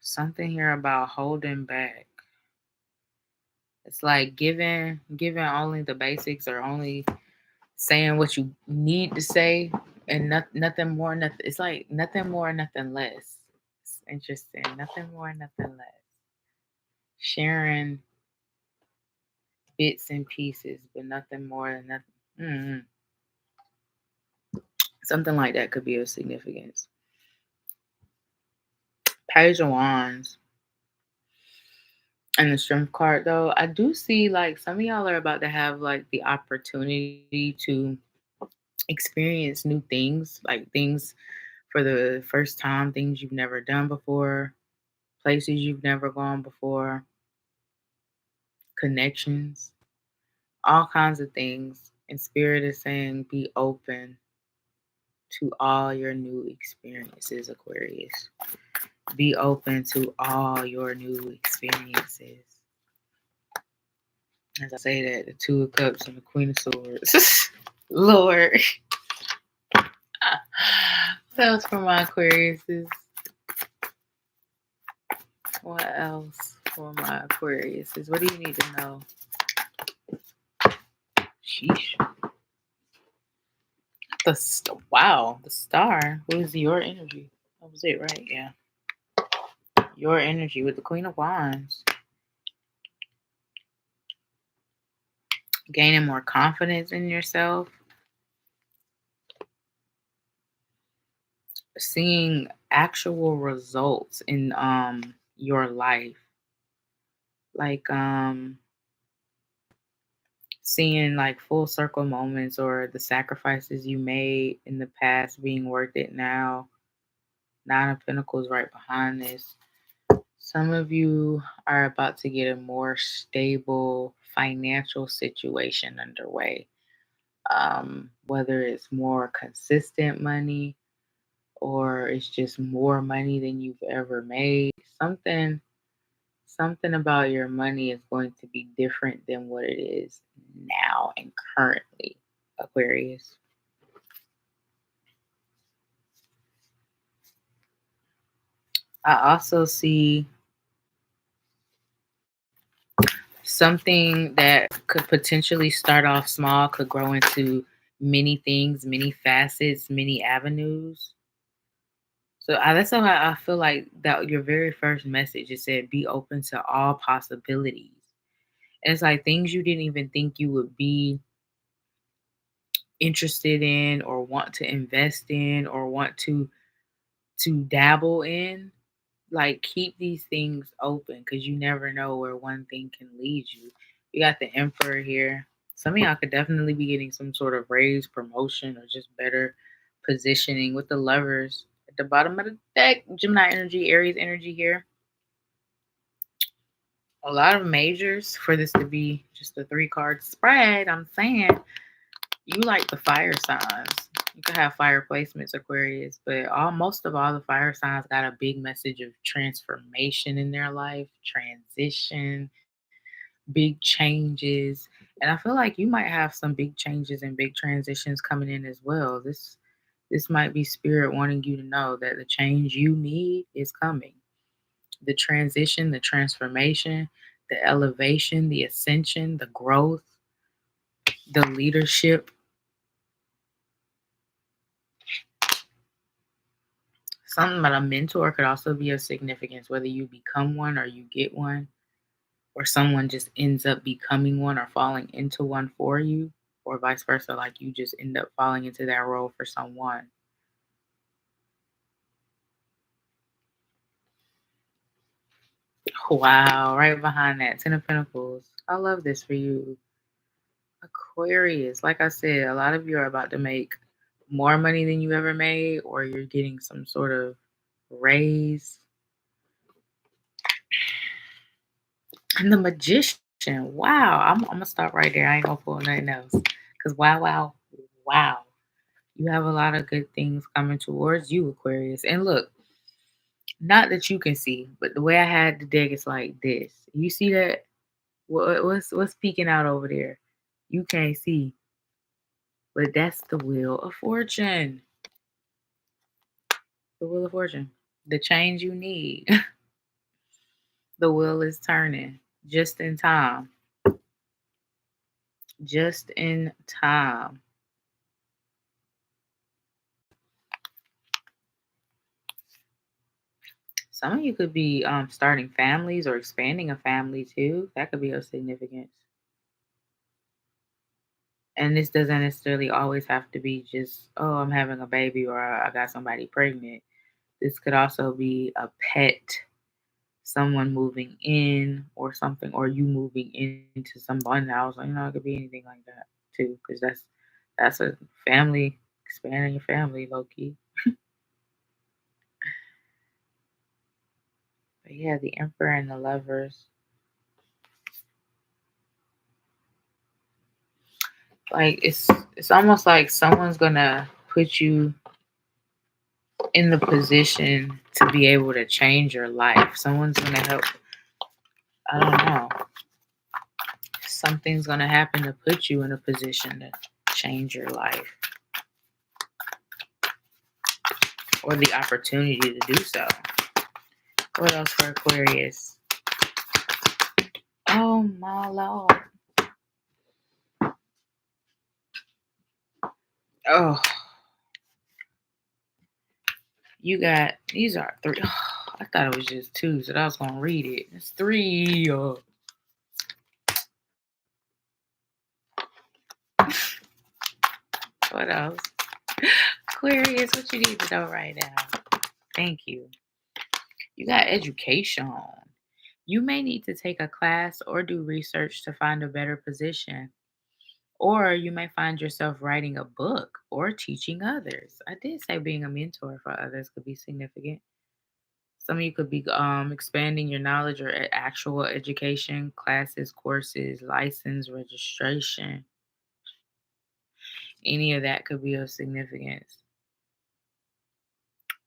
Something here about holding back. It's like giving only the basics, or only saying what you need to say, and nothing more, nothing. It's like nothing more, nothing less. It's interesting. Nothing more, nothing less. Sharing bits and pieces, but nothing more than nothing. Something like that could be of significance. Page of Wands. And the Strength card, though, I do see like some of y'all are about to have like the opportunity to experience new things, like things for the first time, things you've never done before, places you've never gone before, connections, all kinds of things. And Spirit is saying be open to all your new experiences, Aquarius. Be open to all your new experiences. As I say that, the Two of Cups and the Queen of Swords. Lord. What else for my Aquariuses? What else for my Aquariuses? What do you need to know? Sheesh. Wow, the star. What is your energy? That was it, right? Yeah. Your energy with the Queen of Wands. Gaining more confidence in yourself. Seeing actual results in your life. Like seeing like full circle moments, or the sacrifices you made in the past being worth it now. Nine of Pentacles right behind this. Some of you are about to get a more stable financial situation underway. Whether it's more consistent money, or it's just more money than you've ever made. Something about your money is going to be different than what it is now and currently, Aquarius. I also see something that could potentially start off small, could grow into many things, many facets, many avenues. So that's how I feel like that your very first message, it said be open to all possibilities. And it's like things you didn't even think you would be interested in or want to invest in or want to dabble in. Like keep these things open because you never know where one thing can lead you. You got the Emperor here. Some of y'all could definitely be getting some sort of raise, promotion, or just better positioning with the Lovers at the bottom of the deck. Gemini energy, Aries energy here. A lot of majors for this to be just a 3-card spread. I'm saying you like the fire signs. You could have fire placements, Aquarius, but most of all the fire signs got a big message of transformation in their life, transition, big changes. And I feel like you might have some big changes and big transitions coming in as well. This might be spirit wanting you to know that the change you need is coming. The transition, the transformation, the elevation, the ascension, the growth, the leadership. Something about a mentor could also be of significance, whether you become one or you get one, or someone just ends up becoming one or falling into one for you, or vice versa, like you just end up falling into that role for someone. Wow, right behind that, Ten of Pentacles. I love this for you. Aquarius, like I said, a lot of you are about to make more money than you ever made, or you're getting some sort of raise. And the Magician, wow, I'm gonna stop right there. I ain't gonna pull nothing else. Because wow, wow, wow. You have a lot of good things coming towards you, Aquarius. And look, not that you can see, but the way I had the deck is like this. You see that? What's peeking out over there? You can't see, but that's the Wheel of Fortune. The Wheel of Fortune. The change you need. The wheel is turning just in time. Just in time. Some of you could be starting families or expanding a family too. That could be of significance. And this doesn't necessarily always have to be just, oh, I'm having a baby or I got somebody pregnant. This could also be a pet, someone moving in or something, or you moving into someone's house. You know, it could be anything like that too, because that's a family, expanding your family, low key. But yeah, the Emperor and the Lovers. Like it's almost like someone's gonna put you in the position to be able to change your life. Someone's gonna help. I don't know. Something's gonna happen to put you in a position to change your life, or the opportunity to do so. What else for Aquarius? Oh my lord. Oh, you got these are three. Oh, I thought it was just two, so I was gonna read it. It's three. What else? Aquarius, what you need to know right now? Thank you. You got education. You may need to take a class or do research to find a better position. Or you may find yourself writing a book or teaching others. I did say being a mentor for others could be significant. Some of you could be expanding your knowledge or actual education, classes, courses, license, registration. Any of that could be of significance.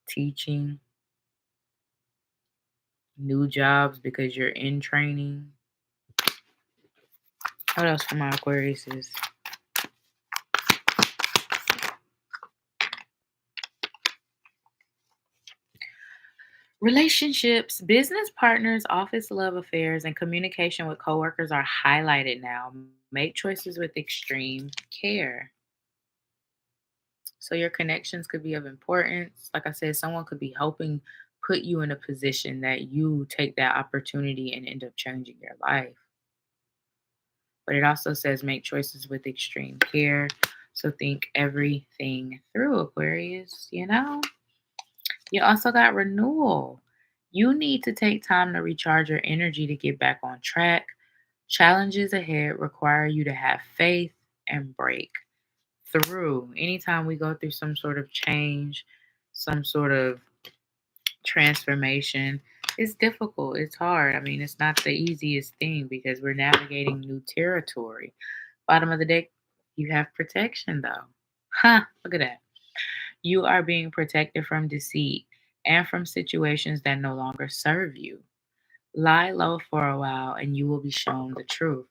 Teaching, new jobs because you're in training. What else for my Aquariuses? Relationships, business partners, office love affairs, and communication with coworkers are highlighted now. Make choices with extreme care. So your connections could be of importance. Like I said, someone could be helping put you in a position that you take that opportunity and end up changing your life. But it also says make choices with extreme care. So think everything through, Aquarius, you know? You also got renewal. You need to take time to recharge your energy to get back on track. Challenges ahead require you to have faith and break through. Anytime we go through some sort of change, some sort of transformation, it's difficult. It's hard. I mean, it's not the easiest thing because we're navigating new territory. Bottom of the deck, you have protection though. Huh, look at that. You are being protected from deceit and from situations that no longer serve you. Lie low for a while and you will be shown the truth.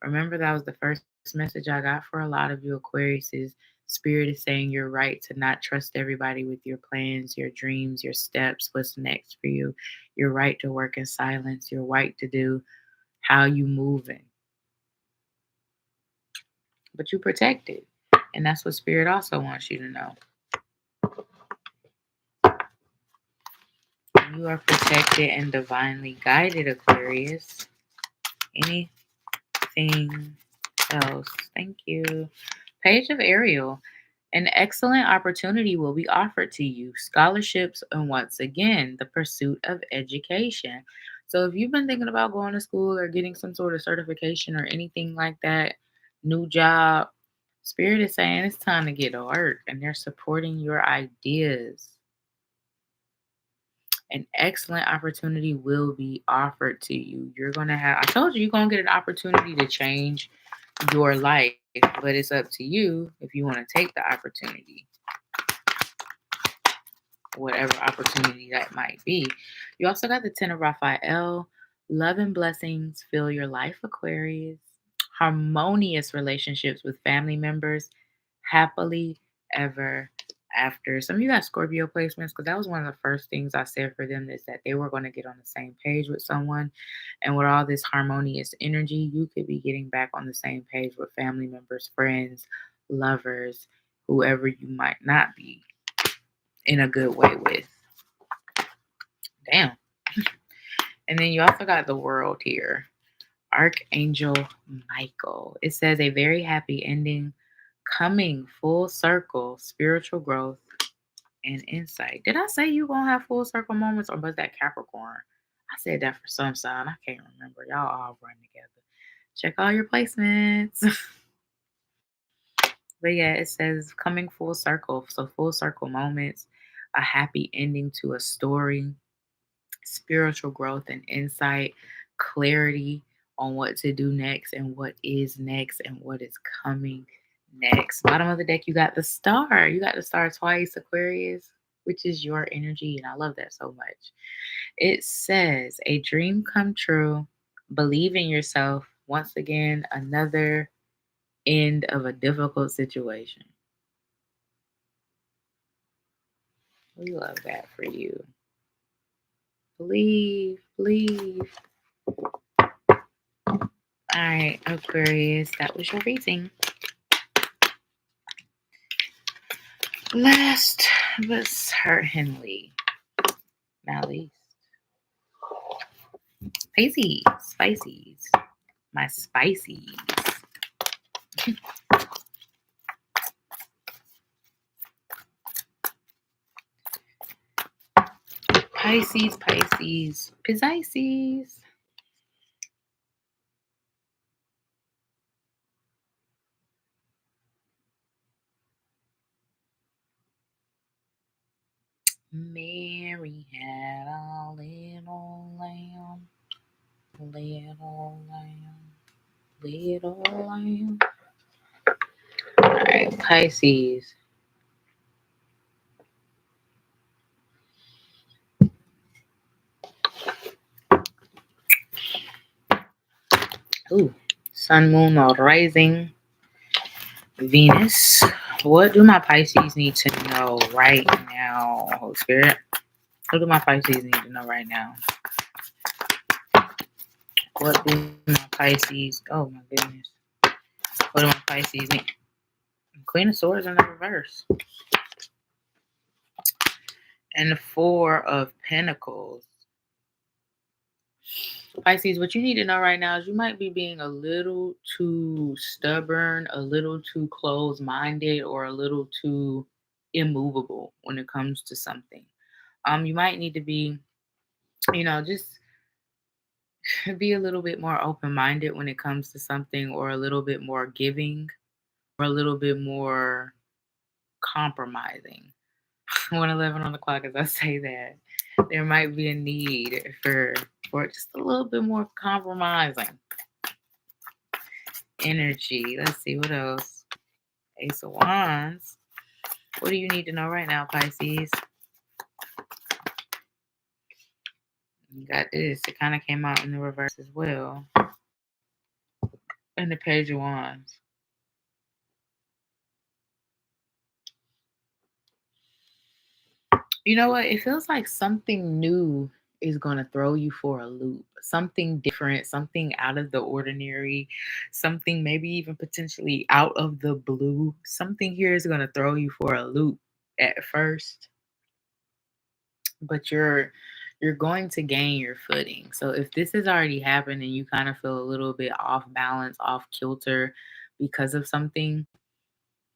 Remember, that was the first message I got for a lot of you Aquarius is Spirit is saying you're right to not trust everybody with your plans, your dreams, your steps, what's next for you. You're right to work in silence. You're right to do how you moving. But you protected. And that's what Spirit also wants you to know. You are protected and divinely guided, Aquarius. Anything else? Thank you. Page of Ariel. An excellent opportunity will be offered to you. Scholarships and once again, the pursuit of education. So if you've been thinking about going to school or getting some sort of certification or anything like that, new job, Spirit is saying it's time to get to work and they're supporting your ideas. An excellent opportunity will be offered to you. You're going to have, I told you, you're going to get an opportunity to change your life, but it's up to you if you want to take the opportunity, whatever opportunity that might be. You also got the Ten of Raphael. Love and blessings fill your life, Aquarius. Harmonious relationships with family members, happily ever after. Some of you got Scorpio placements because that was one of the first things I said for them is that they were going to get on the same page with someone. And with all this harmonious energy, you could be getting back on the same page with family members, friends, lovers, whoever you might not be in a good way with. Damn. And then you also got the World here. Archangel Michael. It says a very happy ending coming full circle, spiritual growth and insight. Did I say you gonna have full circle moments or was that Capricorn? I said that for some sign. I can't remember. Y'all all run together. Check all your placements. But yeah, it says coming full circle. So full circle moments, a happy ending to a story, spiritual growth and insight, clarity on what to do next and what is next and what is coming next. Bottom of the deck, you got the star. You got the star twice, Aquarius, which is your energy. And I love that so much. It says a dream come true. Believe in yourself. Once again, another end of a difficult situation. We love that for you. Believe, believe. All right, Aquarius, that was your reading. Last but certainly not least, Pisces, my spices. Pisces, Pisces. Mary had a little lamb, little lamb, little lamb. All right, Pisces. Ooh, sun, moon, or rising, Venus. What do my Pisces need to know right now, Holy Spirit? What do my Pisces need to know right now? What do my Pisces... Oh, my goodness. What do my Pisces need? Queen of Swords in the reverse. And the Four of Pentacles. Pisces, what you need to know right now is you might be being a little too stubborn, a little too closed-minded, or a little too immovable when it comes to something. You might need to be, just be a little bit more open-minded when it comes to something, or a little bit more giving, or a little bit more compromising. 1:11 on the clock as I say that. There might be a need for just a little bit more compromising energy. Let's see what else. Ace of Wands. What do you need to know right now, Pisces? You got this. It kind of came out in the reverse as well. And the Page of Wands. You know what? It feels like something new is going to throw you for a loop. Something different, something out of the ordinary, something maybe even potentially out of the blue. Something here is going to throw you for a loop at first, but you're going to gain your footing. So if this has already happened and you kind of feel a little bit off balance, off kilter because of something,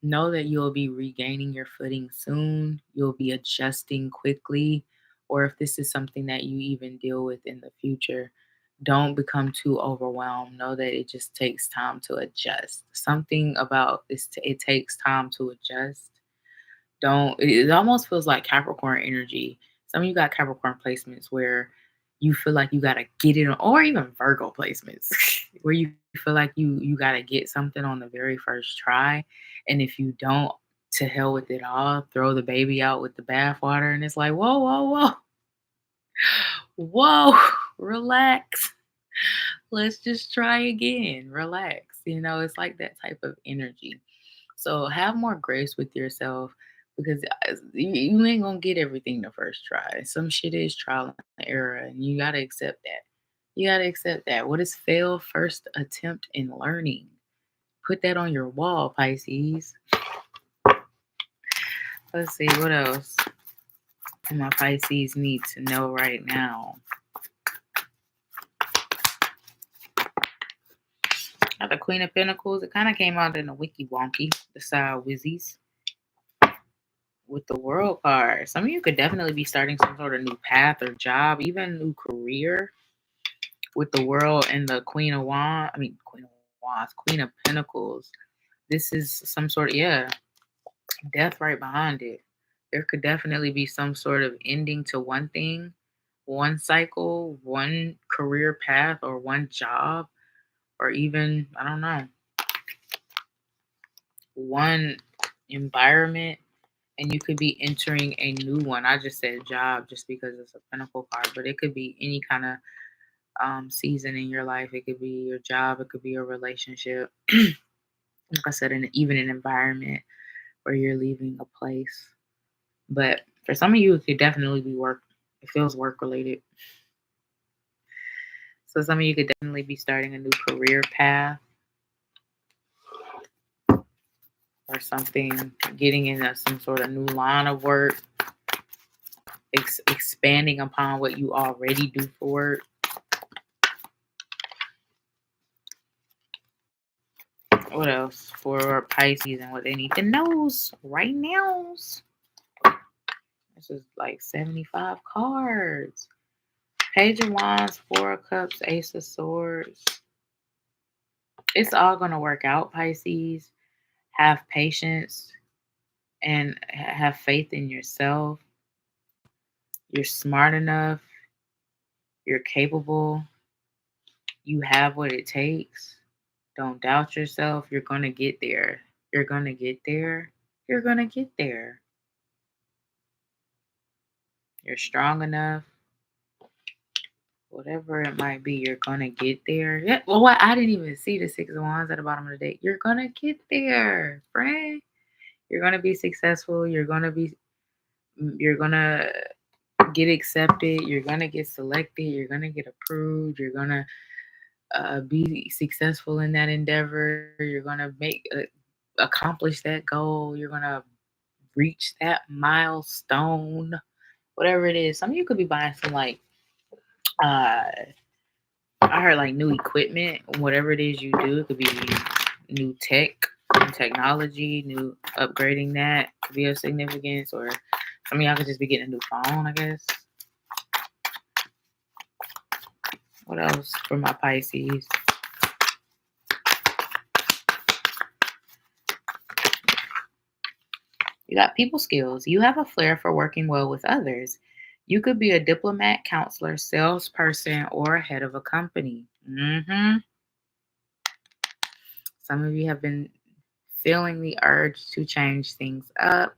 know that you'll be regaining your footing soon. You'll be adjusting quickly. Or if this is something that you even deal with in the future, don't become too overwhelmed. Know that it just takes time to adjust. Something about this, it takes time to adjust. It almost feels like Capricorn energy. Some of you got Capricorn placements where you feel like you got to get it, or even Virgo placements where you feel like you got to get something on the very first try. And if you don't, to hell with it all, throw the baby out with the bathwater. And it's like, whoa, whoa, whoa, whoa, relax. Let's just try again. Relax. It's like that type of energy. So have more grace with yourself, because you ain't gonna get everything the first try. Some shit is trial and error, and you gotta accept that. You gotta accept that. What is fail first attempt in learning? Put that on your wall, Pisces. Let's see, what else do my Pisces need to know right now? Got the Queen of Pentacles. It kind of came out in a wiki wonky, the side whizzies. With the World card, some of you could definitely be starting some sort of new path or job, even new career. With the World and the Queen of Pentacles. This is some sort of, death right behind it. There could definitely be some sort of ending to one thing, one cycle, one career path, or one job, or even, I don't know, one environment. And you could be entering a new one. I just said job just because it's a Pentacle card, but it could be any kind of season in your life. It could be your job. It could be a relationship. Like I said, even an environment where you're leaving a place. But for some of you, it could definitely be work. It feels work related. So some of you could definitely be starting a new career path, or something, getting into some sort of new line of work, expanding upon what you already do for work. What else for Pisces and what they need to know right now? This is like 75 cards. Page of Wands, Four of Cups, Ace of Swords. It's all going to work out, Pisces. Have patience and have faith in yourself. You're smart enough. You're capable. You have what it takes. Don't doubt yourself. You're going to get there. You're going to get there. You're going to get there. You're strong enough. Whatever it might be, you're going to get there. Yeah. Well, what? I didn't even see the Six of Wands at the bottom of the deck. You're going to get there, friend. You're going to be successful. You're going to get accepted. You're going to get selected. You're going to get approved. You're going to be successful in that endeavor. You're going to make accomplish that goal. You're going to reach that milestone, whatever it is. Some of you could be buying some like, uh, I heard like new equipment, whatever it is you do. It could be new tech, new technology, new upgrading that could be of significance, or some of y'all could just be getting a new phone, I guess. What else for my Pisces? You got people skills. You have a flair for working well with others. You could be a diplomat, counselor, salesperson, or head of a company. Some of you have been feeling the urge to change things up,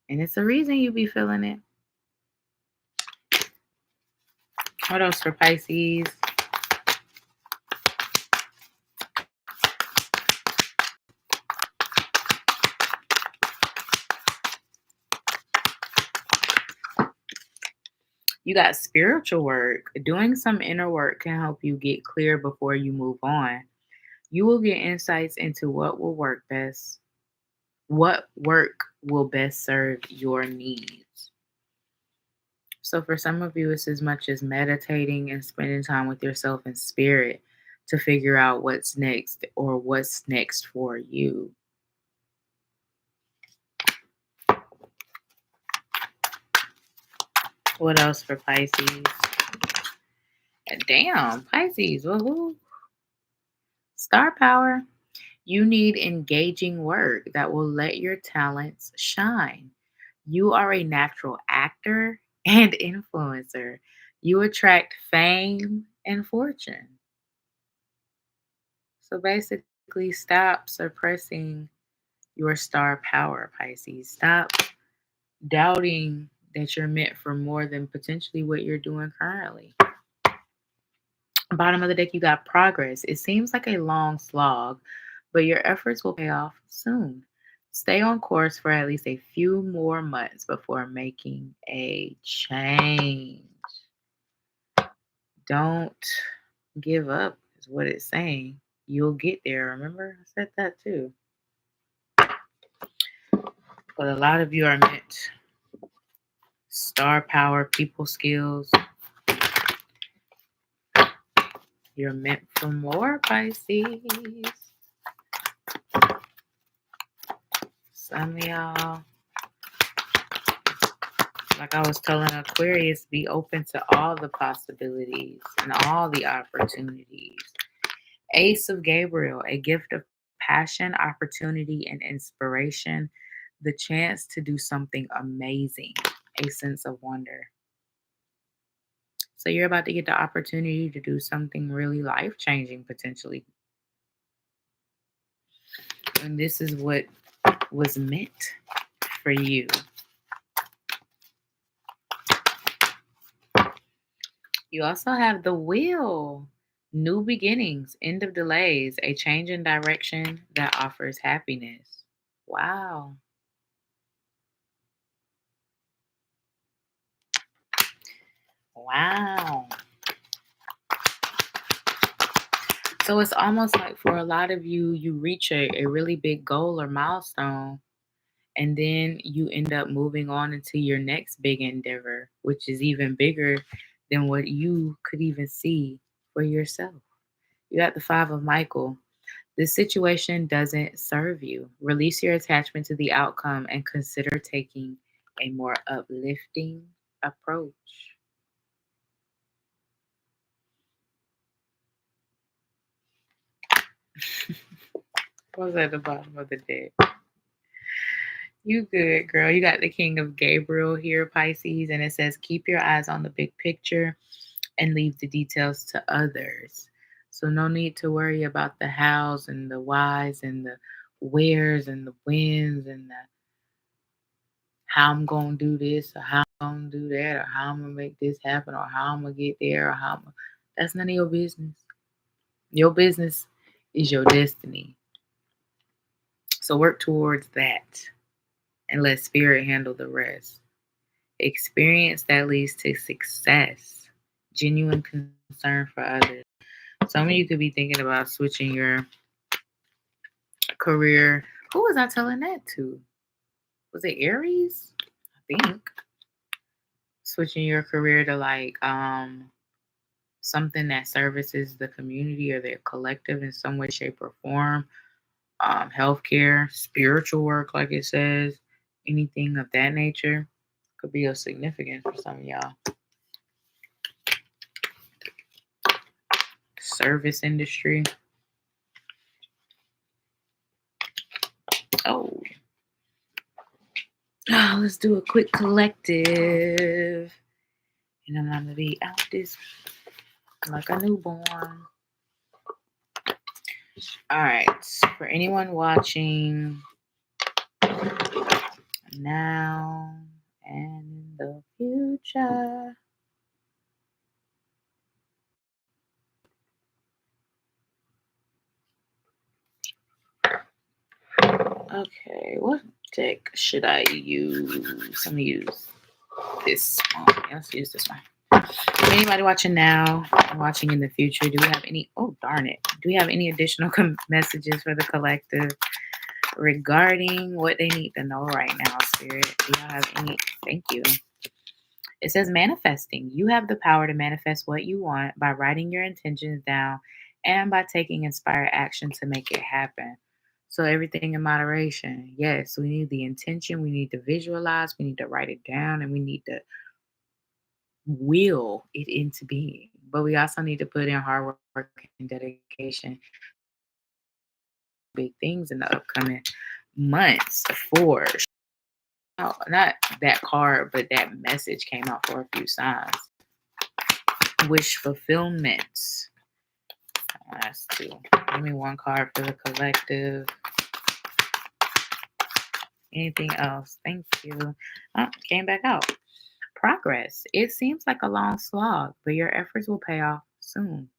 and it's a reason you be feeling it. What else for Pisces? You got spiritual work. Doing some inner work can help you get clear before you move on. You will get insights into what will work best, what work will best serve your needs. So, for some of you, it's as much as meditating and spending time with yourself in spirit to figure out what's next or what's next for you. What else for Pisces? Damn, Pisces. Woohoo. Star power. You need engaging work that will let your talents shine. You are a natural actor and influencer. You attract fame and fortune. So basically, stop suppressing your star power, Pisces. Stop doubting that you're meant for more than potentially what you're doing currently. Bottom of the deck, you got progress. It seems like a long slog, but your efforts will pay off soon. Stay on course for at least a few more months before making a change. Don't give up, is what it's saying. You'll get there. Remember, I said that too. But a lot of you are meant star power, people skills. You're meant for more, Pisces. Some of y'all, like I was telling Aquarius, be open to all the possibilities and all the opportunities. Ace of Gabriel, a gift of passion, opportunity, and inspiration. The chance to do something amazing, a sense of wonder. So you're about to get the opportunity to do something really life-changing potentially. And this is what was meant for you. You also have the Wheel. New beginnings, end of delays, a change in direction that offers happiness. Wow. Wow. So it's almost like for a lot of you, you reach a really big goal or milestone, and then you end up moving on into your next big endeavor, which is even bigger than what you could even see for yourself. You got the Five of Michael. This situation doesn't serve you. Release your attachment to the outcome and consider taking a more uplifting approach. What's at the bottom of the deck? You good, girl. You got the King of Gabriel here, Pisces, and it says keep your eyes on the big picture and leave the details to others. So no need to worry about the hows and the whys and the wheres and the whens and the how I'm gonna do this or how I'm gonna do that or how I'm gonna make this happen or how I'm gonna get there or that's none of your business. Your business is your destiny. So work towards that and let spirit handle the rest. Experience that leads to success. Genuine concern for others. Some of you could be thinking about switching your career. Who was I telling that to? Was it Aries? I think. Switching your career to like something that services the community or the collective in some way, shape, or form. Healthcare, spiritual work, like it says, anything of that nature could be of significance for some of y'all. Service industry. Oh, let's do a quick collective. And I'm going to be out this like a newborn. All right. For anyone watching now and in the future. Okay, what deck should I use? I'm gonna use this one. Yeah, let's use this one. Anybody watching now and watching in the future, do we have any? Oh, darn it. Do we have any additional messages for the collective regarding what they need to know right now, Spirit? Do y'all have any? Thank you. It says manifesting. You have the power to manifest what you want by writing your intentions down and by taking inspired action to make it happen. So everything in moderation. Yes, we need the intention, we need to visualize, we need to write it down, and we need to will it into being. But we also need to put in hard work and dedication. Big things in the upcoming months for not that card, but that message came out for a few signs. Wish fulfillment. That's two. Give me one card for the collective. Anything else? Thank you. Oh, came back out. Progress. It seems like a long slog, but your efforts will pay off soon.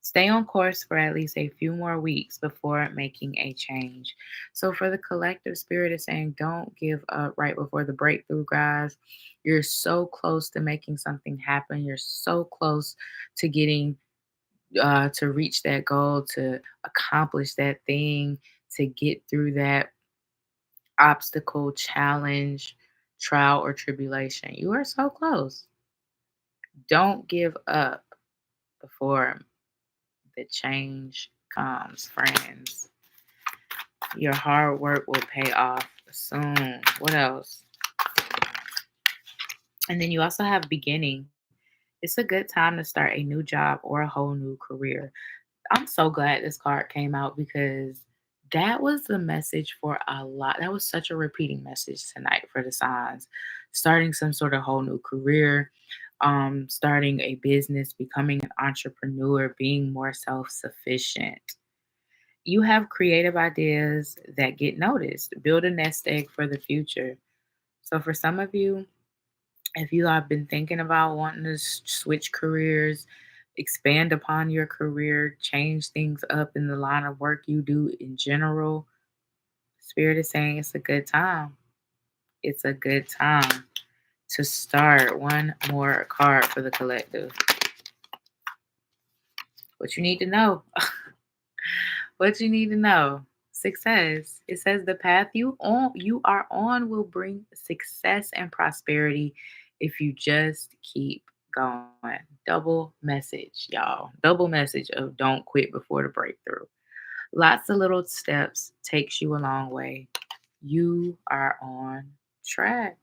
Stay on course for at least a few more weeks before making a change. So, for the collective, Spirit is saying don't give up right before the breakthrough, guys. You're so close to making something happen. You're so close to getting to reach that goal, to accomplish that thing, to get through that obstacle, challenge, trial, or tribulation. You are so close. Don't give up before the change comes, friends. Your hard work will pay off soon. What else? And then you also have beginning. It's a good time to start a new job or a whole new career. I'm so glad this card came out because that was the message for a lot. That was such a repeating message tonight for the signs. Starting some sort of whole new career, starting a business, becoming an entrepreneur, being more self-sufficient. You have creative ideas that get noticed. Build a nest egg for the future. So for some of you, if you have been thinking about wanting to switch careers, expand upon your career, change things up in the line of work you do in general, Spirit is saying it's a good time. It's a good time to start. One more card for the collective. What you need to know. What you need to know. Success. It says the path you are on will bring success and prosperity if you just keep going. Double message, y'all. Double message of don't quit before the breakthrough. Lots of little steps takes you a long way. You are on track.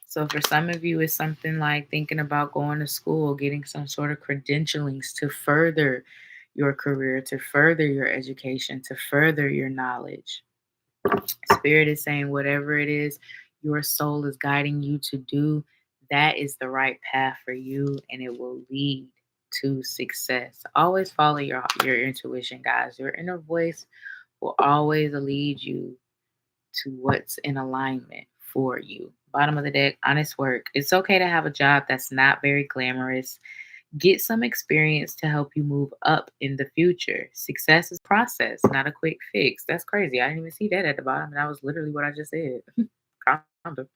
So for some of you, it's something like thinking about going to school, getting some sort of credentialings to further your career, to further your education, to further your knowledge. Spirit is saying whatever it is your soul is guiding you to do, that is the right path for you and it will lead to success. Always follow your intuition, guys. Your inner voice will always lead you to what's in alignment for you. Bottom of the deck, honest work. It's okay to have a job that's not very glamorous. Get some experience to help you move up in the future. Success is process, not a quick fix. That's crazy. I didn't even see that at the bottom. And that was literally what I just said. Kind of.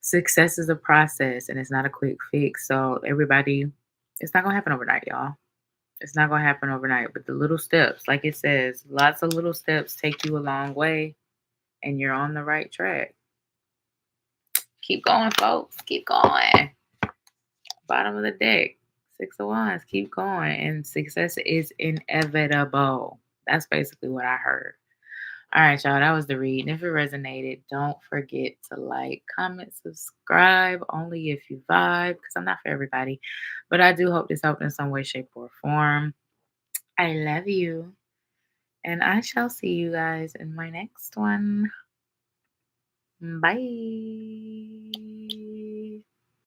Success is a process and it's not a quick fix. So everybody, It's not going to happen overnight, y'all. It's not going to happen overnight, but the little steps, like it says, lots of little steps take you a long way, and you're on the right track. Keep going, folks. Keep going. Bottom of the deck, 6 of Wands. Keep going, and success is inevitable. That's basically what I heard. All right, y'all, that was the read. And if it resonated, don't forget to like, comment, subscribe, only if you vibe, because I'm not for everybody. But I do hope this helped in some way, shape, or form. I love you. And I shall see you guys in my next one. Bye.